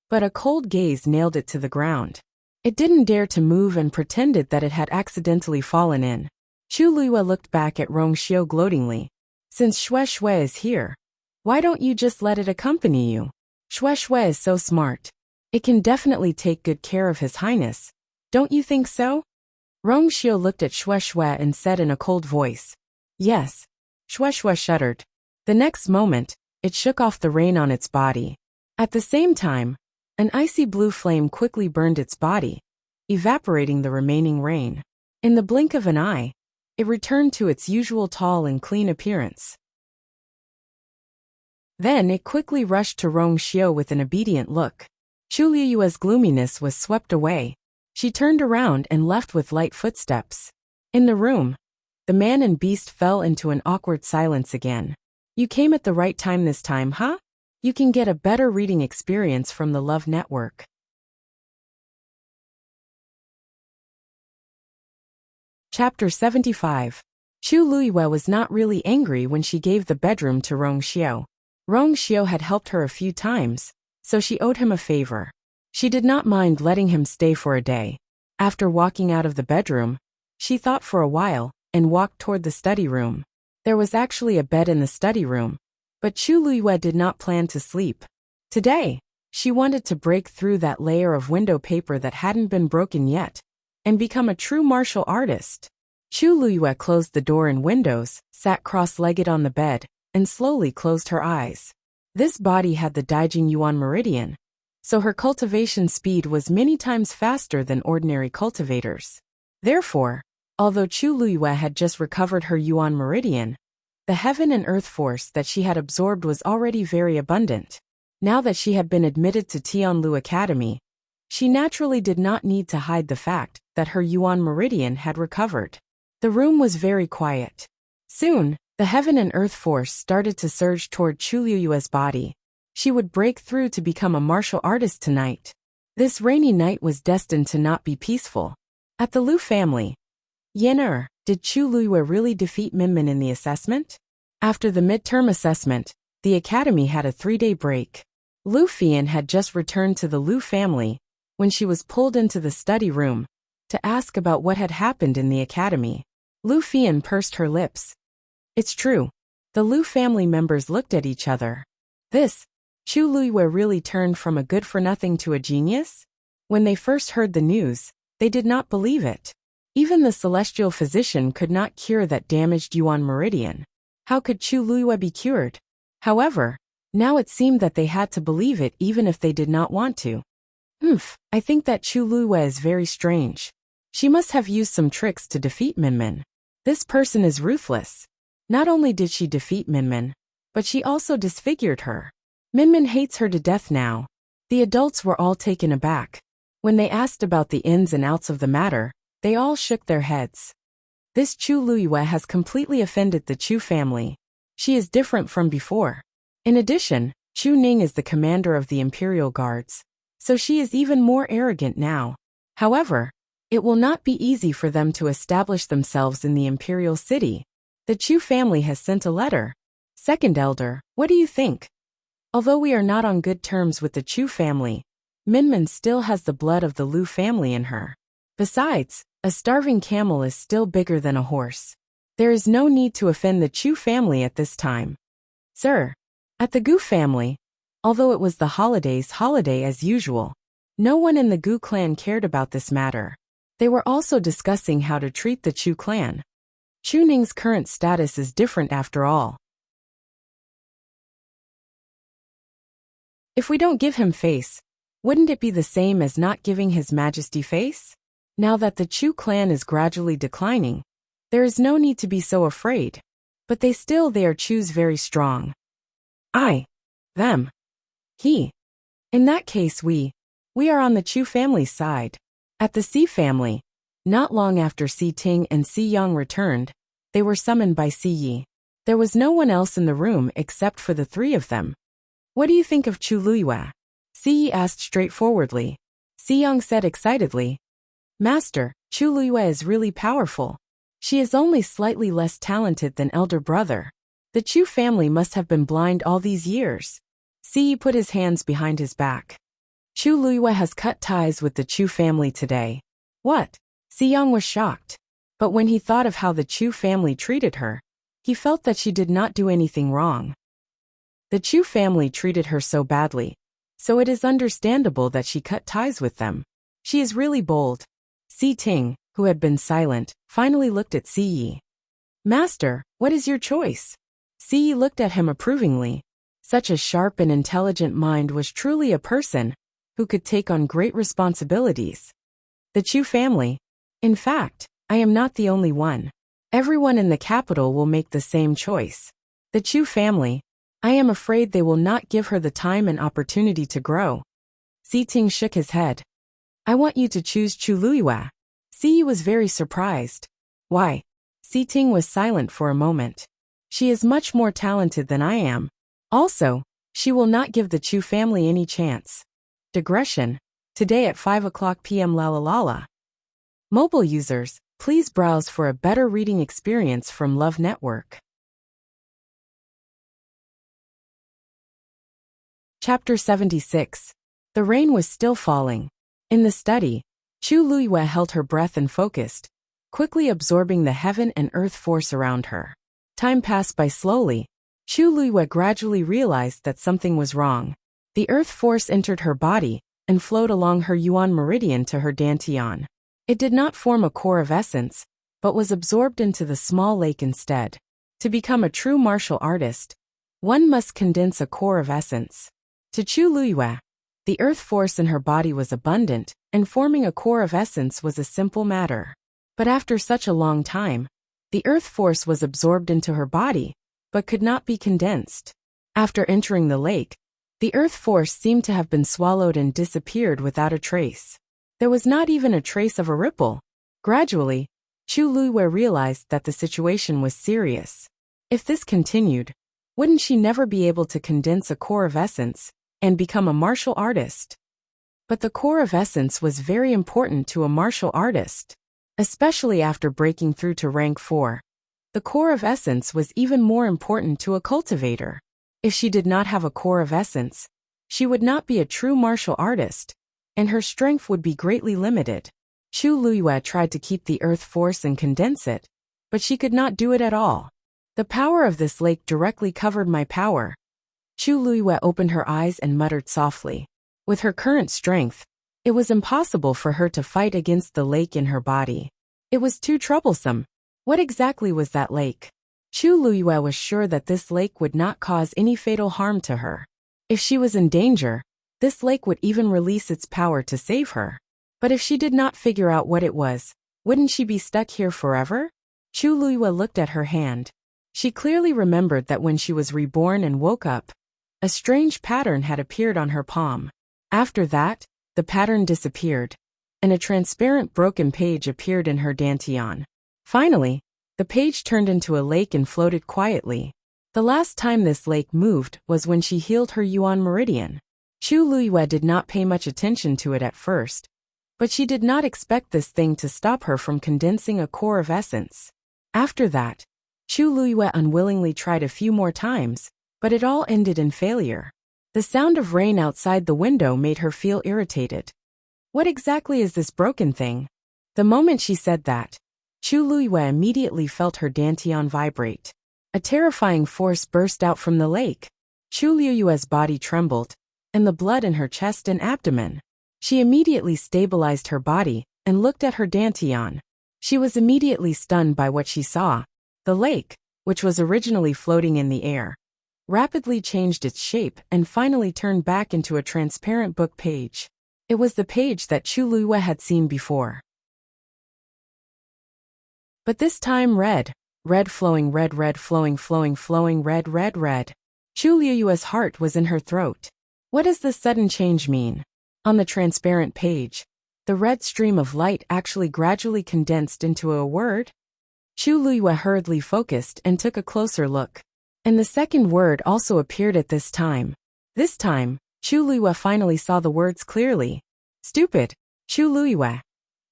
but a cold gaze nailed it to the ground. It didn't dare to move and pretended that it had accidentally fallen in. Chu Luiyue looked back at Rongxiu gloatingly. Since Shui is here, why don't you just let it accompany you? Shui is so smart. It can definitely take good care of His Highness. Don't you think so? Rongxiu looked at Shui and said in a cold voice. Yes. Shui shuddered. The next moment, it shook off the rain on its body. At the same time, an icy blue flame quickly burned its body, evaporating the remaining rain. In the blink of an eye, it returned to its usual tall and clean appearance. Then it quickly rushed to Rongxiu with an obedient look. Chu Luiyue's gloominess was swept away. She turned around and left with light footsteps. In the room, the man and beast fell into an awkward silence again. You came at the right time this time, huh? You can get a better reading experience from the Love Network. Chapter 75. Chu Luiyue was not really angry when she gave the bedroom to Rongxiu. Rongxiu had helped her a few times, so she owed him a favor. She did not mind letting him stay for a day. After walking out of the bedroom, she thought for a while and walked toward the study room. There was actually a bed in the study room, but Chu Luiyue did not plan to sleep. Today, she wanted to break through that layer of window paper that hadn't been broken yet, and become a true martial artist. Chu Luiyue closed the door and windows, sat cross-legged on the bed, and slowly closed her eyes. This body had the Daijing Yuan meridian, so her cultivation speed was many times faster than ordinary cultivators. Therefore, Although Chu Luiyue had just recovered her Yuan meridian, the heaven and earth force that she had absorbed was already very abundant. Now that she had been admitted to Tianlu Academy, she naturally did not need to hide the fact that her Yuan meridian had recovered. The room was very quiet. Soon, the heaven and earth force started to surge toward Chu Luiyue's body. She would break through to become a martial artist tonight. This rainy night was destined to not be peaceful. At the Lu family, Yin did Chu Luiyue really defeat Minmin in the assessment? After the midterm assessment, the academy had a 3-day break. Lu Fian had just returned to the Lu family when she was pulled into the study room to ask about what had happened in the academy. Lu Fian pursed her lips. It's true. The Lu family members looked at each other. Chu Luiyue really turned from a good-for-nothing to a genius? When they first heard the news, they did not believe it. Even the celestial physician could not cure that damaged Yuan meridian. How could Chu Luiyue be cured? However, now it seemed that they had to believe it even if they did not want to. I think that Chu Luiyue is very strange. She must have used some tricks to defeat Minmin. This person is ruthless. Not only did she defeat Minmin, but she also disfigured her. Minmin hates her to death now. The adults were all taken aback. When they asked about the ins and outs of the matter, they all shook their heads. This Chu Luiyue has completely offended the Chu family. She is different from before. In addition, Chu Ning is the commander of the Imperial Guards, so she is even more arrogant now. However, it will not be easy for them to establish themselves in the Imperial City. The Chu family has sent a letter. Second Elder, what do you think? Although we are not on good terms with the Chu family, Minmin still has the blood of the Lu family in her. Besides, a starving camel is still bigger than a horse. There is no need to offend the Chu family at this time. Sir, at the Gu family, although it was the holiday as usual, no one in the Gu clan cared about this matter. They were also discussing how to treat the Chu clan. Chu Ning's current status is different after all. If we don't give him face, wouldn't it be the same as not giving His Majesty face? Now that the Chu clan is gradually declining, there is no need to be so afraid. But they are Chus very strong. I. Them. He. In that case we are on the Chu family's side. At the Si family, not long after Si Ting and Si Yang returned, they were summoned by Si Yi. There was no one else in the room except for the three of them. What do you think of Chu Luiyue? Si Yi asked straightforwardly. Si Yang said excitedly, Master, Chu Luiyue is really powerful. She is only slightly less talented than elder brother. The Chu family must have been blind all these years. Si Yi put his hands behind his back. Chu Luiyue has cut ties with the Chu family today. What? Si Yang was shocked. But when he thought of how the Chu family treated her, he felt that she did not do anything wrong. The Chu family treated her so badly, so it is understandable that she cut ties with them. She is really bold. Si Ting, who had been silent, finally looked at Si Yi. Master, what is your choice? Si Yi looked at him approvingly. Such a sharp and intelligent mind was truly a person who could take on great responsibilities. The Chu family. In fact, I am not the only one. Everyone in the capital will make the same choice. The Chu family. I am afraid they will not give her the time and opportunity to grow. Si Ting shook his head. I want you to choose Chu Luiyue. Si Yi was very surprised. Why? Si Ting was silent for a moment. She is much more talented than I am. Also, she will not give the Chu family any chance. Digression. Today at 5:00 p.m. La. Mobile users, please browse for a better reading experience from Love Network. Chapter 76. The rain was still falling. In the study, Chu Luiyue held her breath and focused, quickly absorbing the heaven and earth force around her. Time passed by slowly. Chu Luiyue gradually realized that something was wrong. The earth force entered her body and flowed along her Yuan meridian to her dantian. It did not form a core of essence, but was absorbed into the small lake instead. To become a true martial artist, one must condense a core of essence. To Chu Luiyue, the earth force in her body was abundant, and forming a core of essence was a simple matter. But after such a long time, the earth force was absorbed into her body, but could not be condensed. After entering the lake, the earth force seemed to have been swallowed and disappeared without a trace. There was not even a trace of a ripple. Gradually, Chu Luiyue realized that the situation was serious. If this continued, wouldn't she never be able to condense a core of essence and become a martial artist? But the core of essence was very important to a martial artist, especially after breaking through to rank 4. The core of essence was even more important to a cultivator. If she did not have a core of essence, she would not be a true martial artist, and her strength would be greatly limited. Chu Luiyue tried to keep the earth force and condense it, but she could not do it at all. The power of this lake directly covered my power. Chu Luiyue opened her eyes and muttered softly. With her current strength, it was impossible for her to fight against the lake in her body. It was too troublesome. What exactly was that lake? Chu Luiyue was sure that this lake would not cause any fatal harm to her. If she was in danger, this lake would even release its power to save her. But if she did not figure out what it was, wouldn't she be stuck here forever? Chu Luiyue looked at her hand. She clearly remembered that when she was reborn and woke up, a strange pattern had appeared on her palm. After that, the pattern disappeared, and a transparent broken page appeared in her dantian. Finally, the page turned into a lake and floated quietly. The last time this lake moved was when she healed her Yuan meridian. Chu Luiyue did not pay much attention to it at first, but she did not expect this thing to stop her from condensing a core of essence. After that, Chu Luiyue unwillingly tried a few more times, but it all ended in failure. The sound of rain outside the window made her feel irritated. What exactly is this broken thing? The moment she said that, Chu Luiyue immediately felt her dantian vibrate. A terrifying force burst out from the lake. Chu Luiyue's body trembled, and the blood in her chest and abdomen. She immediately stabilized her body and looked at her dantian. She was immediately stunned by what she saw. The lake, which was originally floating in the air, rapidly changed its shape and finally turned back into a transparent book page. It was the page that Chu Luiyue had seen before. But this time red flowing, red flowing, red. Chu Luiyue's heart was in her throat. What does this sudden change mean? On the transparent page, the red stream of light actually gradually condensed into a word. Chu Luiyue hurriedly focused and took a closer look. And the second word also appeared at this time. This time, Chu Luiyue finally saw the words clearly. Stupid, Chu Luiyue.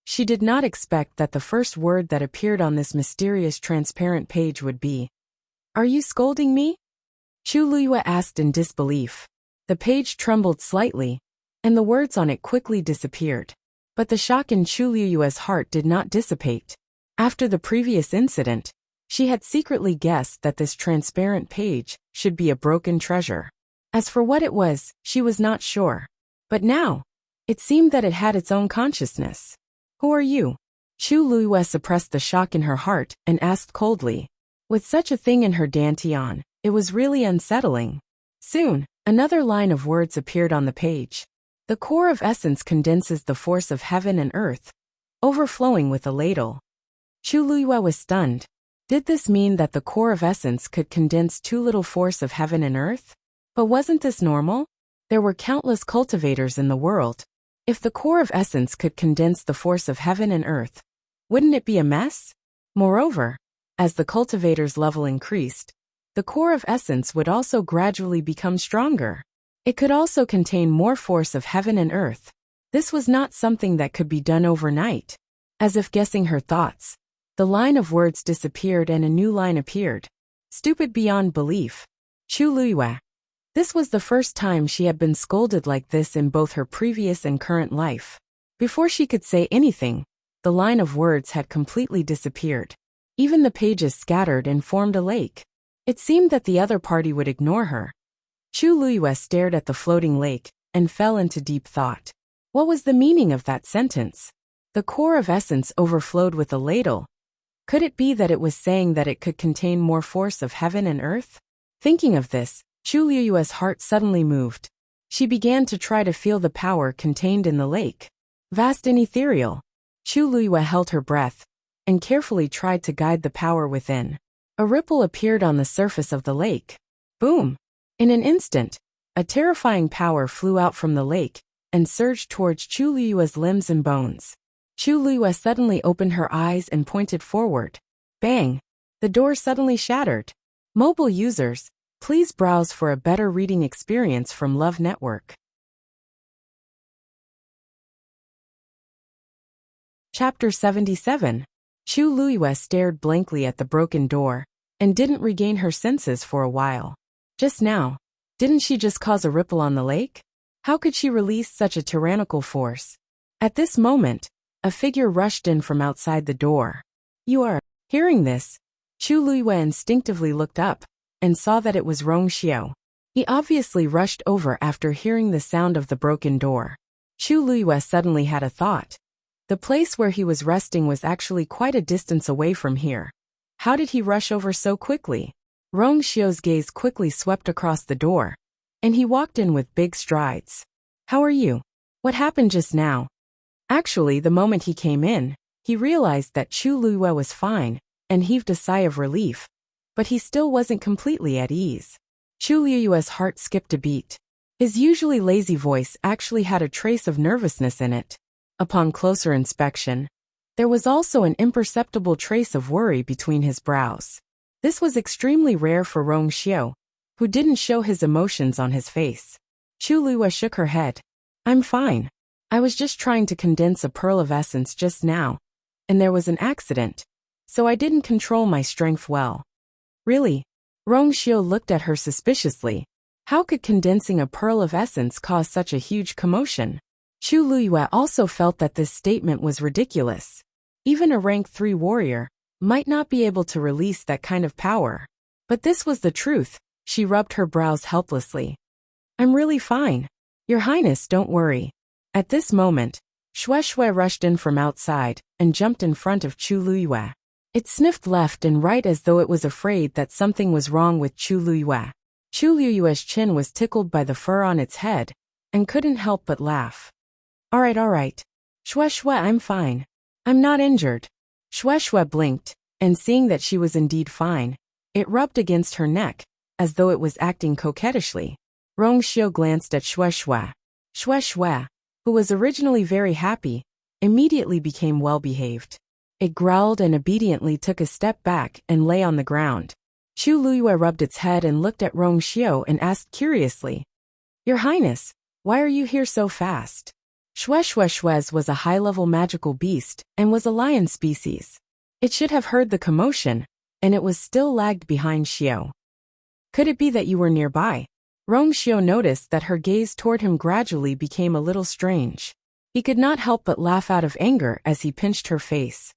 She did not expect that the first word that appeared on this mysterious transparent page would be, "Are you scolding me?" Chu Luiyue asked in disbelief. The page trembled slightly, and the words on it quickly disappeared. But the shock in Chu Luiyue's heart did not dissipate. After the previous incident, she had secretly guessed that this transparent page should be a broken treasure. As for what it was, she was not sure. But now, it seemed that it had its own consciousness. Who are you? Chu Luiyue suppressed the shock in her heart and asked coldly. With such a thing in her dantian, it was really unsettling. Soon, another line of words appeared on the page. The core of essence condenses the force of heaven and earth, overflowing with a ladle. Chu Luiyue was stunned. Did this mean that the core of essence could condense too little force of heaven and earth? But wasn't this normal? There were countless cultivators in the world. If the core of essence could condense the force of heaven and earth, wouldn't it be a mess? Moreover, as the cultivator's level increased, the core of essence would also gradually become stronger. It could also contain more force of heaven and earth. This was not something that could be done overnight. As if guessing her thoughts, the line of words disappeared and a new line appeared. Stupid beyond belief. Chu Luiyue. This was the first time she had been scolded like this in both her previous and current life. Before she could say anything, the line of words had completely disappeared. Even the pages scattered and formed a lake. It seemed that the other party would ignore her. Chu Luiyue stared at the floating lake and fell into deep thought. What was the meaning of that sentence? The core of essence overflowed with a ladle. Could it be that it was saying that it could contain more force of heaven and earth? Thinking of this, Chu Luiyue's heart suddenly moved. She began to try to feel the power contained in the lake. Vast and ethereal. Chu Luiyue held her breath. and carefully tried to guide the power within. A ripple appeared on the surface of the lake. Boom! In an instant, a terrifying power flew out from the lake and surged towards Chu Liyue's limbs and bones. Chu Liyue suddenly opened her eyes and pointed forward. Bang! The door suddenly shattered. Mobile users, please browse for a better reading experience from Love Network. Chapter 77. Chu Liyue stared blankly at the broken door and didn't regain her senses for a while. Just now, didn't she just cause a ripple on the lake? How could she release such a tyrannical force? At this moment, a figure rushed in from outside the door. You are. Hearing this, Chu Liyue instinctively looked up and saw that it was Rong Xiao. He obviously rushed over after hearing the sound of the broken door. Chu Liyue suddenly had a thought. The place where he was resting was actually quite a distance away from here. How did he rush over so quickly? Rong Xiao's gaze quickly swept across the door, and he walked in with big strides. How are you? What happened just now? Actually, the moment he came in, he realized that Chu Liyue was fine, and heaved a sigh of relief. But he still wasn't completely at ease. Chu Liyue's heart skipped a beat. His usually lazy voice actually had a trace of nervousness in it. Upon closer inspection, there was also an imperceptible trace of worry between his brows. This was extremely rare for Rong Xiao, who didn't show his emotions on his face. Chu Liyue shook her head. I'm fine. I was just trying to condense a pearl of essence just now, and there was an accident, so I didn't control my strength well. Really? Rong Xiao looked at her suspiciously. How could condensing a pearl of essence cause such a huge commotion? Chu Liyue also felt that this statement was ridiculous. Even a rank 3 warrior might not be able to release that kind of power. But this was the truth. She rubbed her brows helplessly. I'm really fine. Your Highness, don't worry. At this moment, Shui rushed in from outside and jumped in front of Chu Liyue. It sniffed left and right as though it was afraid that something was wrong with Chu Liyue. Chu Liyue's chin was tickled by the fur on its head and couldn't help but laugh. All right. Shui, I'm fine. I'm not injured. Shui blinked, and seeing that she was indeed fine, it rubbed against her neck, as though it was acting coquettishly. Rong Xiao glanced at Shui. Shui, who was originally very happy, immediately became well-behaved. It growled and obediently took a step back and lay on the ground. Chu Liyue rubbed its head and looked at Rong Xiao and asked curiously, Your Highness, why are you here so fast? Shui's was a high-level magical beast and was a lion species. It should have heard the commotion, and it was still lagged behind Xiao. Could it be that you were nearby? Rong Xiao noticed that her gaze toward him gradually became a little strange. He could not help but laugh out of anger as he pinched her face.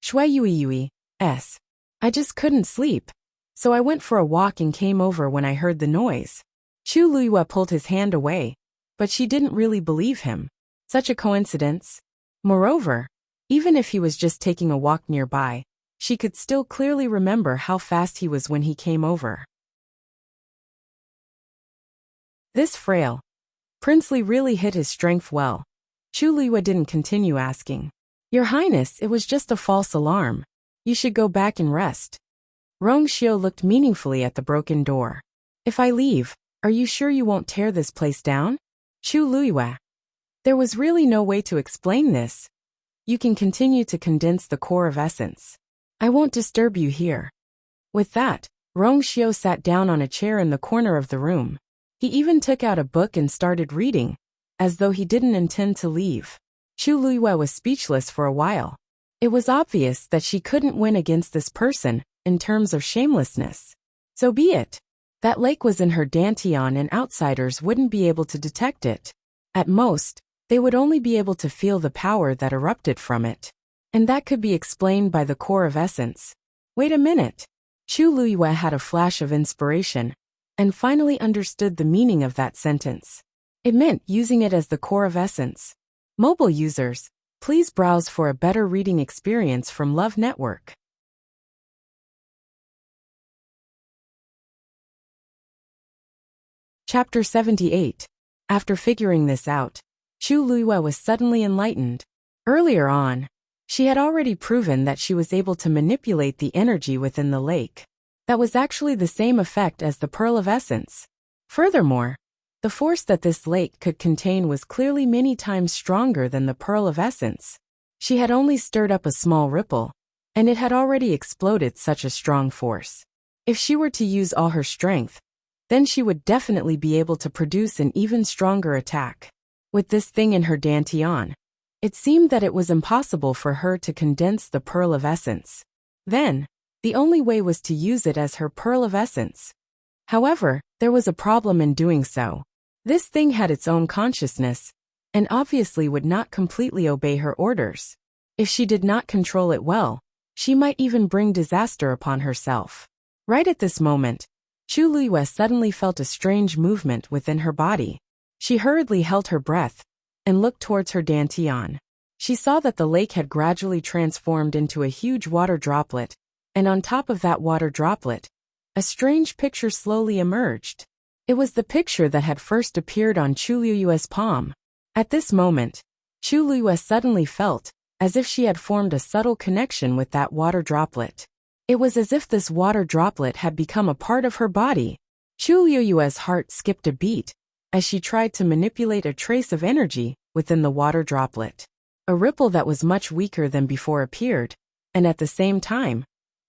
Yui, I just couldn't sleep, so I went for a walk and came over when I heard the noise. Chu Liyue pulled his hand away, but she didn't really believe him. Such a coincidence. Moreover, even if he was just taking a walk nearby, she could still clearly remember how fast he was when he came over. This frail princely really hit his strength well. Chu Liyue didn't continue asking. Your Highness, it was just a false alarm. You should go back and rest. Rong Xiao looked meaningfully at the broken door. If I leave, are you sure you won't tear this place down? Chu Liyue. There was really no way to explain this. You can continue to condense the core of essence. I won't disturb you here. With that, Rong Xiao sat down on a chair in the corner of the room. He even took out a book and started reading, as though he didn't intend to leave. Chu Liyue was speechless for a while. It was obvious that she couldn't win against this person in terms of shamelessness. So be it. That lake was in her dantian and outsiders wouldn't be able to detect it. At most, they would only be able to feel the power that erupted from it. And that could be explained by the core of essence. Wait a minute. Chu Liyue had a flash of inspiration, and finally understood the meaning of that sentence. It meant using it as the core of essence. Mobile users, please browse for a better reading experience from Love Network. Chapter 78. After figuring this out, Chu Liyue was suddenly enlightened. Earlier on, She had already proven that she was able to manipulate the energy within the lake. That was actually the same effect as the pearl of essence. Furthermore, the force that this lake could contain was clearly many times stronger than the pearl of essence. She had only stirred up a small ripple, and it had already exploded such a strong force. If she were to use all her strength, then she would definitely be able to produce an even stronger attack. With this thing in her dantian, it seemed that it was impossible for her to condense the pearl of essence. Then, the only way was to use it as her pearl of essence. However, there was a problem in doing so. This thing had its own consciousness, and obviously would not completely obey her orders. If she did not control it well, she might even bring disaster upon herself. Right at this moment, Chu Liyue suddenly felt a strange movement within her body. She hurriedly held her breath and looked towards her dantian. She saw that the lake had gradually transformed into a huge water droplet, and on top of that water droplet, a strange picture slowly emerged. It was the picture that had first appeared on Chu Liyue's palm. At this moment, Chu Liyue suddenly felt as if she had formed a subtle connection with that water droplet. It was as if this water droplet had become a part of her body. Chu Liyue's heart skipped a beat as she tried to manipulate a trace of energy within the water droplet. A ripple that was much weaker than before appeared, and at the same time,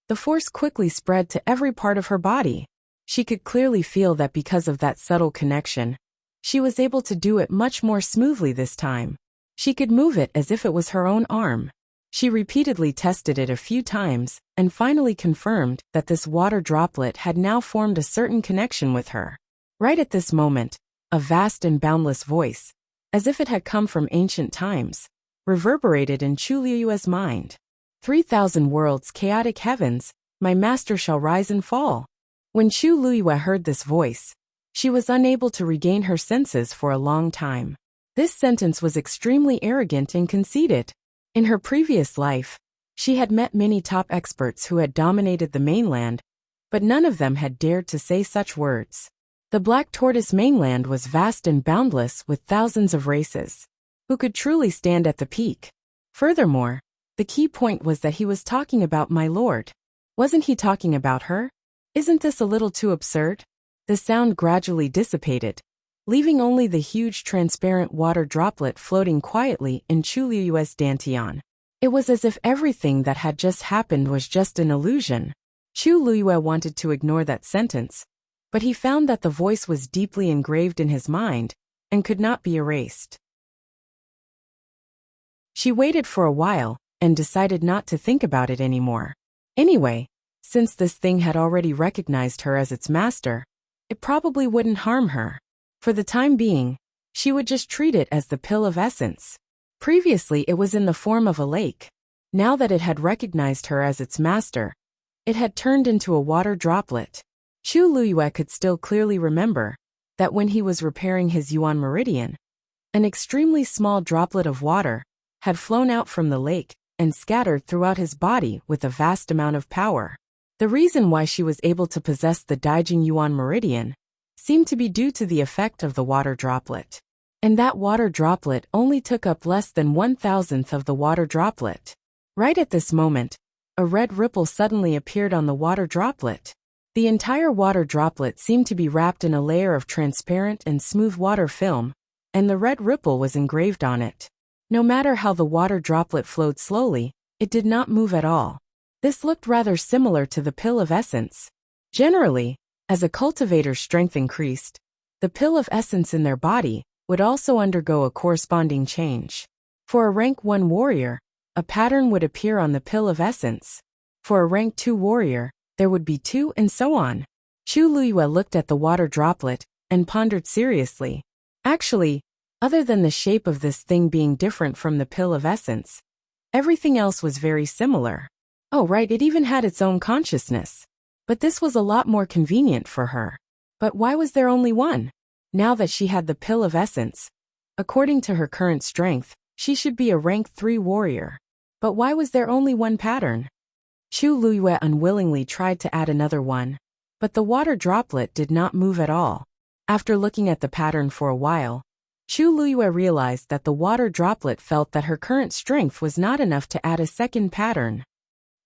the force quickly spread to every part of her body. She could clearly feel that because of that subtle connection, she was able to do it much more smoothly this time. She could move it as if it was her own arm. She repeatedly tested it a few times and finally confirmed that this water droplet had now formed a certain connection with her. Right at this moment, a vast and boundless voice, as if it had come from ancient times, reverberated in Chu Liyue's mind. 3,000 worlds, chaotic heavens, my master shall rise and fall. When Chu Liyue heard this voice, she was unable to regain her senses for a long time. This sentence was extremely arrogant and conceited. In her previous life, she had met many top experts who had dominated the mainland, but none of them had dared to say such words. The Black Tortoise mainland was vast and boundless with thousands of races, who could truly stand at the peak. Furthermore, the key point was that he was talking about my lord. Wasn't he talking about her? Isn't this a little too absurd? The sound gradually dissipated, leaving only the huge transparent water droplet floating quietly in Chu Liyue's dantian. It was as if everything that had just happened was just an illusion. Chu Liyue wanted to ignore that sentence, but he found that the voice was deeply engraved in his mind and could not be erased. She waited for a while and decided not to think about it anymore. Anyway, since this thing had already recognized her as its master, it probably wouldn't harm her. For the time being, she would just treat it as the pill of essence. Previously it was in the form of a lake. Now that it had recognized her as its master, it had turned into a water droplet. Chu Liyue could still clearly remember that when he was repairing his Yuan meridian, an extremely small droplet of water had flown out from the lake and scattered throughout his body with a vast amount of power. The reason why she was able to possess the Daijing Yuan meridian seemed to be due to the effect of the water droplet. And that water droplet only took up less than 1,000th of the water droplet. Right at this moment, a red ripple suddenly appeared on the water droplet. The entire water droplet seemed to be wrapped in a layer of transparent and smooth water film, and the red ripple was engraved on it. No matter how the water droplet flowed slowly, it did not move at all. This looked rather similar to the pill of essence. Generally, as a cultivator's strength increased, the pill of essence in their body would also undergo a corresponding change. For a rank 1 warrior, a pattern would appear on the pill of essence. For a rank 2 warrior, there would be 2 and so on. Chu Liyue looked at the water droplet and pondered seriously. Actually, other than the shape of this thing being different from the pill of essence, everything else was very similar. Oh right, it even had its own consciousness. But this was a lot more convenient for her. But why was there only one? Now that she had the pill of essence, according to her current strength, she should be a rank 3 warrior. But why was there only one pattern? Chu Liyue unwillingly tried to add another one, but the water droplet did not move at all. After looking at the pattern for a while, Chu Luyue realized that the water droplet felt that her current strength was not enough to add a second pattern.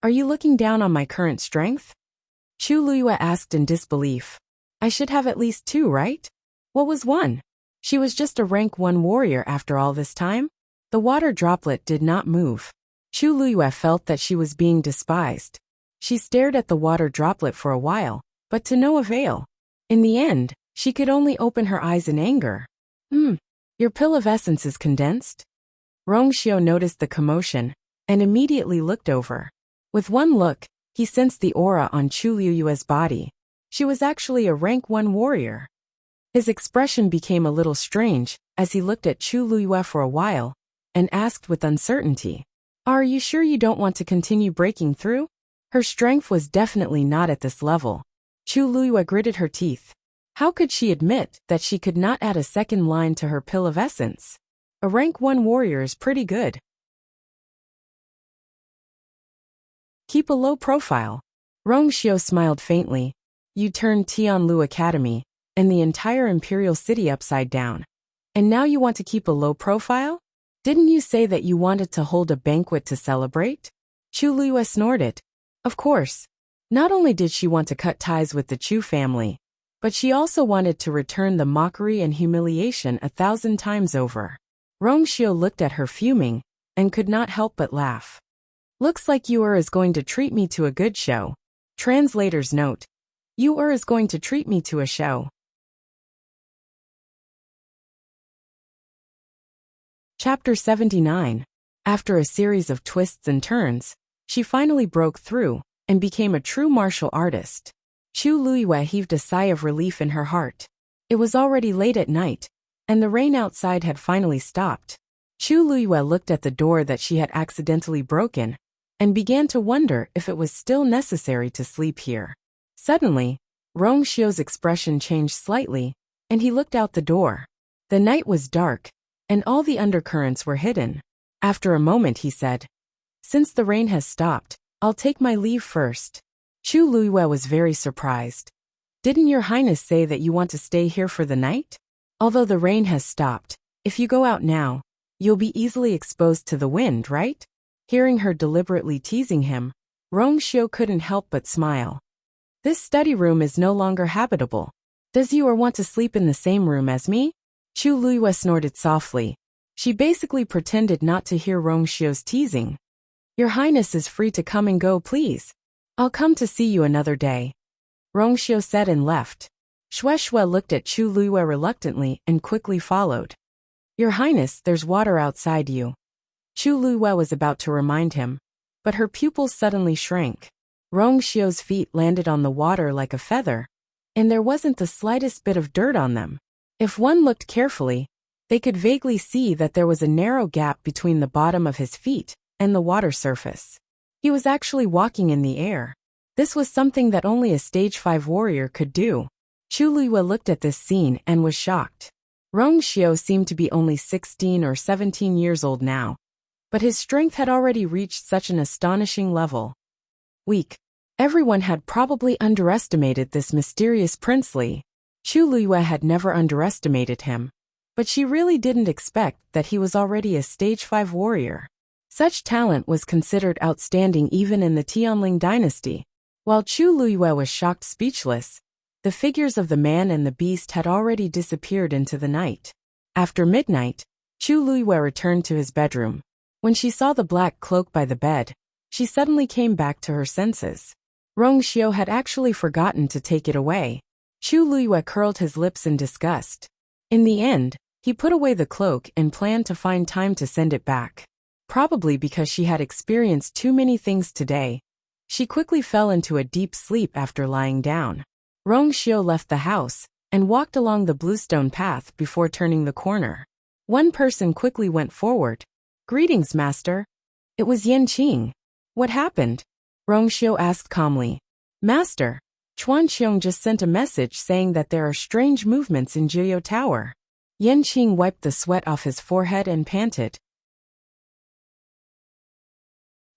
Are you looking down on my current strength? Chu Luyue asked in disbelief. I should have at least 2, right? What was 1? She was just a rank 1 warrior after all this time? The water droplet did not move. Chu Luyue felt that she was being despised. She stared at the water droplet for a while, but to no avail. In the end, she could only open her eyes in anger. Your pill of essence is condensed? Rongxiu noticed the commotion and immediately looked over. With one look, he sensed the aura on Chu Luyue's body. She was actually a rank 1 warrior. His expression became a little strange as he looked at Chu Luyue for a while and asked with uncertainty, Are you sure you don't want to continue breaking through? Her strength was definitely not at this level. Chu Luyue gritted her teeth. How could she admit that she could not add a second line to her pill of essence? A rank 1 warrior is pretty good. Keep a low profile. Rongxiu smiled faintly. You turned Tianlu Academy and the entire imperial city upside down. And now you want to keep a low profile? Didn't you say that you wanted to hold a banquet to celebrate? Chu Luyue snorted. Of course. Not only did she want to cut ties with the Chu family, but she also wanted to return the mockery and humiliation 1,000 times over. Rongxiu looked at her fuming and could not help but laugh. Looks like Yu is going to treat me to a good show. Translator's note. Yu is going to treat me to a show. Chapter 79. After a series of twists and turns, she finally broke through and became a true martial artist. Chu Luyue heaved a sigh of relief in her heart. It was already late at night, and the rain outside had finally stopped. Chu Luyue looked at the door that she had accidentally broken and began to wonder if it was still necessary to sleep here. Suddenly, Rongxiu's expression changed slightly, and he looked out the door. The night was dark, and all the undercurrents were hidden. After a moment he said, Since the rain has stopped, I'll take my leave first. Chu Luyue was very surprised. Didn't your highness say that you want to stay here for the night? Although the rain has stopped, if you go out now, you'll be easily exposed to the wind, right? Hearing her deliberately teasing him, Rongxiu couldn't help but smile. This study room is no longer habitable. Does you want to sleep in the same room as me? Chu Luyue snorted softly. She basically pretended not to hear Rongxiu's teasing. Your highness is free to come and go, please. I'll come to see you another day. Rongxiu said and left. Shueshue looked at Chu Luyue reluctantly and quickly followed. Your highness, there's water outside you. Chu Luyue was about to remind him, but her pupils suddenly shrank. Rongxiu's feet landed on the water like a feather, and there wasn't the slightest bit of dirt on them. If one looked carefully, they could vaguely see that there was a narrow gap between the bottom of his feet and the water surface. He was actually walking in the air. This was something that only a stage 5 warrior could do. Chu Luyue looked at this scene and was shocked. Rongxiu seemed to be only 16 or 17 years old now, but his strength had already reached such an astonishing level. Weak. Everyone had probably underestimated this mysterious Prince Li. Chu Luyue had never underestimated him, but she really didn't expect that he was already a stage 5 warrior. Such talent was considered outstanding even in the Tianling dynasty. While Chu Luyue was shocked speechless, the figures of the man and the beast had already disappeared into the night. After midnight, Chu Luyue returned to his bedroom. When she saw the black cloak by the bed, she suddenly came back to her senses. Rongxiu had actually forgotten to take it away. Chu Luyue curled his lips in disgust. In the end, he put away the cloak and planned to find time to send it back. Probably because she had experienced too many things today, she quickly fell into a deep sleep after lying down. Rongxiu left the house and walked along the bluestone path before turning the corner. One person quickly went forward. Greetings, master. It was Yanqing. What happened? Rongxiu asked calmly. Master, Chuanqiong just sent a message saying that there are strange movements in Jiuyou Tower. Yanqing wiped the sweat off his forehead and panted.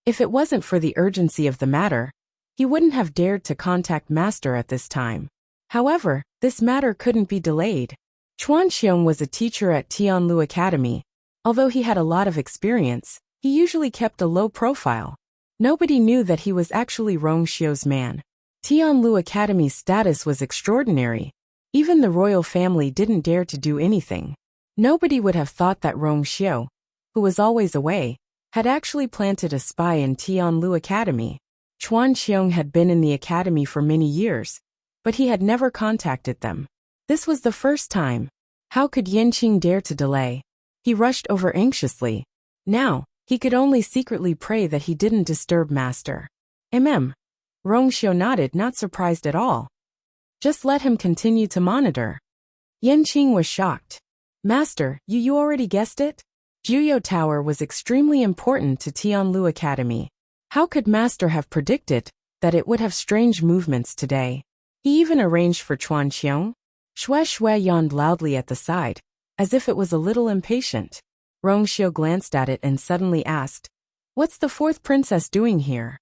If it wasn't for the urgency of the matter, he wouldn't have dared to contact Master at this time. However, this matter couldn't be delayed. Chuan Xiong was a teacher at Tianlu Academy. Although he had a lot of experience, he usually kept a low profile. Nobody knew that he was actually Rong Xiu's man. Tianlu Academy's status was extraordinary. Even the royal family didn't dare to do anything. Nobody would have thought that Rong Xiu, who was always away, had actually planted a spy in Tianlu Academy. Chuan Xiong had been in the academy for many years, but he had never contacted them. This was the first time. How could Yanqing dare to delay? He rushed over anxiously. Now, he could only secretly pray that he didn't disturb Master. Rong Xiu nodded, not surprised at all. Just let him continue to monitor. Yanqing was shocked. Master, you already guessed it? Juyo Tower was extremely important to Tianlu Academy. How could Master have predicted that it would have strange movements today? He even arranged for Chuan Xiong. Shui yawned loudly at the side, as if it was a little impatient. Rong Xiu glanced at it and suddenly asked, "What's the fourth princess doing here?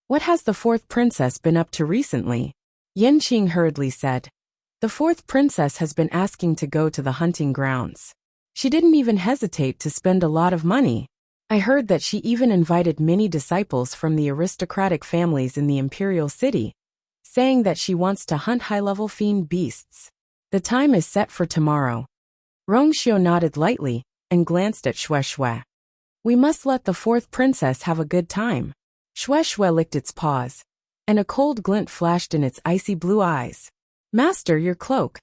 What has the fourth princess been up to recently?" Yanqing hurriedly said, "The fourth princess has been asking to go to the hunting grounds. She didn't even hesitate to spend a lot of money. I heard that she even invited many disciples from the aristocratic families in the imperial city, saying that she wants to hunt high-level fiend beasts. The time is set for tomorrow." Rong Xiu nodded lightly and glanced at Shui. "We must let the fourth princess have a good time." Shui licked its paws, and a cold glint flashed in its icy blue eyes. "Master, your cloak."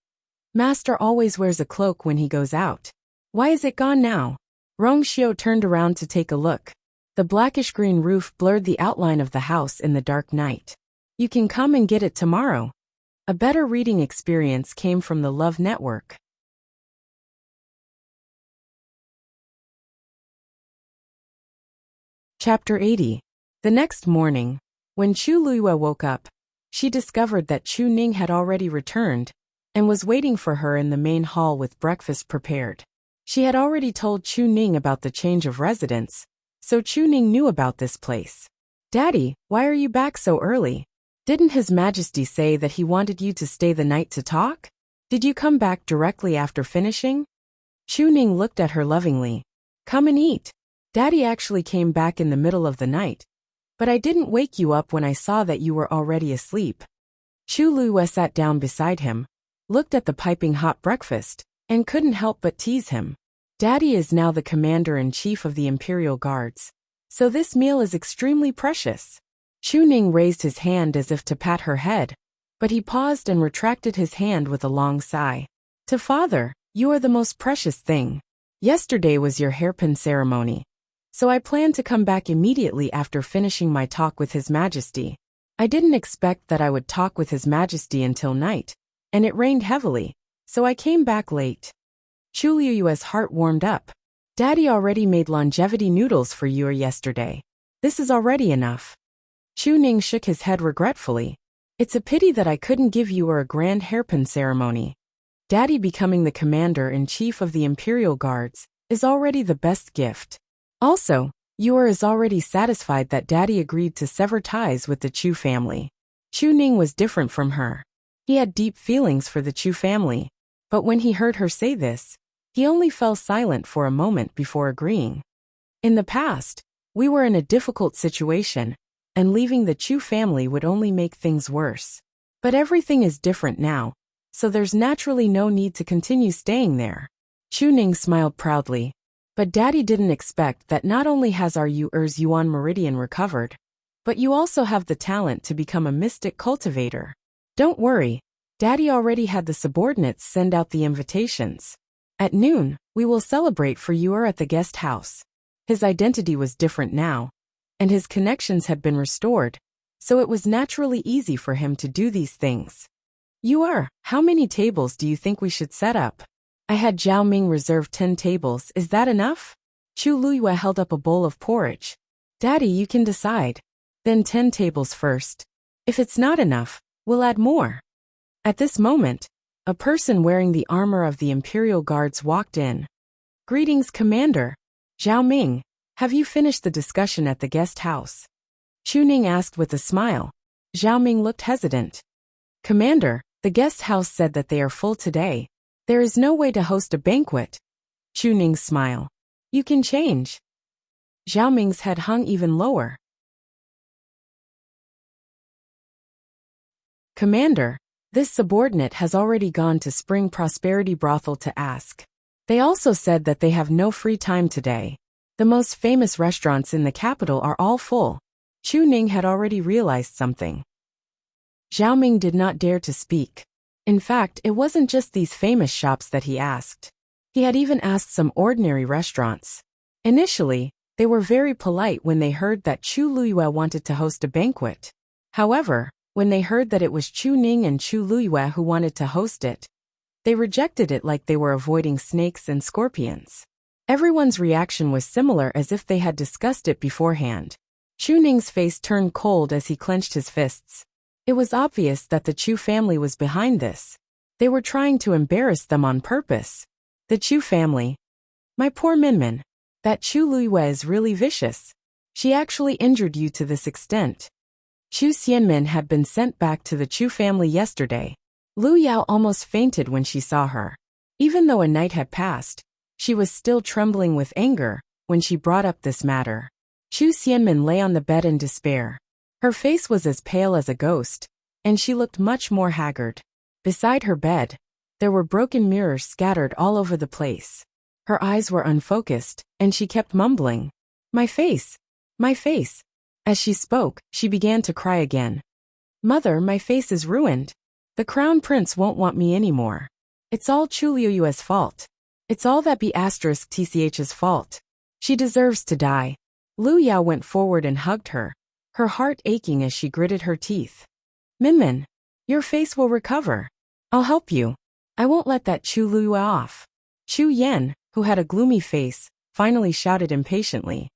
Master always wears a cloak when he goes out. Why is it gone now? Rong Xiu turned around to take a look. The blackish-green roof blurred the outline of the house in the dark night. "You can come and get it tomorrow." A better reading experience came from the Love Network. Chapter 80. The next morning, when Chu Luiyue woke up, she discovered that Chu Ning had already returned and was waiting for her in the main hall with breakfast prepared. She had already told Chu Ning about the change of residence, so Chu Ning knew about this place. "Daddy, why are you back so early? Didn't His Majesty say that he wanted you to stay the night to talk? Did you come back directly after finishing?" Chu Ning looked at her lovingly. "Come and eat. Daddy actually came back in the middle of the night, but I didn't wake you up when I saw that you were already asleep." Chu Luiyue sat down beside him, looked at the piping hot breakfast, and couldn't help but tease him. "Daddy is now the commander-in-chief of the Imperial Guards, so this meal is extremely precious." Chu Ning raised his hand as if to pat her head, but he paused and retracted his hand with a long sigh. "To father, you are the most precious thing. Yesterday was your hairpin ceremony, so I plan to come back immediately after finishing my talk with His Majesty. I didn't expect that I would talk with His Majesty until night, and it rained heavily, so I came back late." Chu Luiyue's heart warmed up. "Daddy already made longevity noodles for you yesterday. This is already enough." Chu Ning shook his head regretfully. "It's a pity that I couldn't give you a grand hairpin ceremony. Daddy becoming the commander-in-chief of the Imperial Guards is already the best gift. Also, you is already satisfied that Daddy agreed to sever ties with the Chu family." Chu Ning was different from her. He had deep feelings for the Chu family, but when he heard her say this, he only fell silent for a moment before agreeing. "In the past, we were in a difficult situation, and leaving the Chu family would only make things worse. But everything is different now, so there's naturally no need to continue staying there." Chu Ning smiled proudly. "But Daddy didn't expect that not only has our Yuan Meridian recovered, but you also have the talent to become a mystic cultivator. Don't worry, Daddy already had the subordinates send out the invitations. At noon, we will celebrate for you at the guest house." His identity was different now, and his connections had been restored, so it was naturally easy for him to do these things. How many tables do you think we should set up?" "I had Zhao Ming reserve 10 tables, is that enough?" Chu Luiyue held up a bowl of porridge. "Daddy, you can decide. Then 10 tables first. If it's not enough, we'll add more." At this moment, a person wearing the armor of the Imperial Guards walked in. "Greetings, Commander. Zhao Ming, have you finished the discussion at the guest house?" Chu Ning asked with a smile. Zhao Ming looked hesitant. "Commander, the guest house said that they are full today, There is no way to host a banquet. Chu Ning's smile. You can change. Zhao Ming's head hung even lower. Commander, this subordinate has already gone to Spring Prosperity Brothel to ask. They also said that they have no free time today. The most famous restaurants in the capital are all full. Chu Ning had already realized something. Zhao Ming did not dare to speak. In fact, it wasn't just these famous shops that he asked. He had even asked some ordinary restaurants. Initially, they were very polite when they heard that Chu Luyue wanted to host a banquet. However, when they heard that it was Chu Ning and Chu Luyue who wanted to host it, they rejected it like they were avoiding snakes and scorpions. Everyone's reaction was similar, as if they had discussed it beforehand. Chu Ning's face turned cold as he clenched his fists. It was obvious that the Chu family was behind this. They were trying to embarrass them on purpose. The Chu family. My poor Minmin. That Chu Luyue is really vicious. She actually injured you to this extent. Chu Xianmin had been sent back to the Chu family yesterday. Lu Yao almost fainted when she saw her. Even though a night had passed, she was still trembling with anger when she brought up this matter. Chu Xianmin lay on the bed in despair. Her face was as pale as a ghost, and she looked much more haggard. Beside her bed, there were broken mirrors scattered all over the place. Her eyes were unfocused, and she kept mumbling, "My face! My face!" As she spoke, she began to cry again. "Mother, my face is ruined. The crown prince won't want me anymore. It's all Chu Luyue's fault. It's all that B*TCH's fault. She deserves to die." Lu Yao went forward and hugged her, her heart aching as she gritted her teeth. "Minmin, your face will recover. I'll help you. I won't let that Chu Luyue off." Chu Yan, who had a gloomy face, finally shouted impatiently.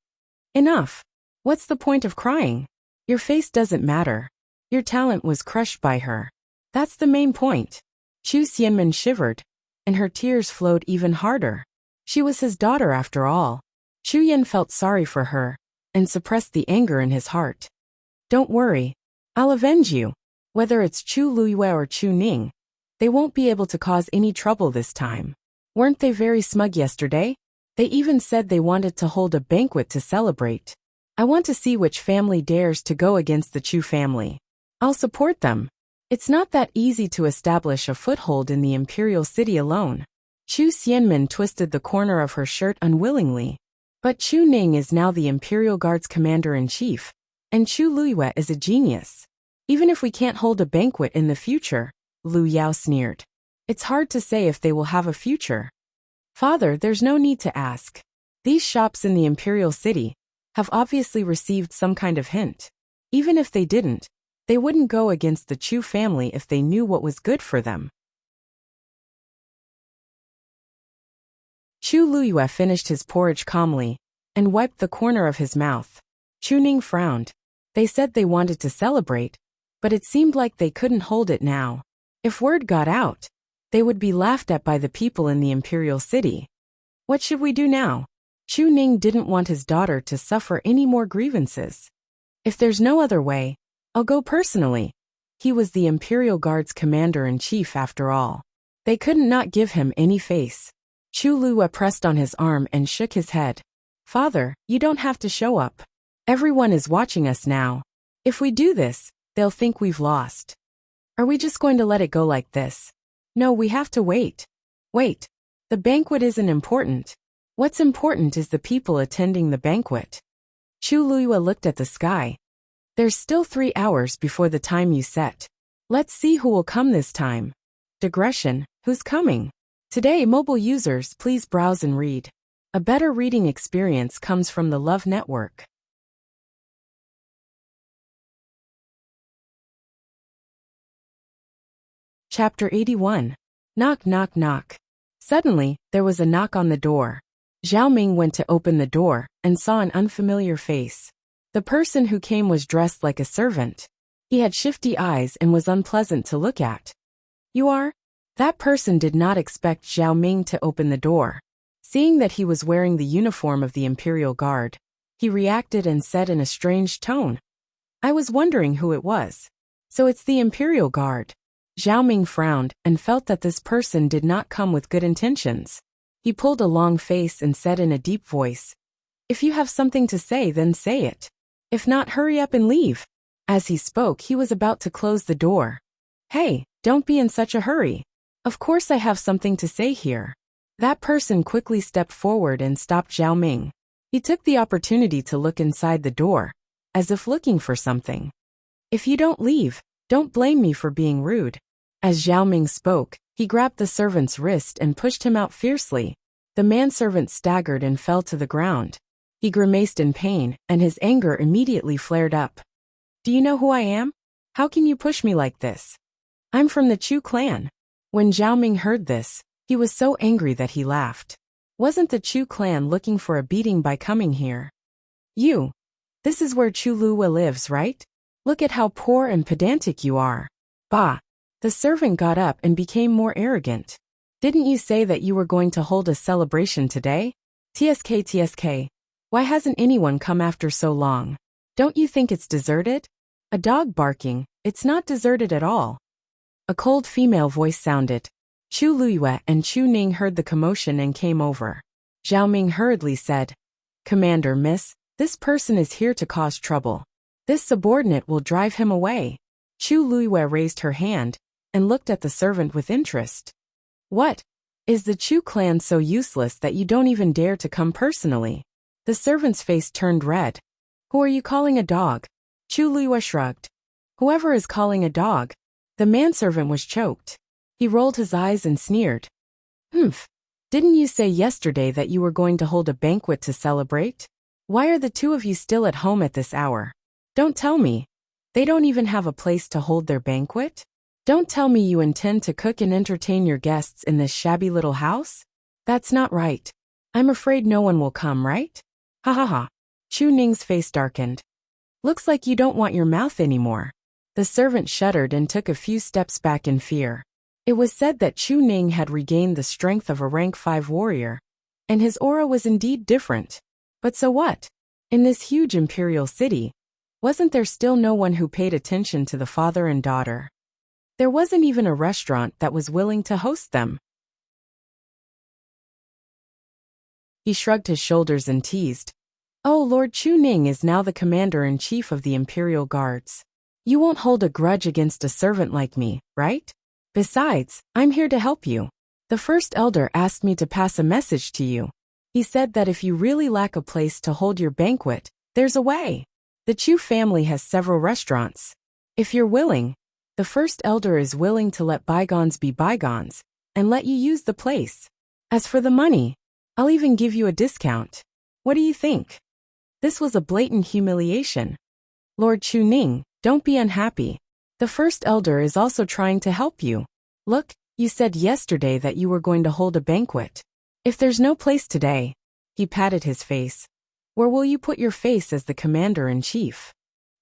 "Enough. What's the point of crying? Your face doesn't matter. Your talent was crushed by her. That's the main point." Chu Xianmin shivered, and her tears flowed even harder. She was his daughter after all. Chu Yan felt sorry for her, and suppressed the anger in his heart. "Don't worry. I'll avenge you. Whether it's Chu Luyue or Chu Ning, they won't be able to cause any trouble this time. Weren't they very smug yesterday? They even said they wanted to hold a banquet to celebrate. I want to see which family dares to go against the Chu family. I'll support them. It's not that easy to establish a foothold in the imperial city alone." Chu Xianmin twisted the corner of her shirt unwillingly. But Chu Ning is now the Imperial Guard's commander-in-chief, and Chu Luyue is a genius. Even if we can't hold a banquet in the future, Lu Yao sneered. It's hard to say if they will have a future. Father, there's no need to ask. These shops in the imperial city have obviously received some kind of hint. Even if they didn't, they wouldn't go against the Chu family if they knew what was good for them. Chu Luyue finished his porridge calmly and wiped the corner of his mouth. Chu Ning frowned. They said they wanted to celebrate, but it seemed like they couldn't hold it now. If word got out, they would be laughed at by the people in the imperial city. What should we do now? Chu Ning didn't want his daughter to suffer any more grievances. If there's no other way, I'll go personally. He was the Imperial Guard's commander-in-chief after all. They couldn't not give him any face. Chu Luyue pressed on his arm and shook his head. Father, you don't have to show up. Everyone is watching us now. If we do this, they'll think we've lost. Are we just going to let it go like this? No, we have to wait. Wait. The banquet isn't important. What's important is the people attending the banquet. Chu Luyue looked at the sky. There's still 3 hours before the time you set. Let's see who will come this time. Digression, who's coming? Today, mobile users, please browse and read. A better reading experience comes from the Love Network. Chapter 81. Knock, knock, knock. Suddenly, there was a knock on the door. Zhao Ming went to open the door and saw an unfamiliar face. The person who came was dressed like a servant. He had shifty eyes and was unpleasant to look at. You are? That person did not expect Zhao Ming to open the door. Seeing that he was wearing the uniform of the Imperial Guard, he reacted and said in a strange tone, I was wondering who it was. So it's the Imperial Guard. Zhao Ming frowned and felt that this person did not come with good intentions. He pulled a long face and said in a deep voice, "If you have something to say, then say it. If not, hurry up and leave." As he spoke, he was about to close the door. "Hey, don't be in such a hurry. Of course I have something to say here." That person quickly stepped forward and stopped Zhao Ming. He took the opportunity to look inside the door, as if looking for something. "If you don't leave, don't blame me for being rude." As Zhao Ming spoke, he grabbed the servant's wrist and pushed him out fiercely. The manservant staggered and fell to the ground. He grimaced in pain, and his anger immediately flared up. "Do you know who I am? How can you push me like this? I'm from the Chu clan." When Zhao Ming heard this, he was so angry that he laughed. Wasn't the Chu clan looking for a beating by coming here? This is where Chu Luwa lives, right? Look at how poor and pedantic you are." "Bah." The servant got up and became more arrogant. "Didn't you say that you were going to hold a celebration today? TSK. Why hasn't anyone come after so long? Don't you think it's deserted? A dog barking, it's not deserted at all." A cold female voice sounded. Chu Luyue and Chu Ning heard the commotion and came over. Zhao Ming hurriedly said, "Commander, miss, this person is here to cause trouble. This subordinate will drive him away." Chu Luyue raised her hand and looked at the servant with interest. "What? Is the Chu clan so useless that you don't even dare to come personally?" The servant's face turned red. "Who are you calling a dog?" Chu Luyue shrugged. "Whoever is calling a dog." The manservant was choked. He rolled his eyes and sneered. "Humph. Didn't you say yesterday that you were going to hold a banquet to celebrate? Why are the two of you still at home at this hour? Don't tell me. They don't even have a place to hold their banquet? Don't tell me you intend to cook and entertain your guests in this shabby little house? That's not right. I'm afraid no one will come, right? Ha ha ha." Chu Ning's face darkened. "Looks like you don't want your mouth anymore." The servant shuddered and took a few steps back in fear. It was said that Chu Ning had regained the strength of a rank 5 warrior, and his aura was indeed different. But so what? In this huge imperial city, wasn't there still no one who paid attention to the father and daughter? There wasn't even a restaurant that was willing to host them. He shrugged his shoulders and teased, "Oh, Lord Chu Ning is now the commander-in-chief of the Imperial Guards. You won't hold a grudge against a servant like me, right? Besides, I'm here to help you. The first elder asked me to pass a message to you. He said that if you really lack a place to hold your banquet, there's a way. The Chu family has several restaurants. If you're willing, the first elder is willing to let bygones be bygones and let you use the place. As for the money, I'll even give you a discount. What do you think?" This was a blatant humiliation. "Lord Chu Ning, don't be unhappy. The first elder is also trying to help you. Look, you said yesterday that you were going to hold a banquet. If there's no place today," he patted his face, "where will you put your face as the commander-in-chief?"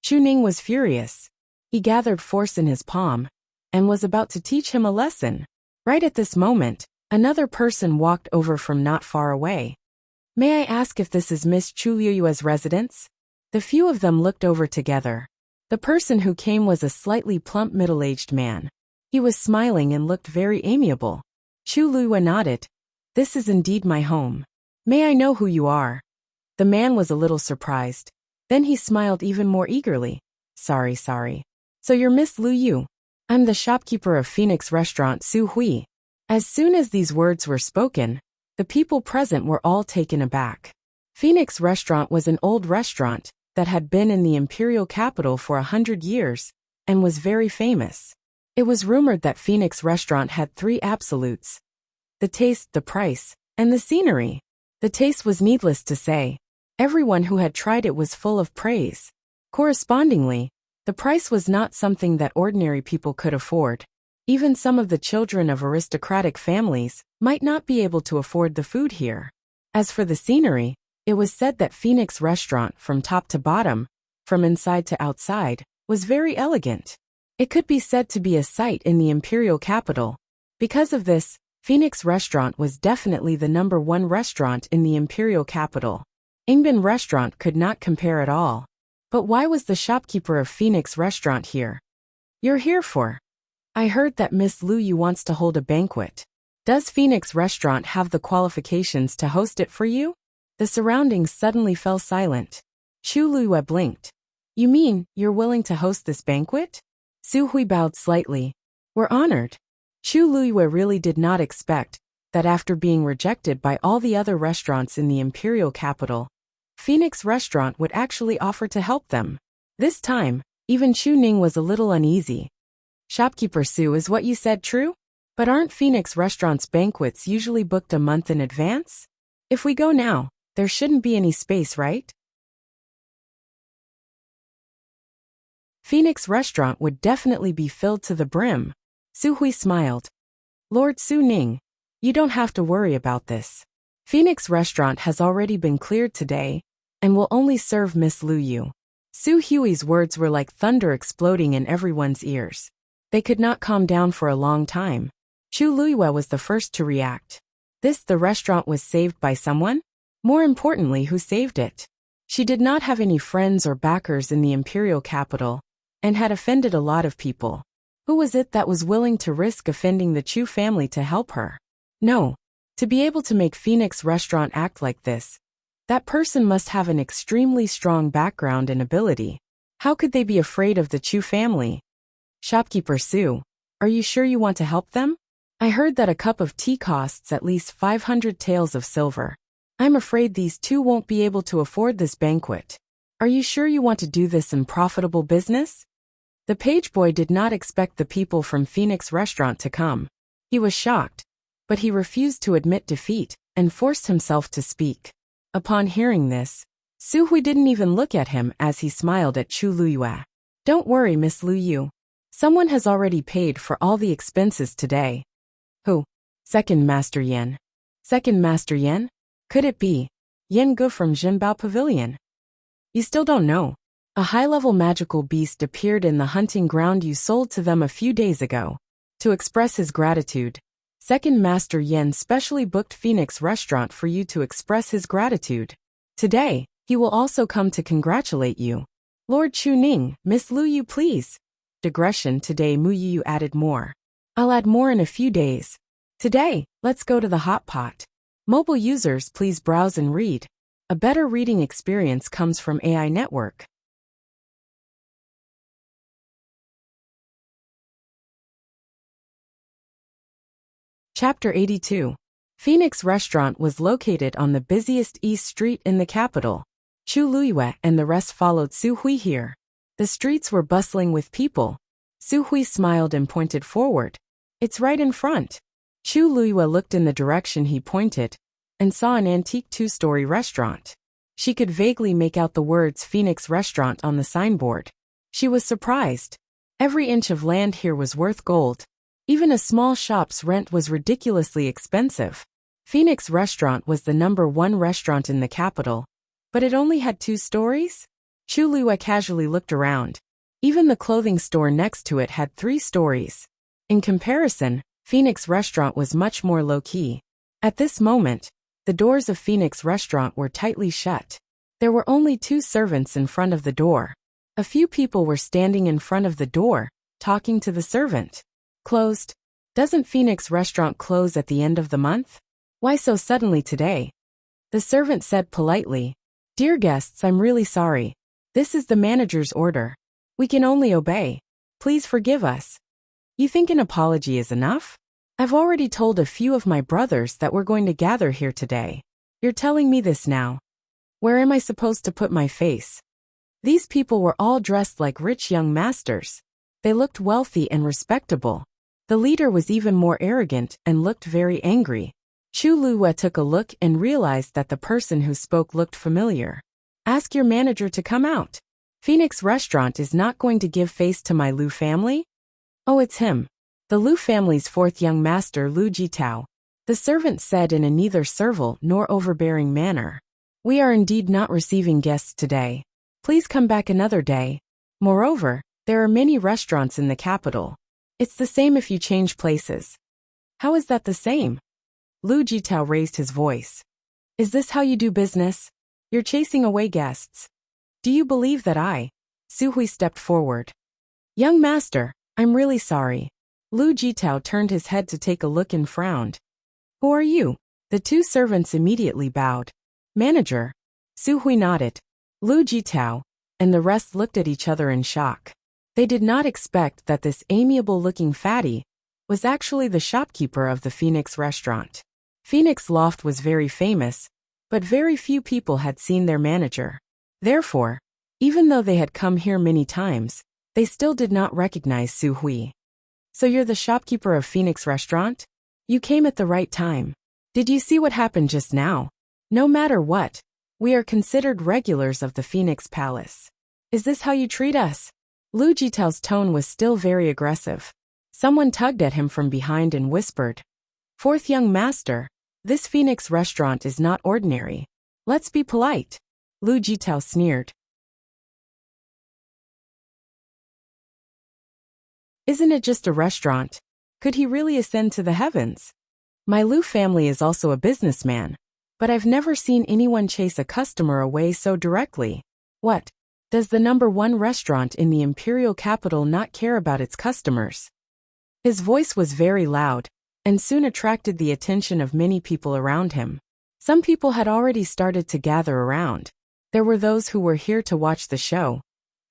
Chu Ning was furious. He gathered force in his palm and was about to teach him a lesson. Right at this moment, another person walked over from not far away. "May I ask if this is Miss Chu Liyue's residence?" The few of them looked over together. The person who came was a slightly plump middle-aged man. He was smiling and looked very amiable. Chu Liyue nodded. "This is indeed my home. May I know who you are?" The man was a little surprised. Then he smiled even more eagerly. Sorry. So you're Miss Lu Yu. I'm the shopkeeper of Phoenix Restaurant Su Hui." As soon as these words were spoken, the people present were all taken aback. Phoenix Restaurant was an old restaurant that had been in the imperial capital for 100 years and was very famous. It was rumored that Phoenix Restaurant had 3 absolutes: the taste, the price, and the scenery. The taste was needless to say. Everyone who had tried it was full of praise. Correspondingly, the price was not something that ordinary people could afford. Even some of the children of aristocratic families might not be able to afford the food here. As for the scenery, it was said that Phoenix Restaurant, from top to bottom, from inside to outside, was very elegant. It could be said to be a sight in the imperial capital. Because of this, Phoenix Restaurant was definitely the #1 restaurant in the imperial capital. Ingbin Restaurant could not compare at all. But why was the shopkeeper of Phoenix Restaurant here? "You're here for I heard that Miss Lu Yu wants to hold a banquet. Does Phoenix Restaurant have the qualifications to host it for you? The surroundings suddenly fell silent. Chu Luiyue blinked. You mean, you're willing to host this banquet? Su Hui bowed slightly. We're honored. Chu Luiyue really did not expect that after being rejected by all the other restaurants in the imperial capital, Phoenix Restaurant would actually offer to help them. This time, even Chu Ning was a little uneasy. Shopkeeper Su, is what you said true? But aren't Phoenix Restaurant's banquets usually booked a month in advance? If we go now, there shouldn't be any space, right? Phoenix Restaurant would definitely be filled to the brim. Su Hui smiled. Lord Su Ning, you don't have to worry about this. Phoenix Restaurant has already been cleared today, and will only serve Miss Lu Yu. Su Hui's words were like thunder exploding in everyone's ears. They could not calm down for a long time. Chu Luiyue was the first to react. The restaurant was saved by someone? More importantly, who saved it? She did not have any friends or backers in the imperial capital, and had offended a lot of people. Who was it that was willing to risk offending the Chu family to help her? No. To be able to make Phoenix Restaurant act like this, that person must have an extremely strong background and ability. How could they be afraid of the Chu family? Shopkeeper Su, are you sure you want to help them? I heard that a cup of tea costs at least 500 taels of silver. I'm afraid these two won't be able to afford this banquet. Are you sure you want to do this in profitable business? The page boy did not expect the people from Phoenix Restaurant to come. He was shocked, but he refused to admit defeat and forced himself to speak. Upon hearing this, Su Hui didn't even look at him as he smiled at Chu Luiyue. Don't worry, Miss Lu Yu. Someone has already paid for all the expenses today. Who? Second Master Yan. Second Master Yan? Could it be Yan Gu from Jinbao Pavilion? You still don't know. A high-level magical beast appeared in the hunting ground you sold to them a few days ago. To express his gratitude, Second Master Yan specially booked Phoenix Restaurant for you to express his gratitude. Today, he will also come to congratulate you. Lord Chu Ning, Miss Lu Yu, please. Digression. Today Mu Yu added more. I'll add more in a few days. Today, let's go to the hot pot. Mobile users, please browse and read. A better reading experience comes from AI Network. Chapter 82. Phoenix Restaurant was located on the busiest East Street in the capital. Chu Luiyue and the rest followed Su Hui here. The streets were bustling with people. Su Hui smiled and pointed forward. It's right in front. Chu Luiyue looked in the direction he pointed and saw an antique two-story restaurant. She could vaguely make out the words Phoenix Restaurant on the signboard. She was surprised. Every inch of land here was worth gold. Even a small shop's rent was ridiculously expensive. Phoenix Restaurant was the #1 restaurant in the capital, but it only had 2 stories? Chu Luiyue casually looked around. Even the clothing store next to it had 3 stories. In comparison, Phoenix Restaurant was much more low-key. At this moment, the doors of Phoenix Restaurant were tightly shut. There were only 2 servants in front of the door. A few people were standing in front of the door, talking to the servant. Closed? Doesn't Phoenix Restaurant close at the end of the month? Why so suddenly today? The servant said politely, Dear guests, I'm really sorry. This is the manager's order. We can only obey. Please forgive us. You think an apology is enough? I've already told a few of my brothers that we're going to gather here today. You're telling me this now. Where am I supposed to put my face? These people were all dressed like rich young masters. They looked wealthy and respectable. The leader was even more arrogant and looked very angry. Chu Luiyue took a look and realized that the person who spoke looked familiar. Ask your manager to come out. Phoenix Restaurant is not going to give face to my Lu family? Oh, it's him. The Lu family's 4th young master, Lu Jitao. The servant said in a neither servile nor overbearing manner. We are indeed not receiving guests today. Please come back another day. Moreover, there are many restaurants in the capital. It's the same if you change places. How is that the same? Lu Jitao raised his voice. Is this how you do business? You're chasing away guests. Do you believe that Su Hui stepped forward. Young master, I'm really sorry. Lu Jitao turned his head to take a look and frowned. Who are you? The two servants immediately bowed. Manager. Su Hui nodded. Lu Jitao and the rest looked at each other in shock. They did not expect that this amiable-looking fatty was actually the shopkeeper of the Phoenix restaurant. Phoenix Loft was very famous, but very few people had seen their manager. Therefore, even though they had come here many times, they still did not recognize Su Hui. So you're the shopkeeper of Phoenix restaurant? You came at the right time. Did you see what happened just now? No matter what, we are considered regulars of the Phoenix Palace. Is this how you treat us? Lu Jitao's tone was still very aggressive. Someone tugged at him from behind and whispered, "Fourth young master, this Phoenix restaurant is not ordinary. Let's be polite." Lu Jitao sneered. Isn't it just a restaurant? Could he really ascend to the heavens? My Lu family is also a businessman, but I've never seen anyone chase a customer away so directly. What? Does the #1 restaurant in the imperial capital not care about its customers? His voice was very loud, and soon attracted the attention of many people around him. Some people had already started to gather around. There were those who were here to watch the show,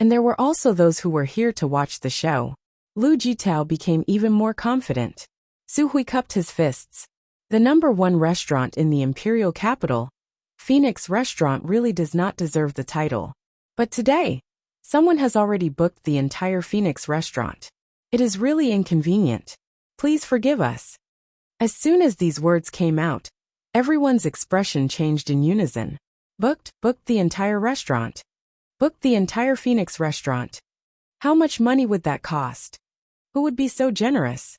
and there were also those who were here to watch the show. Lu Jitao became even more confident. Su Hui cupped his fists. The #1 restaurant in the imperial capital, Phoenix Restaurant, really does not deserve the title. But today, someone has already booked the entire Phoenix restaurant. It is really inconvenient. Please forgive us. As soon as these words came out, everyone's expression changed in unison. Booked the entire restaurant. Booked the entire Phoenix restaurant. How much money would that cost? Who would be so generous?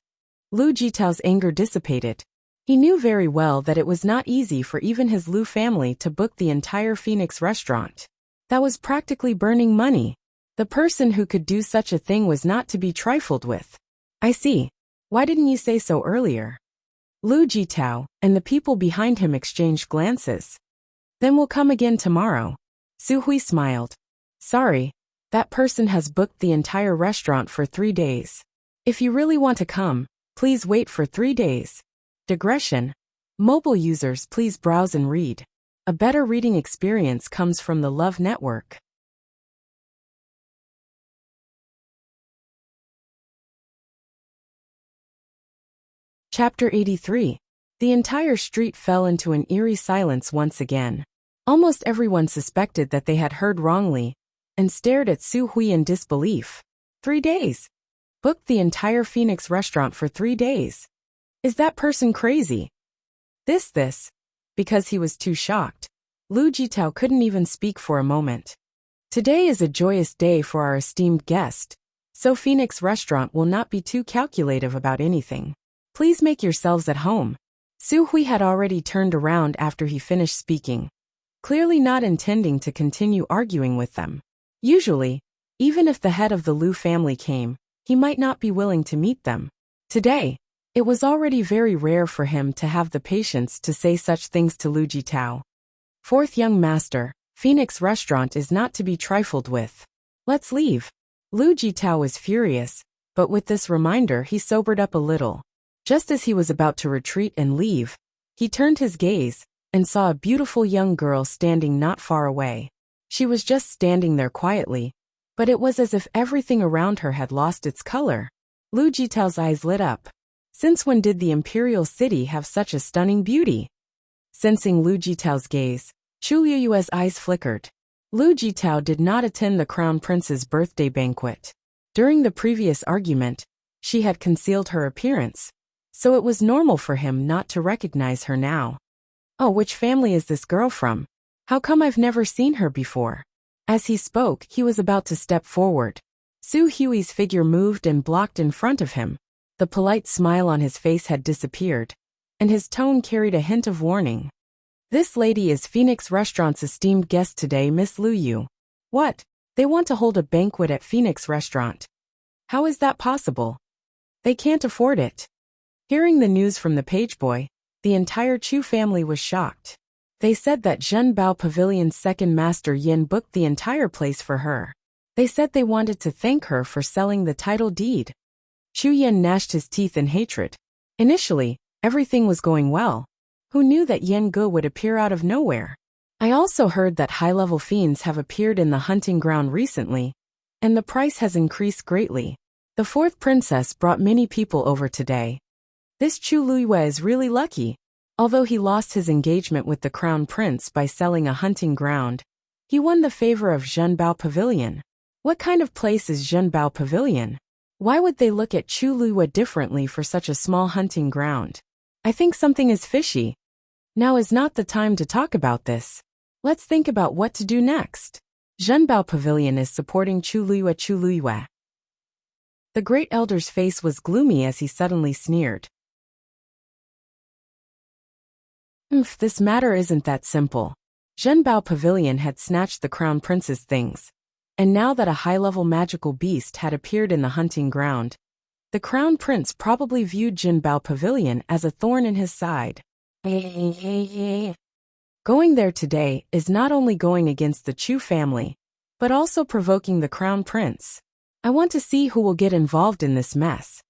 Lu Jitao's anger dissipated. He knew very well that it was not easy for even his Lu family to book the entire Phoenix restaurant. That was practically burning money. The person who could do such a thing was not to be trifled with. I see. Why didn't you say so earlier? Lu Jitao and the people behind him exchanged glances. Then we'll come again tomorrow. Su Hui smiled. Sorry, that person has booked the entire restaurant for 3 days. If you really want to come, please wait for 3 days. Digression. Mobile users, please browse and read. A better reading experience comes from the Love Network. Chapter 83. The entire street fell into an eerie silence once again. Almost everyone suspected that they had heard wrongly, and stared at Su Hui in disbelief. 3 days. Booked the entire Phoenix restaurant for 3 days. Is that person crazy? This, because he was too shocked. Lu Jitao couldn't even speak for a moment. Today is a joyous day for our esteemed guest, so Phoenix restaurant will not be too calculative about anything. Please make yourselves at home. Su Hui had already turned around after he finished speaking, clearly not intending to continue arguing with them. Usually, even if the head of the Lu family came, he might not be willing to meet them. Today, it was already very rare for him to have the patience to say such things to Lu Jitao. Fourth young master, Phoenix restaurant is not to be trifled with. Let's leave. Lu Jitao was furious, but with this reminder he sobered up a little. Just as he was about to retreat and leave, he turned his gaze and saw a beautiful young girl standing not far away. She was just standing there quietly, but it was as if everything around her had lost its color. Lu Jitao's eyes lit up. Since when did the imperial city have such a stunning beauty? Sensing Lu Jitao's gaze, Chu Liyue's eyes flickered. Lu Jitao did not attend the crown prince's birthday banquet. During the previous argument, she had concealed her appearance, so it was normal for him not to recognize her now. Oh, which family is this girl from? How come I've never seen her before? As he spoke, he was about to step forward. Su Hui's figure moved and blocked in front of him. The polite smile on his face had disappeared, and his tone carried a hint of warning. This lady is Phoenix Restaurant's esteemed guest today, Miss Lu Yu. What? They want to hold a banquet at Phoenix Restaurant. How is that possible? They can't afford it. Hearing the news from the pageboy, the entire Chu family was shocked. They said that Zhenbao Pavilion's second master Yin booked the entire place for her. They said they wanted to thank her for selling the title deed. Chu Yan gnashed his teeth in hatred. Initially, everything was going well. Who knew that Yen Ge would appear out of nowhere? I also heard that high-level fiends have appeared in the hunting ground recently, and the price has increased greatly. The fourth princess brought many people over today. This Chu Luiyue is really lucky. Although he lost his engagement with the crown prince by selling a hunting ground, he won the favor of Zhenbao Pavilion. What kind of place is Zhenbao Pavilion? Why would they look at Chu Luiyue differently for such a small hunting ground? I think something is fishy. Now is not the time to talk about this. Let's think about what to do next. Zhenbao Pavilion is supporting Chu Luiyue. The great elder's face was gloomy as he suddenly sneered. This matter isn't that simple. Zhenbao Pavilion had snatched the crown prince's things, and now that a high-level magical beast had appeared in the hunting ground, the crown prince probably viewed Zhenbao Pavilion as a thorn in his side. Going there today is not only going against the Chu family, but also provoking the crown prince. I want to see who will get involved in this mess.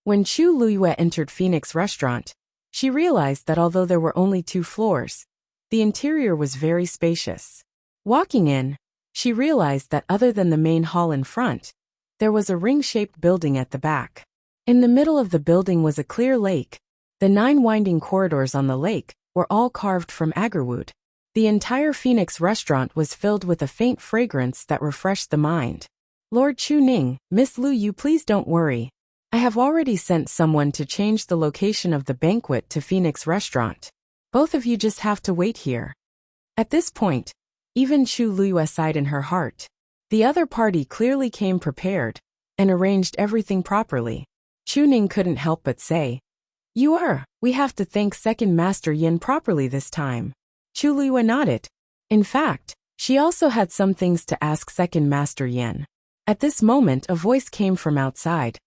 When Chu Luiyue entered Phoenix Restaurant, she realized that although there were only 2 floors, the interior was very spacious. Walking in, she realized that other than the main hall in front, there was a ring-shaped building at the back. In the middle of the building was a clear lake. The 9 winding corridors on the lake were all carved from agarwood. The entire Phoenix Restaurant was filled with a faint fragrance that refreshed the mind. Lord Chu Ning, Miss Lu Yu, please don't worry. I have already sent someone to change the location of the banquet to Phoenix Restaurant. Both of you just have to wait here. At this point, even Chu Luiyue sighed in her heart. The other party clearly came prepared and arranged everything properly. Chu Ning couldn't help but say, we have to thank Second Master Yin properly this time. Chu Luiyue nodded. In fact, she also had some things to ask Second Master Yin. At this moment a voice came from outside.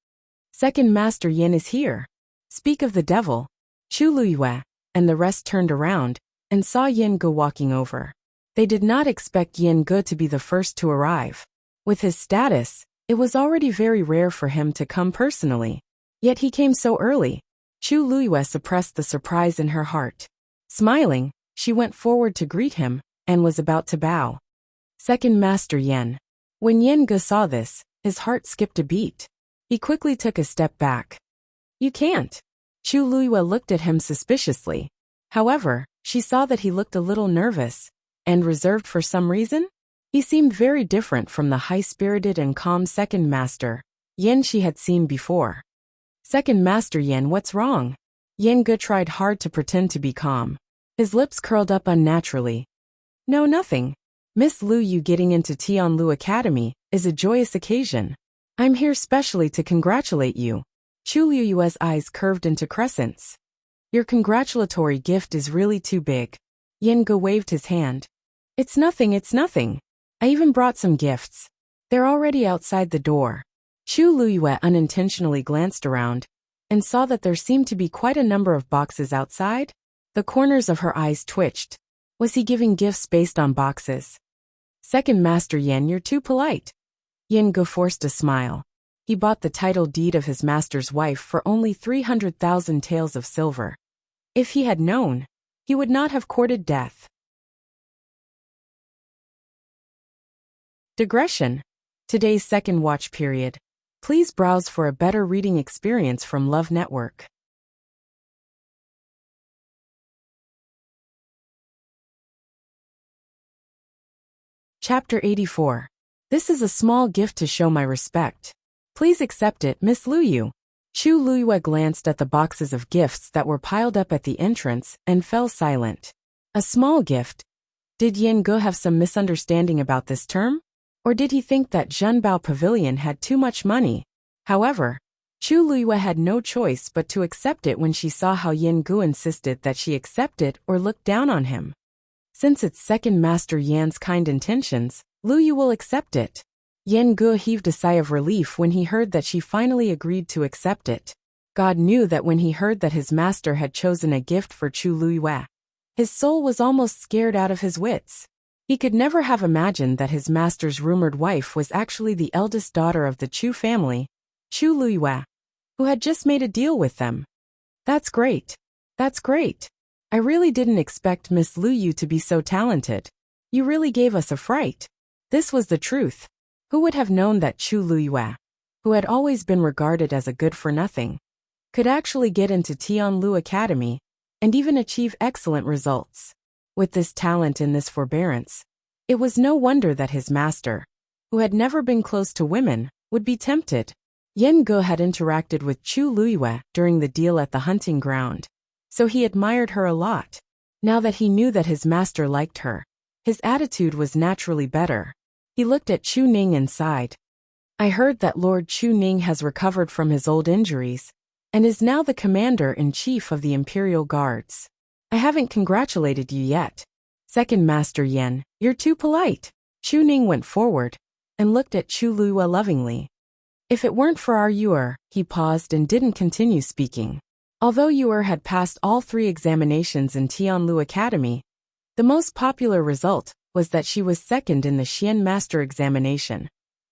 Second Master Yin is here. Speak of the devil. Chu Luiyue and the rest turned around and saw Yen Ge walking over. They did not expect Yen Ge to be the first to arrive. With his status, it was already very rare for him to come personally. Yet he came so early. Chu Luiyue suppressed the surprise in her heart. Smiling, she went forward to greet him and was about to bow. Second Master Yen. When Yen Ge saw this, his heart skipped a beat. He quickly took a step back. You can't. Chu Luiyue looked at him suspiciously. However, she saw that he looked a little nervous and reserved for some reason. He seemed very different from the high-spirited and calm Second Master Yen she had seen before. Second Master Yen, what's wrong? Yen Ge tried hard to pretend to be calm. His lips curled up unnaturally. No, nothing. Miss Lu Yu getting into Tianlu Academy is a joyous occasion. I'm here specially to congratulate you. Chu Luiyue's eyes curved into crescents. Your congratulatory gift is really too big. Yen Ge waved his hand. It's nothing. I even brought some gifts. They're already outside the door. Chu Luiyue unintentionally glanced around and saw that there seemed to be quite a number of boxes outside. The corners of her eyes twitched. Was he giving gifts based on boxes? Second Master Yen, you're too polite. Yen Ge forced a smile. He bought the title deed of his master's wife for only 300,000 taels of silver. If he had known, he would not have courted death. Digression. Today's second watch period. Please browse for a better reading experience from Love Network. Chapter 84. This is a small gift to show my respect. Please accept it, Miss Lu Yu. Chu Luiyue glanced at the boxes of gifts that were piled up at the entrance and fell silent. A small gift? Did Yen Ge have some misunderstanding about this term? Or did he think that Zhenbao Pavilion had too much money? However, Chu Luiyue had no choice but to accept it when she saw how Yen Ge insisted that she accept it or look down on him. Since it's Second Master Yan's kind intentions, Lu Yu will accept it. Yen Ge heaved a sigh of relief when he heard that she finally agreed to accept it. God knew that when he heard that his master had chosen a gift for Chu Luiyue, his soul was almost scared out of his wits. He could never have imagined that his master's rumored wife was actually the eldest daughter of the Chu family, Chu Luiyue. who had just made a deal with them. That's great. That's great. I really didn't expect Miss Lu Yu to be so talented. You really gave us a fright. This was the truth. Who would have known that Chu Luyue, who had always been regarded as a good-for-nothing, could actually get into Tianlu Academy and even achieve excellent results? With this talent and this forbearance, it was no wonder that his master, who had never been close to women, would be tempted. Yan Ge had interacted with Chu Luyue during the deal at the hunting ground, so he admired her a lot. Now that he knew that his master liked her, his attitude was naturally better. He looked at Chu Ning and sighed. I heard that Lord Chu Ning has recovered from his old injuries and is now the commander-in-chief of the Imperial Guards. I haven't congratulated you yet. Second Master Yan, you're too polite. Chu Ning went forward and looked at Chu Luyue lovingly. If it weren't for our Yuer, he paused and didn't continue speaking. Although Yuer had passed all 3 examinations in Tianlu Academy, the most popular result was that she was second in the Xian Master examination,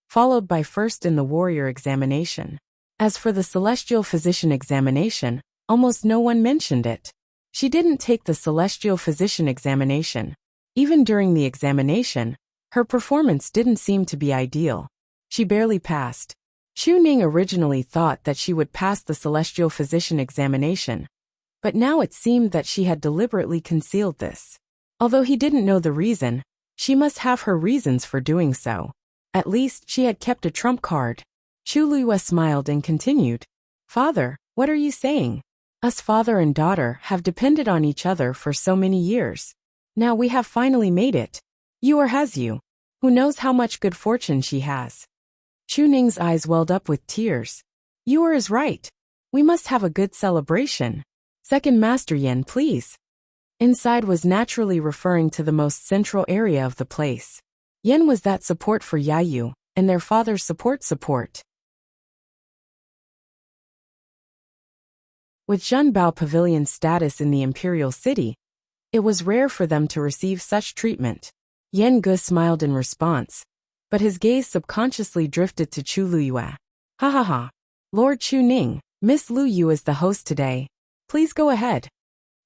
followed by first in the Warrior examination. As for the Celestial Physician examination, almost no one mentioned it. She didn't take the Celestial Physician examination. Even during the examination, her performance didn't seem to be ideal. She barely passed. Chu Ning originally thought that she would pass the Celestial Physician examination, but now it seemed that she had deliberately concealed this. Although he didn't know the reason, she must have her reasons for doing so. At least she had kept a trump card. Chu Luyue smiled and continued. Father, what are you saying? Us father and daughter have depended on each other for so many years. Now we have finally made it. Yuer has you. Who knows how much good fortune she has? Chu Ning's eyes welled up with tears. Yuer is right. We must have a good celebration. Second Master Yan, please. Inside was naturally referring to the most central area of the place. Yan was that support for Yayu, and their father's support. With Zhenbao Pavilion's status in the Imperial City, it was rare for them to receive such treatment. Yan Ge smiled in response, but his gaze subconsciously drifted to Chu Luyue. Ha ha ha. Lord Chu Ning, Miss Lu Yu is the host today. Please go ahead.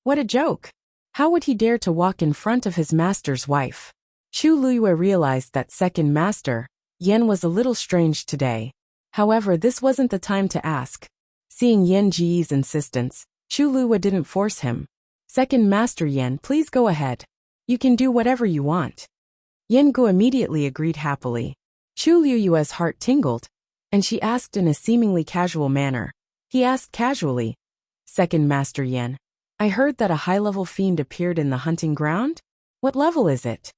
What a joke. How would he dare to walk in front of his master's wife? Chu Luyue realized that second master, Yan, was a little strange today. However, this wasn't the time to ask. Seeing Yan Ji's insistence, Chu Luyue didn't force him. Second Master Yan, please go ahead. You can do whatever you want. Yan Ge immediately agreed happily. Chu Luyue's heart tingled, and she asked in a seemingly casual manner. He asked casually, Second Master Yan, I heard that a high-level fiend appeared in the hunting ground? What level is it?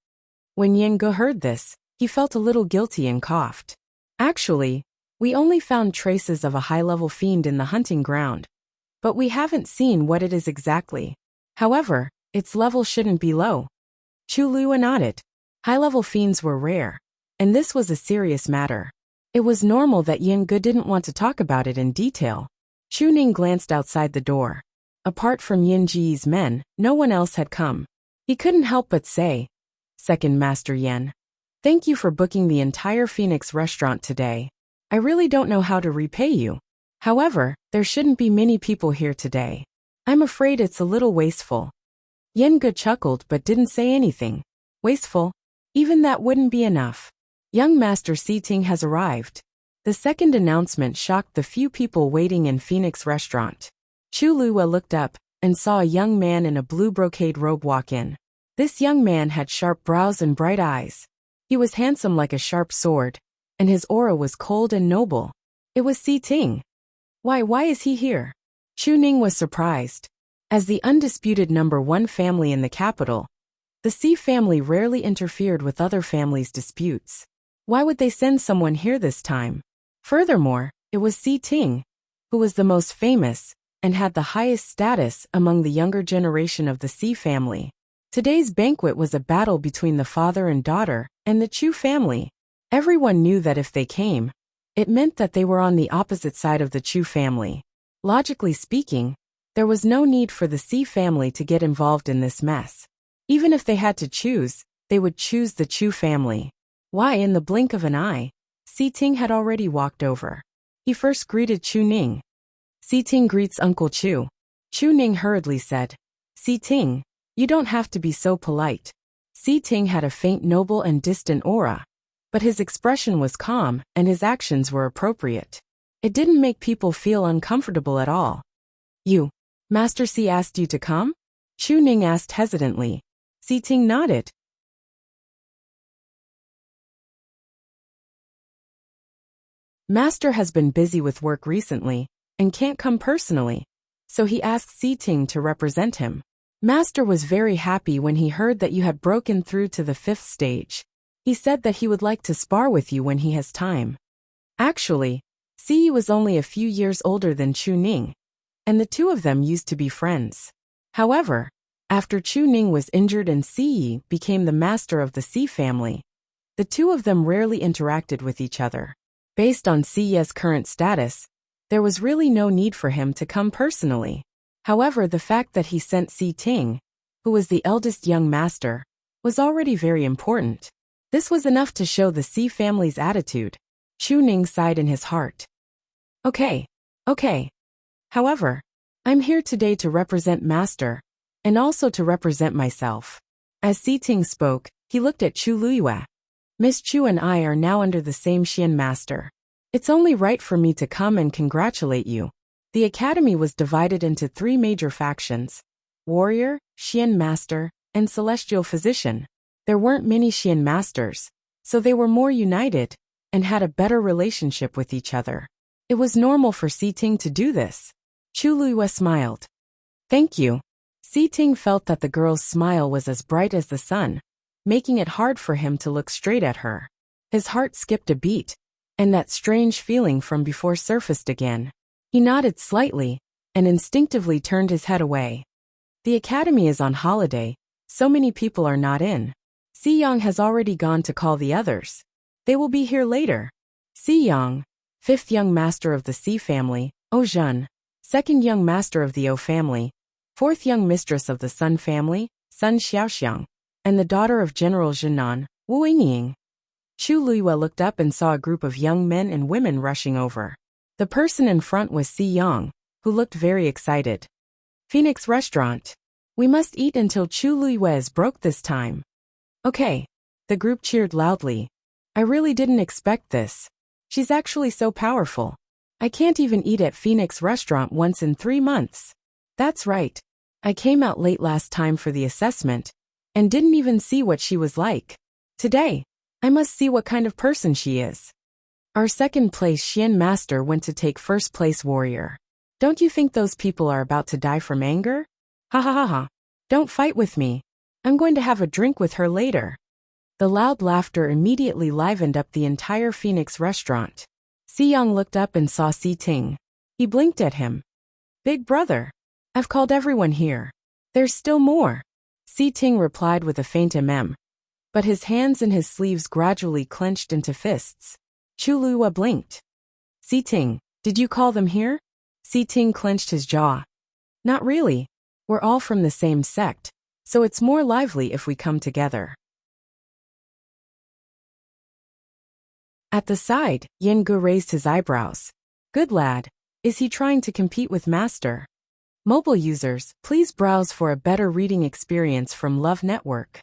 When Yan Ge heard this, he felt a little guilty and coughed. Actually, we only found traces of a high-level fiend in the hunting ground, but we haven't seen what it is exactly. However, its level shouldn't be low. Chu Luyue nodded. High-level fiends were rare, and this was a serious matter. It was normal that Yan Ge didn't want to talk about it in detail. Chu Ning glanced outside the door. Apart from Yan Ji's men, no one else had come. He couldn't help but say, Second Master Yan, thank you for booking the entire Phoenix restaurant today. I really don't know how to repay you. However, there shouldn't be many people here today. I'm afraid it's a little wasteful. Yan Ge chuckled but didn't say anything. Wasteful? Even that wouldn't be enough. Young Master Si Ting has arrived. The second announcement shocked the few people waiting in Phoenix restaurant. Chu Luyue looked up and saw a young man in a blue brocade robe walk in. This young man had sharp brows and bright eyes. He was handsome like a sharp sword, and his aura was cold and noble. It was Si Ting. Why is he here? Chu Ning was surprised. As the undisputed #1 family in the capital, the Si family rarely interfered with other families' disputes. Why would they send someone here this time? Furthermore, it was Si Ting, who was the most famous and had the highest status among the younger generation of the Si family. Today's banquet was a battle between the father and daughter and the Chu family. Everyone knew that if they came, it meant that they were on the opposite side of the Chu family. Logically speaking, there was no need for the Si family to get involved in this mess. Even if they had to choose, they would choose the Chu family. Why, in the blink of an eye, Si Ting had already walked over. He first greeted Chu Ning. Si Ting greets Uncle Chu. Chu Ning hurriedly said, Si Ting, you don't have to be so polite. Si Ting had a faint noble and distant aura, but his expression was calm and his actions were appropriate. It didn't make people feel uncomfortable at all. You, Master Si asked you to come? Chu Ning asked hesitantly. Si Ting nodded. Master has been busy with work recently and can't come personally, so he asked Si Ting to represent him. Master was very happy when he heard that you had broken through to the 5th stage. He said that he would like to spar with you when he has time. Actually, Si Yi was only a few years older than Chu Ning, and the two of them used to be friends. However, after Chu Ning was injured and Si Yi became the master of the Si family, the two of them rarely interacted with each other. Based on Si Ye's current status, there was really no need for him to come personally. However, the fact that he sent Si Ting, who was the eldest young master, was already very important. This was enough to show the Si family's attitude. Chu Ning sighed in his heart. Okay. However, I'm here today to represent Master, and also to represent myself. As Si Ting spoke, he looked at Chu Luyue. Miss Chu and I are now under the same Xian Master. It's only right for me to come and congratulate you. The academy was divided into 3 major factions: Warrior, Xian Master, and Celestial Physician. There weren't many Xian Masters, so they were more united and had a better relationship with each other. It was normal for Si Ting to do this. Chu Luyue smiled. Thank you. Si Ting felt that the girl's smile was as bright as the sun, making it hard for him to look straight at her. His heart skipped a beat, and that strange feeling from before surfaced again. He nodded slightly, and instinctively turned his head away. The academy is on holiday, so many people are not in. Si Yang has already gone to call the others. They will be here later. Si Yang, 5th young master of the Si family, O Zhen, 2nd young master of the O family, 4th young mistress of the Sun family, Sun Xiaoxiang, and the daughter of General Zhenan, Wu Yingying. Chu Luyue looked up and saw a group of young men and women rushing over. The person in front was Si Yang, who looked very excited. Phoenix Restaurant. We must eat until Chu Luyue is broke this time. Okay. The group cheered loudly. I really didn't expect this. She's actually so powerful. I can't even eat at Phoenix Restaurant once in 3 months. That's right. I came out late last time for the assessment, and didn't even see what she was like. Today, I must see what kind of person she is. Our 2nd place Xian Master went to take 1st place Warrior. Don't you think those people are about to die from anger? Ha ha ha ha. Don't fight with me. I'm going to have a drink with her later. The loud laughter immediately livened up the entire Phoenix Restaurant. Si Yang looked up and saw Si Ting. He blinked at him. Big brother. I've called everyone here. There's still more. Si Ting replied with a faint but his hands and his sleeves gradually clenched into fists. Chu Luyue blinked. Si Ting, did you call them here? Si Ting clenched his jaw. Not really. We're all from the same sect, so it's more lively if we come together. At the side, Yin Gu raised his eyebrows. Good lad. Is he trying to compete with Master? Mobile users, please browse for a better reading experience from Love Network.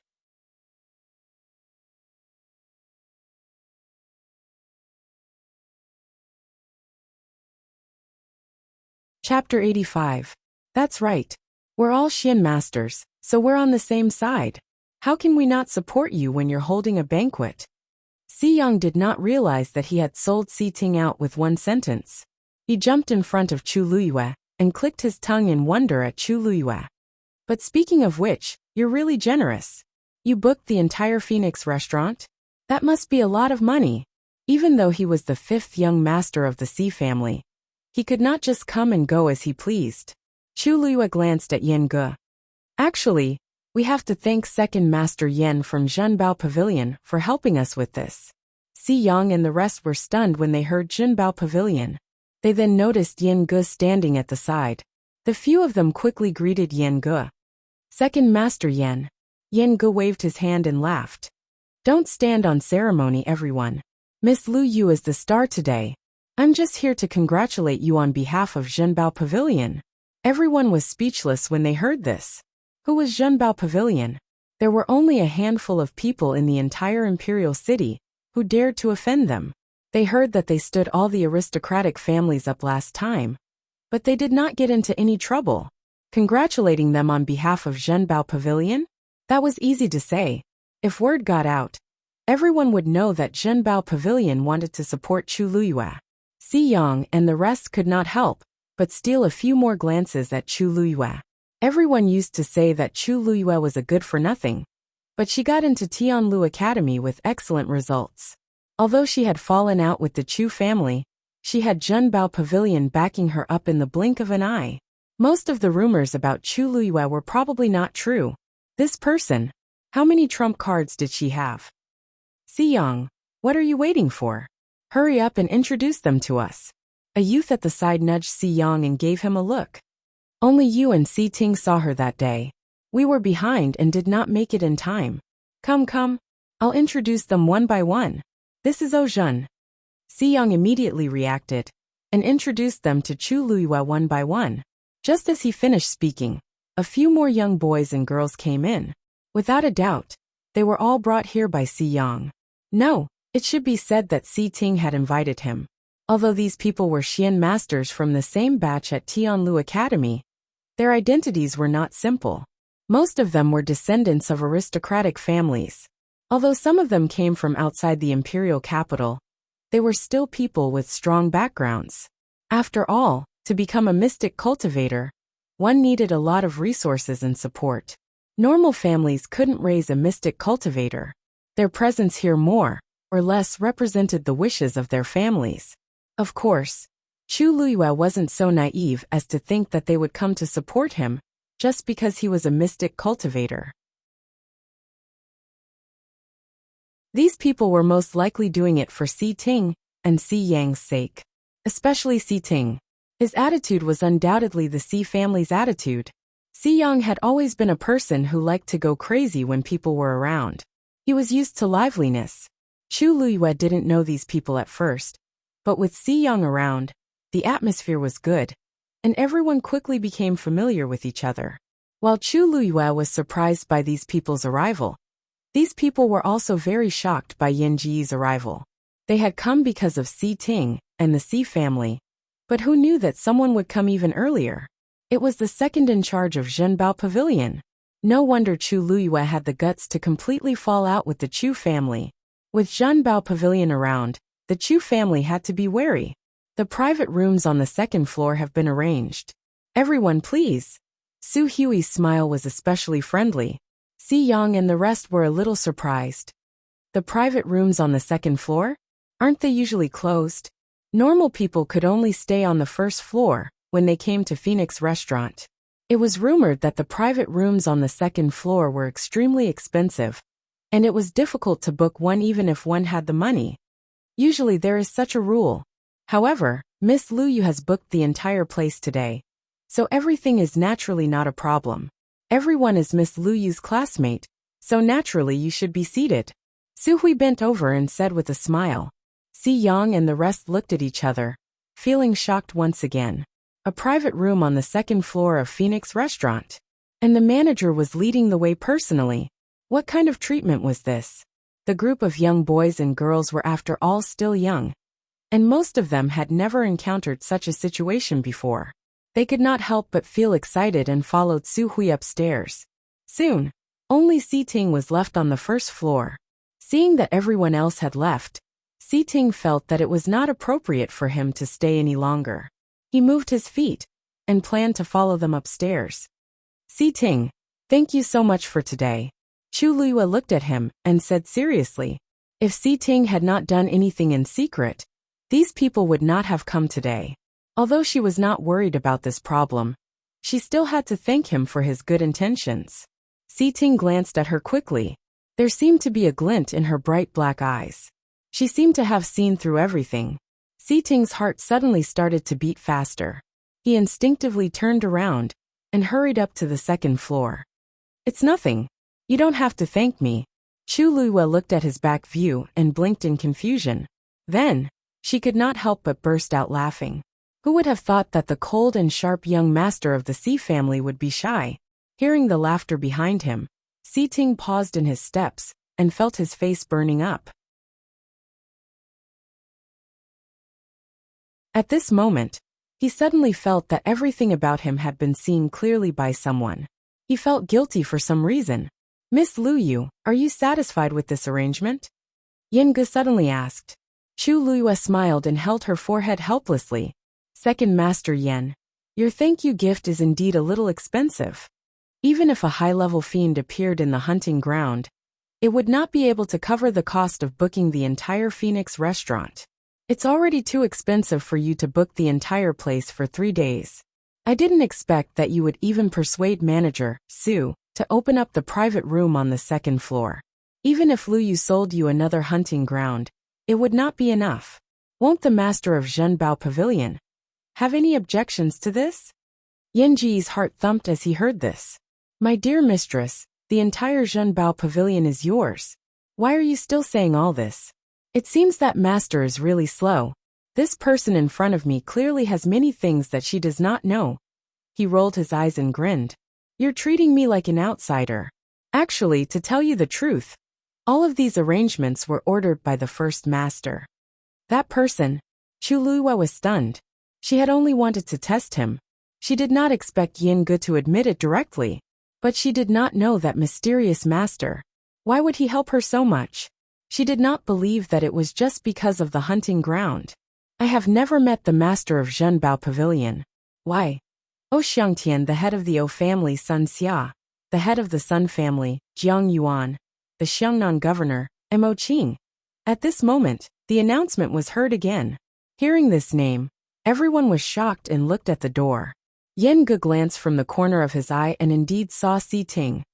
Chapter 85. That's right. We're all Xian Masters, so we're on the same side. How can we not support you when you're holding a banquet? Si Yang did not realize that he had sold Si Ting out with one sentence. He jumped in front of Chu Luyue and clicked his tongue in wonder at Chu Luyue. But speaking of which, you're really generous. You booked the entire Phoenix Restaurant? That must be a lot of money. Even though he was the 5th young master of the Si family, he could not just come and go as he pleased. Chu Luyue glanced at Yen Ge. Actually, we have to thank 2nd Master Yen from Zhenbao Pavilion for helping us with this. Si Yang and the rest were stunned when they heard Zhenbao Pavilion. They then noticed Yen Ge standing at the side. The few of them quickly greeted Yen Ge. 2nd Master Yen. Yen Ge waved his hand and laughed. Don't stand on ceremony, everyone. Miss Lu Yu is the star today. I'm just here to congratulate you on behalf of Zhenbao Pavilion. Everyone was speechless when they heard this. Who was Zhenbao Pavilion? There were only a handful of people in the entire imperial city who dared to offend them. They heard that they stood all the aristocratic families up last time, but they did not get into any trouble. Congratulating them on behalf of Zhenbao Pavilion? That was easy to say. If word got out, everyone would know that Zhenbao Pavilion wanted to support Chu Luyue. Si Yang and the rest could not help but steal a few more glances at Chu Luyue. Everyone used to say that Chu Luyue was a good-for-nothing, but she got into Tianlu Academy with excellent results. Although she had fallen out with the Chu family, she had Zhenbao Pavilion backing her up in the blink of an eye. Most of the rumors about Chu Luyue were probably not true. This person, how many trump cards did she have? Si Yang, what are you waiting for? Hurry up and introduce them to us. A youth at the side nudged Si Yang and gave him a look. Only you and Si Ting saw her that day. We were behind and did not make it in time. Come, I'll introduce them one by one. This is Ozhen. Si Yang immediately reacted and introduced them to Chu Luyue one by one. Just as he finished speaking, a few more young boys and girls came in. Without a doubt, they were all brought here by Si Yang. No, it should be said that Si Ting had invited him. Although these people were Xian masters from the same batch at Tianlu Academy, their identities were not simple. Most of them were descendants of aristocratic families. Although some of them came from outside the imperial capital, they were still people with strong backgrounds. After all, to become a mystic cultivator, one needed a lot of resources and support. Normal families couldn't raise a mystic cultivator. Their presence here more or less represented the wishes of their families. Of course, Chu Luyue wasn't so naive as to think that they would come to support him just because he was a mystic cultivator. These people were most likely doing it for Si Ting and Si Yang's sake. Especially Si Ting. His attitude was undoubtedly the Si family's attitude. Si Yang had always been a person who liked to go crazy when people were around. He was used to liveliness. Chu Luyue didn't know these people at first, but with Si Yang around, the atmosphere was good, and everyone quickly became familiar with each other. While Chu Luyue was surprised by these people's arrival, these people were also very shocked by Yin Ji's arrival. They had come because of Si Ting and the Si family, but who knew that someone would come even earlier? It was the second in charge of Zhenbao Pavilion. No wonder Chu Luyue had the guts to completely fall out with the Chu family. With Zhenbao Pavilion around, the Chu family had to be wary. The private rooms on the second floor have been arranged. Everyone please. Su Hui's smile was especially friendly. Si Yang and the rest were a little surprised. The private rooms on the second floor? Aren't they usually closed? Normal people could only stay on the first floor when they came to Phoenix Restaurant. It was rumored that the private rooms on the second floor were extremely expensive, and it was difficult to book one even if one had the money. Usually there is such a rule. However, Miss Luyu has booked the entire place today, so everything is naturally not a problem. Everyone is Miss Luyu's classmate, so naturally you should be seated. Su Hui bent over and said with a smile. Si Yang and the rest looked at each other, feeling shocked once again. A private room on the second floor of Phoenix Restaurant. And the manager was leading the way personally. What kind of treatment was this? The group of young boys and girls were after all still young, and most of them had never encountered such a situation before. They could not help but feel excited and followed Su Hui upstairs. Soon, only Si Ting was left on the first floor. Seeing that everyone else had left, Si Ting felt that it was not appropriate for him to stay any longer. He moved his feet and planned to follow them upstairs. Si Ting, thank you so much for today. Chu Luyue looked at him and said seriously, if Si Ting had not done anything in secret, these people would not have come today. Although she was not worried about this problem, she still had to thank him for his good intentions. Si Ting glanced at her quickly. There seemed to be a glint in her bright black eyes. She seemed to have seen through everything. Si Ting's heart suddenly started to beat faster. He instinctively turned around and hurried up to the second floor. It's nothing. You don't have to thank me. Chu Luyue looked at his back view and blinked in confusion. Then, She could not help but burst out laughing. Who would have thought that the cold and sharp young master of the Si family would be shy? Hearing the laughter behind him, Si Ting paused in his steps and felt his face burning up. At this moment, he suddenly felt that everything about him had been seen clearly by someone. He felt guilty for some reason. Miss Lu Yu, are you satisfied with this arrangement? Yin Ge suddenly asked. Chu Luyue smiled and held her forehead helplessly. Second Master Yen, your thank you gift is indeed a little expensive. Even if a high-level fiend appeared in the hunting ground, it would not be able to cover the cost of booking the entire Phoenix restaurant. It's already too expensive for you to book the entire place for 3 days. I didn't expect that you would even persuade manager, Su, to open up the private room on the 2nd floor. Even if Lu Yu sold you another hunting ground, it would not be enough. Won't the master of Zhenbao Pavilion have any objections to this? Yan Ji's heart thumped as he heard this. My dear mistress, the entire Zhenbao Pavilion is yours. Why are you still saying all this? It seems that master is really slow. This person in front of me clearly has many things that she does not know. He rolled his eyes and grinned. You're treating me like an outsider. Actually, to tell you the truth, all of these arrangements were ordered by the first master. That person, Chu Luyue, was stunned. She had only wanted to test him. She did not expect Yin Ge to admit it directly, but she did not know that mysterious master. Why would he help her so much? She did not believe that it was just because of the hunting ground. I have never met the master of Zhenbao Pavilion. Why? O Xiangtian, the head of the O family, Sun Xia, the head of the Sun family, Jiang Yuan, the Xiangnan governor, Mo Qing. At this moment, the announcement was heard again. Hearing this name, everyone was shocked and looked at the door. Yen Ge glanced from the corner of his eye and indeed saw Si Ting,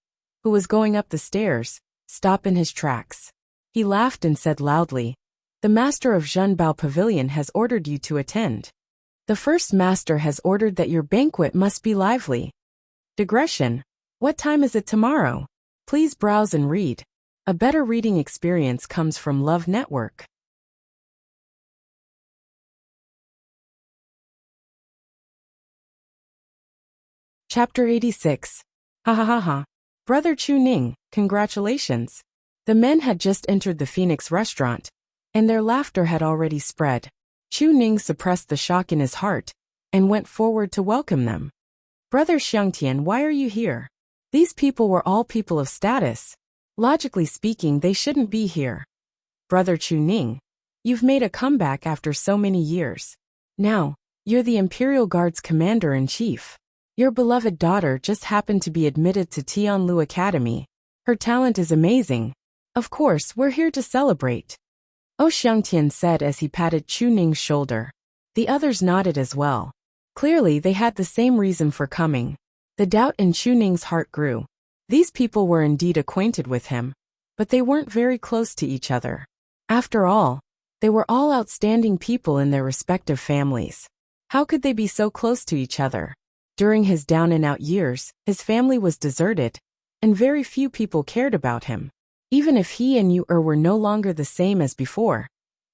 who was going up the stairs, stop in his tracks. He laughed and said loudly, the master of Zhenbao Pavilion has ordered you to attend. The first master has ordered that your banquet must be lively. Digression. What time is it tomorrow? Please browse and read. A better reading experience comes from Love Network. Chapter 86. Ha ha ha ha. Brother Chu Ning, congratulations. The men had just entered the Phoenix restaurant, and their laughter had already spread. Chu Ning suppressed the shock in his heart and went forward to welcome them. Brother Xiangtian, why are you here? These people were all people of status. Logically speaking, they shouldn't be here. Brother Chu Ning, you've made a comeback after so many years. Now, you're the Imperial Guard's commander-in-chief. Your beloved daughter just happened to be admitted to Tianlu Academy. Her talent is amazing. Of course, we're here to celebrate. O Xiangtian said as he patted Chu Ning's shoulder. The others nodded as well. Clearly, they had the same reason for coming. The doubt in Chu Ning's heart grew. These people were indeed acquainted with him, but they weren't very close to each other. After all, they were all outstanding people in their respective families. How could they be so close to each other? During his down-and-out years, his family was deserted, and very few people cared about him. Even if he and Yu were no longer the same as before,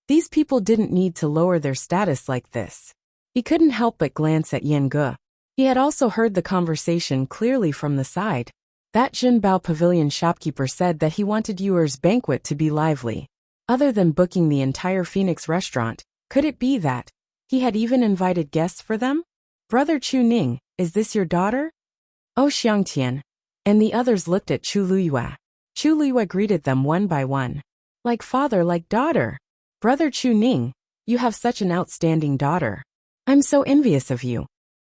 these people didn't need to lower their status like this. He couldn't help but glance at Yen Ge. He had also heard the conversation clearly from the side. That Zhenbao Pavilion shopkeeper said that he wanted Yuer's banquet to be lively. Other than booking the entire Phoenix restaurant, could it be that he had even invited guests for them? Brother Chu Ning, is this your daughter? Oh Xiangtian. And the others looked at Chu Luyue. Chu Luyue greeted them one by one. Like father, like daughter. Brother Chu Ning, you have such an outstanding daughter. I'm so envious of you.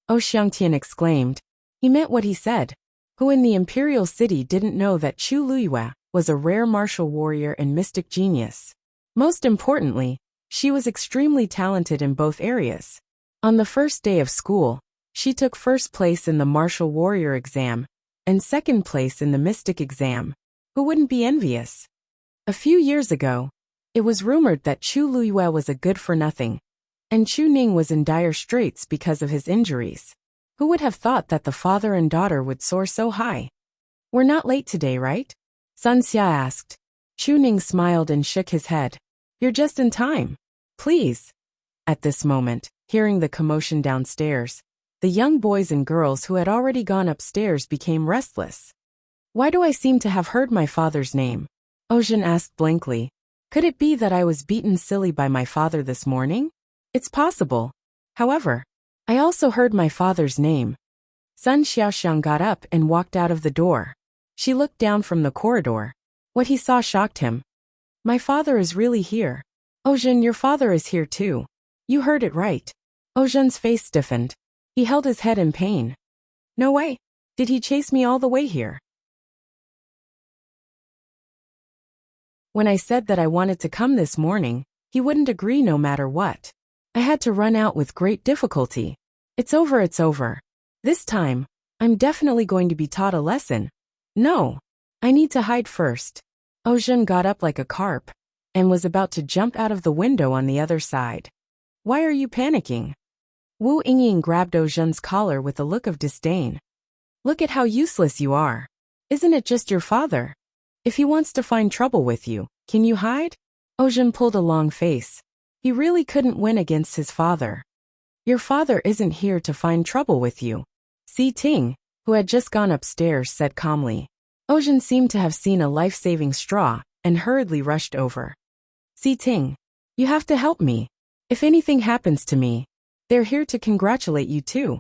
Oh Xiangtian exclaimed. He meant what he said. Who in the imperial city didn't know that Chu Luyue was a rare martial warrior and mystic genius? Most importantly, she was extremely talented in both areas. On the first day of school, she took first place in the martial warrior exam and second place in the mystic exam. Who wouldn't be envious? A few years ago, it was rumored that Chu Luyue was a good-for-nothing, and Chu Ning was in dire straits because of his injuries. Who would have thought that the father and daughter would soar so high? We're not late today, right? Sun Xia asked. Chu Ning smiled and shook his head. You're just in time. Please. At this moment, hearing the commotion downstairs, the young boys and girls who had already gone upstairs became restless. Why do I seem to have heard my father's name? Ojin asked blankly. Could it be that I was beaten silly by my father this morning? It's possible. However, I also heard my father's name. Sun Xiaoxiang got up and walked out of the door. She looked down from the corridor. What he saw shocked him. My father is really here. Ojin, your father is here too. You heard it right. Ojin's face stiffened. He held his head in pain. No way. Did he chase me all the way here? When I said that I wanted to come this morning, he wouldn't agree no matter what. I had to run out with great difficulty. It's over, it's over. This time, I'm definitely going to be taught a lesson. No. I need to hide first. Ojin got up like a carp and was about to jump out of the window on the other side. Why are you panicking? Wu Yingying grabbed Ojin's collar with a look of disdain. Look at how useless you are. Isn't it just your father? If he wants to find trouble with you, can you hide? Ojin pulled a long face. He really couldn't win against his father. Your father isn't here to find trouble with you. Si Ting, who had just gone upstairs, said calmly. Ojin seemed to have seen a life-saving straw and hurriedly rushed over. Si Ting, you have to help me. If anything happens to me, they're here to congratulate you too.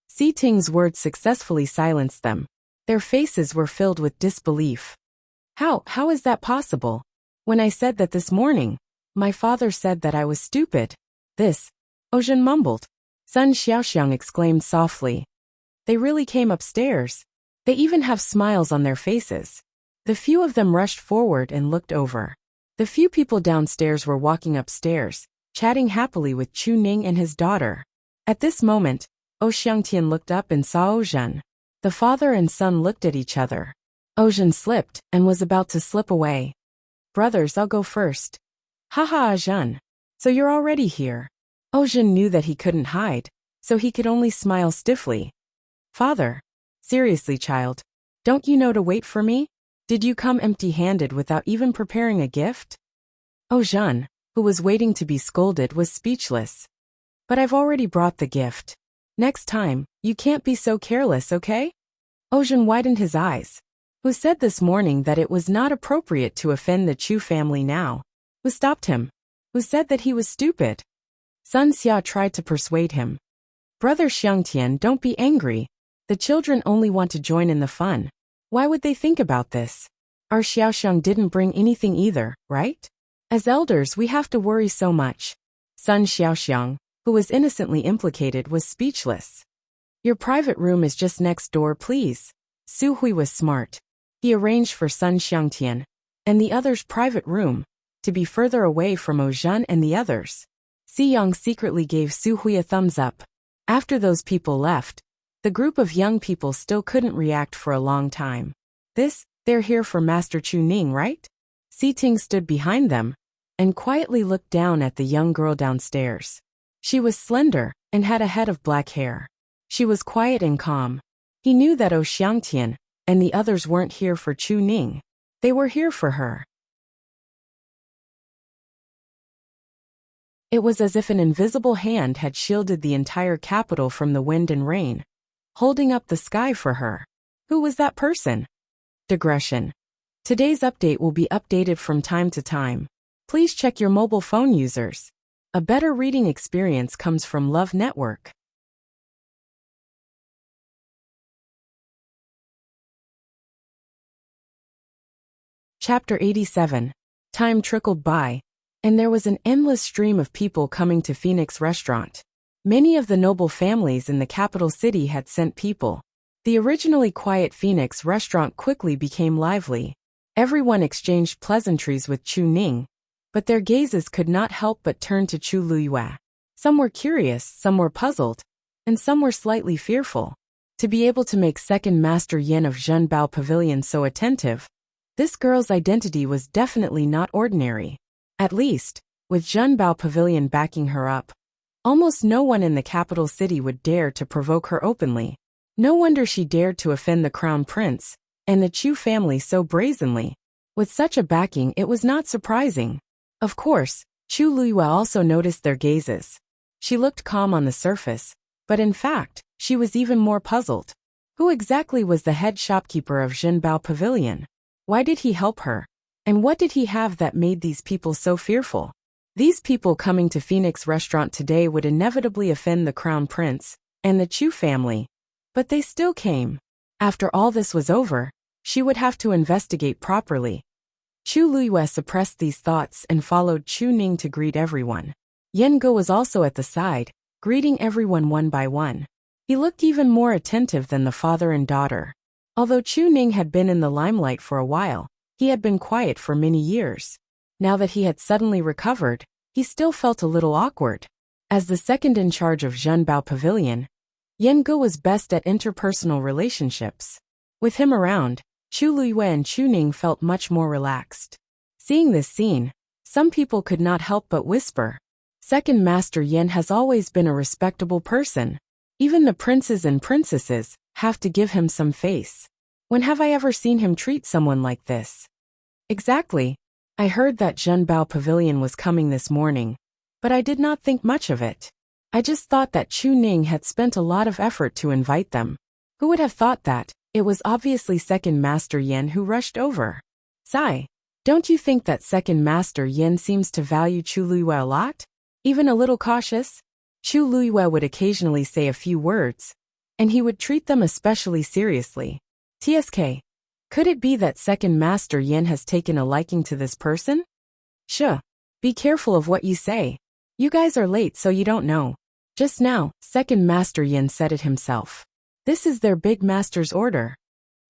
Si Ting's words successfully silenced them. Their faces were filled with disbelief. How is that possible? When I said that this morning, my father said that I was stupid. This, Ojin mumbled. Sun Xiaoxiang exclaimed softly. They really came upstairs. They even have smiles on their faces. The few of them rushed forward and looked over. The few people downstairs were walking upstairs, chatting happily with Chu Ning and his daughter. At this moment, O Xiangtian looked up and saw Ojin. The father and son looked at each other. Ojin slipped and was about to slip away. Brothers, I'll go first. Haha, Ojin. So you're already here. Ojin knew that he couldn't hide, so he could only smile stiffly. Father. Seriously, child. Don't you know to wait for me? Did you come empty-handed without even preparing a gift? Ojin, who was waiting to be scolded, was speechless. But I've already brought the gift. Next time, you can't be so careless, okay? Ojin widened his eyes. Who said this morning that it was not appropriate to offend the Chu family now? Who stopped him? Who said that he was stupid? Sun Xia tried to persuade him. Brother Xiangtian, don't be angry. The children only want to join in the fun. Why would they think about this? Our Xiaoxiang didn't bring anything either, right? As elders, we have to worry so much. Sun Xiaoxiang, who was innocently implicated, was speechless. Your private room is just next door, please. Su Hui was smart. He arranged for Sun Xiangtian and the others' private room to be further away from Ojin and the others. Si Yang secretly gave Su Hui a thumbs up. After those people left, the group of young people still couldn't react for a long time. They're here for Master Chu Ning, right? Si Ting stood behind them and quietly looked down at the young girl downstairs. She was slender and had a head of black hair. She was quiet and calm. He knew that O Xiangtian and the others weren't here for Chu Ning. They were here for her. It was as if an invisible hand had shielded the entire capital from the wind and rain, holding up the sky for her. Who was that person? Digression. Today's update will be updated from time to time. Please check your mobile phone users. A better reading experience comes from Love Network. Chapter 87. Time trickled by, and there was an endless stream of people coming to Phoenix Restaurant. Many of the noble families in the capital city had sent people. The originally quiet Phoenix Restaurant quickly became lively. Everyone exchanged pleasantries with Chu Ning, but their gazes could not help but turn to Chu Luyue. Some were curious, some were puzzled, and some were slightly fearful. To be able to make second Master Yin of Zhenbao Pavilion so attentive, this girl's identity was definitely not ordinary. At least, with Zhenbao Pavilion backing her up, almost no one in the capital city would dare to provoke her openly. No wonder she dared to offend the crown prince and the Chu family so brazenly. With such a backing, it was not surprising. Of course, Chu Luiyue also noticed their gazes. She looked calm on the surface, but in fact, she was even more puzzled. Who exactly was the head shopkeeper of Jinbao Pavilion? Why did he help her? And what did he have that made these people so fearful? These people coming to Phoenix Restaurant today would inevitably offend the Crown Prince and the Chu family. But they still came. After all this was over, she would have to investigate properly. Chu Luiyue suppressed these thoughts and followed Chu Ning to greet everyone. Yan Ge was also at the side, greeting everyone one by one. He looked even more attentive than the father and daughter. Although Chu Ning had been in the limelight for a while, he had been quiet for many years. Now that he had suddenly recovered, he still felt a little awkward. As the second in charge of Jinbao Pavilion, Yan Ge was best at interpersonal relationships. With him around, Chu Luiyue and Chu Ning felt much more relaxed. Seeing this scene, some people could not help but whisper, "Second Master Yan has always been a respectable person. Even the princes and princesses have to give him some face. When have I ever seen him treat someone like this?" Exactly. I heard that Jinbao Pavilion was coming this morning, but I did not think much of it. I just thought that Chu Ning had spent a lot of effort to invite them. Who would have thought that? It was obviously Second Master Yan who rushed over. Sigh. Don't you think that Second Master Yan seems to value Chu Luiyue a lot? Even a little cautious? Chu Luiyue would occasionally say a few words, and he would treat them especially seriously. TSK. Could it be that Second Master Yan has taken a liking to this person? Shh. Be careful of what you say. You guys are late so you don't know. Just now, Second Master Yan said it himself. This is their big master's order.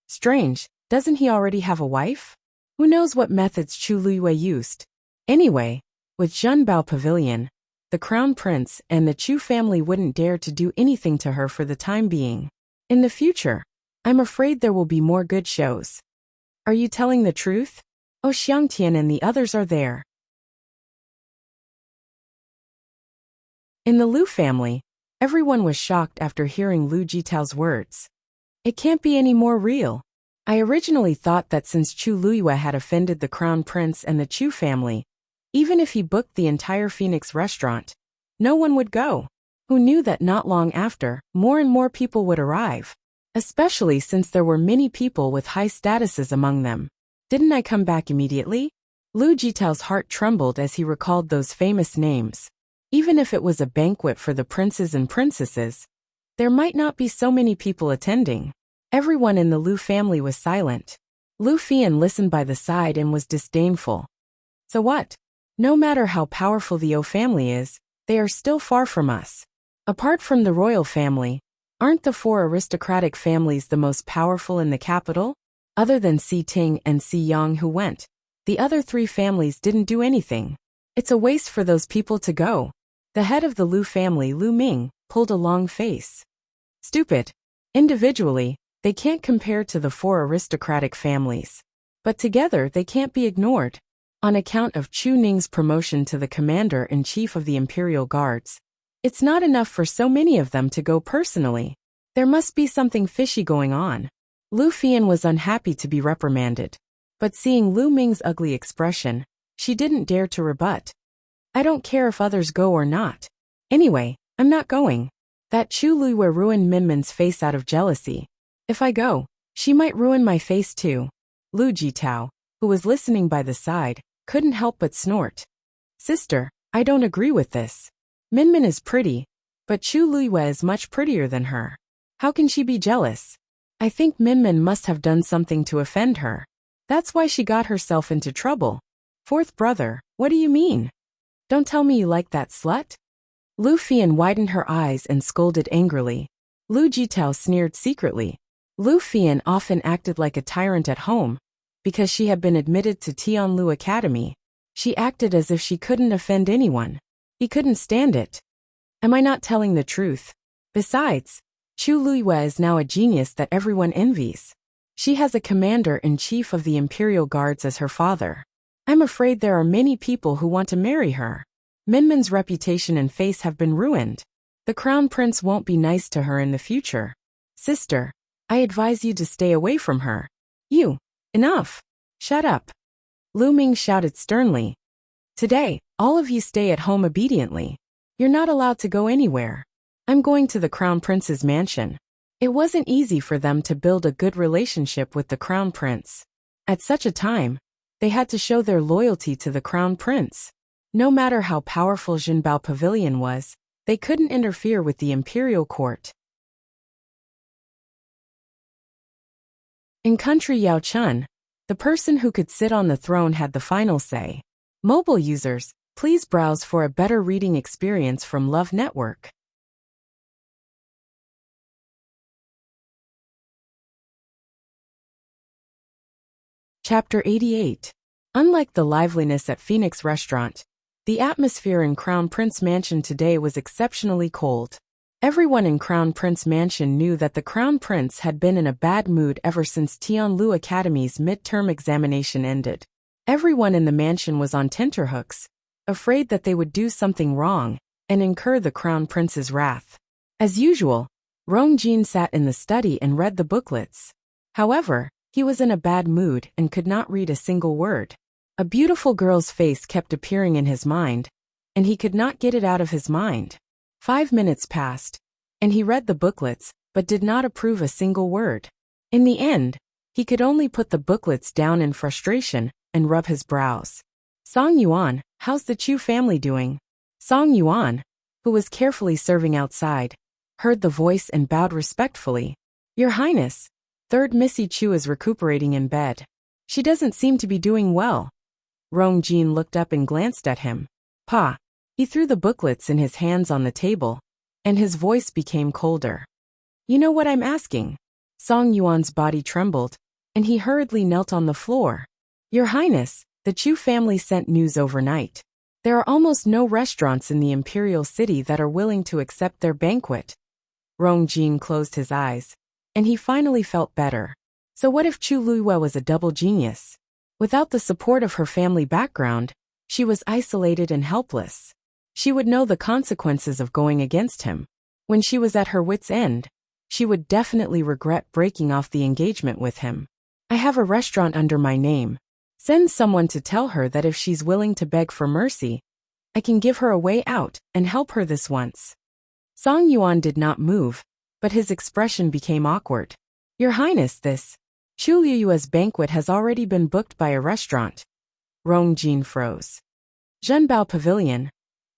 Strange, doesn't he already have a wife? Who knows what methods Chu Luiyue used? Anyway, with Jinbao Pavilion, the Crown Prince and the Chu family wouldn't dare to do anything to her for the time being. In the future, I'm afraid there will be more good shows. Are you telling the truth? Oh, Xiangtian and the others are there. In the Lu family, everyone was shocked after hearing Lu Jitao's words. It can't be any more real. I originally thought that since Chu Luiyue had offended the Crown Prince and the Chu family, even if he booked the entire Phoenix Restaurant, no one would go. Who knew that not long after, more and more people would arrive? Especially since there were many people with high statuses among them. Didn't I come back immediately? Lu Jitao's heart trembled as he recalled those famous names. Even if it was a banquet for the princes and princesses, there might not be so many people attending. Everyone in the Lu family was silent. Lu Fian listened by the side and was disdainful. So what? No matter how powerful the O family is, they are still far from us. Apart from the royal family, aren't the four aristocratic families the most powerful in the capital? Other than Si Ting and Si Yang who went, the other three families didn't do anything. It's a waste for those people to go. The head of the Lu family, Lu Ming, pulled a long face. Stupid. Individually, they can't compare to the four aristocratic families. But together they can't be ignored. On account of Chu Ning's promotion to the commander-in-chief of the Imperial Guards, it's not enough for so many of them to go personally. There must be something fishy going on. Lu Fian was unhappy to be reprimanded. But seeing Lu Ming's ugly expression, she didn't dare to rebut. I don't care if others go or not. Anyway, I'm not going. That Chu Luiyue ruined Minmin's face out of jealousy. If I go, she might ruin my face too. Lu Jitao, who was listening by the side, couldn't help but snort. Sister, I don't agree with this. Minmin is pretty, but Chu Luiyue is much prettier than her. How can she be jealous? I think Minmin must have done something to offend her. That's why she got herself into trouble. Fourth brother, what do you mean? Don't tell me you like that slut? Lu Fian widened her eyes and scolded angrily. Lu Jitao sneered secretly. Lu Fian often acted like a tyrant at home. Because she had been admitted to Tianlu Academy, she acted as if she couldn't offend anyone. He couldn't stand it. Am I not telling the truth? Besides, Chu Luiyue is now a genius that everyone envies. She has a commander-in-chief of the Imperial Guards as her father. I'm afraid there are many people who want to marry her. Minmin's reputation and face have been ruined. The Crown Prince won't be nice to her in the future. Sister, I advise you to stay away from her. You. Enough. Shut up. Lu Ming shouted sternly. Today, all of you stay at home obediently. You're not allowed to go anywhere. I'm going to the Crown Prince's mansion. It wasn't easy for them to build a good relationship with the Crown Prince. At such a time, they had to show their loyalty to the Crown Prince. No matter how powerful Jinbao Pavilion was, they couldn't interfere with the imperial court. In country Yaochun, the person who could sit on the throne had the final say. Mobile users, please browse for a better reading experience from Love Network. Chapter 88. Unlike the liveliness at Phoenix Restaurant, the atmosphere in Crown Prince Mansion today was exceptionally cold. Everyone in Crown Prince Mansion knew that the Crown Prince had been in a bad mood ever since Tianlu Academy's midterm examination ended. Everyone in the mansion was on tenterhooks, afraid that they would do something wrong and incur the Crown Prince's wrath. As usual, Rongjin sat in the study and read the booklets. However, he was in a bad mood and could not read a single word. A beautiful girl's face kept appearing in his mind, and he could not get it out of his mind. 5 minutes passed, and he read the booklets, but did not approve a single word. In the end, he could only put the booklets down in frustration and rub his brows. Song Yuan, how's the Chu family doing? Song Yuan, who was carefully serving outside, heard the voice and bowed respectfully. Your Highness, Third Missy Chu is recuperating in bed. She doesn't seem to be doing well. Rongjin looked up and glanced at him. Pa. He threw the booklets in his hands on the table, and his voice became colder. You know what I'm asking? Song Yuan's body trembled, and he hurriedly knelt on the floor. Your Highness, the Chu family sent news overnight. There are almost no restaurants in the imperial city that are willing to accept their banquet. Rongjin closed his eyes, and he finally felt better. So what if Chu Luiyue was a double genius? Without the support of her family background, she was isolated and helpless. She would know the consequences of going against him. When she was at her wit's end, she would definitely regret breaking off the engagement with him. I have a restaurant under my name. Send someone to tell her that if she's willing to beg for mercy, I can give her a way out and help her this once. Song Yuan did not move, but his expression became awkward. Your Highness, this Chu Luiyue's banquet has already been booked by a restaurant. Rongjin froze. Jinbao Pavilion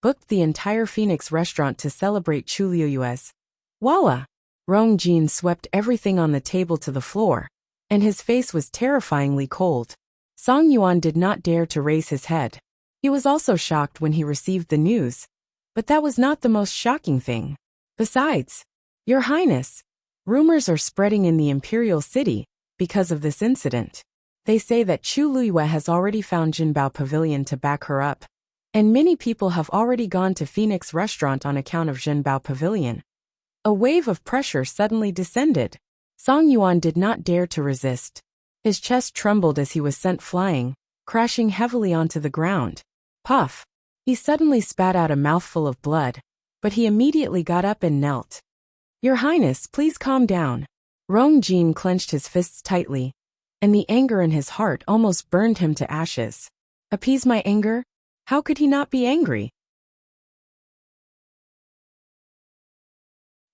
booked the entire Phoenix restaurant to celebrate Chu Luiyue's. Voila! Rongjin swept everything on the table to the floor, and his face was terrifyingly cold. Song Yuan did not dare to raise his head. He was also shocked when he received the news, but that was not the most shocking thing. Besides, Your Highness, rumors are spreading in the imperial city because of this incident. They say that Chu Luiyue has already found Jinbao Pavilion to back her up, and many people have already gone to Phoenix Restaurant on account of Jinbao Pavilion. A wave of pressure suddenly descended. Song Yuan did not dare to resist. His chest trembled as he was sent flying, crashing heavily onto the ground. Puff! He suddenly spat out a mouthful of blood, but he immediately got up and knelt. Your Highness, please calm down. Rongjin clenched his fists tightly, and the anger in his heart almost burned him to ashes. Appease my anger? How could he not be angry?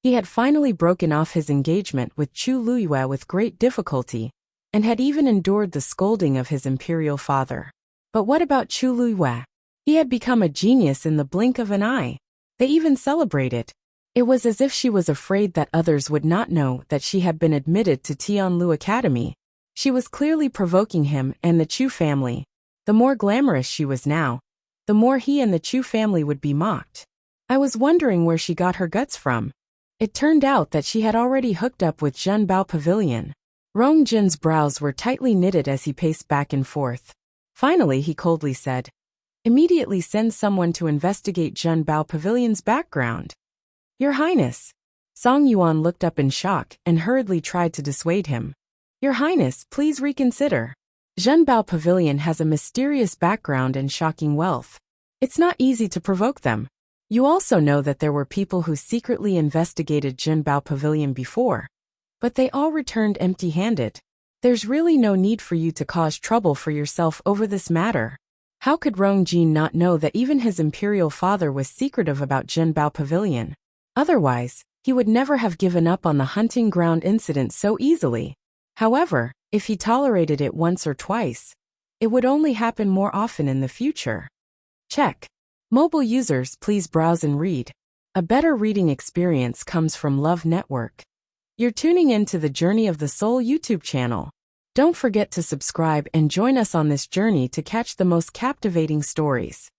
He had finally broken off his engagement with Chu Luiyue with great difficulty, and had even endured the scolding of his imperial father. But what about Chu Luiyue? He had become a genius in the blink of an eye. They even celebrated. It was as if she was afraid that others would not know that she had been admitted to Tianlu Academy. She was clearly provoking him and the Chu family. The more glamorous she was now, the more he and the Chu family would be mocked. I was wondering where she got her guts from. It turned out that she had already hooked up with Jinbao Pavilion. Rongjin's brows were tightly knitted as he paced back and forth. Finally, he coldly said, Immediately send someone to investigate Jinbao Pavilion's background. Your Highness. Song Yuan looked up in shock and hurriedly tried to dissuade him. Your Highness, please reconsider. Jinbao Pavilion has a mysterious background and shocking wealth. It's not easy to provoke them. You also know that there were people who secretly investigated Jinbao Pavilion before, but they all returned empty-handed. There's really no need for you to cause trouble for yourself over this matter. How could Rong Jin not know that even his imperial father was secretive about Jinbao Pavilion? Otherwise, he would never have given up on the hunting ground incident so easily. However, if he tolerated it once or twice, it would only happen more often in the future. Check. Mobile users, please browse and read. A better reading experience comes from Love Network. You're tuning in to the Journey of the Soul YouTube channel. Don't forget to subscribe and join us on this journey to catch the most captivating stories.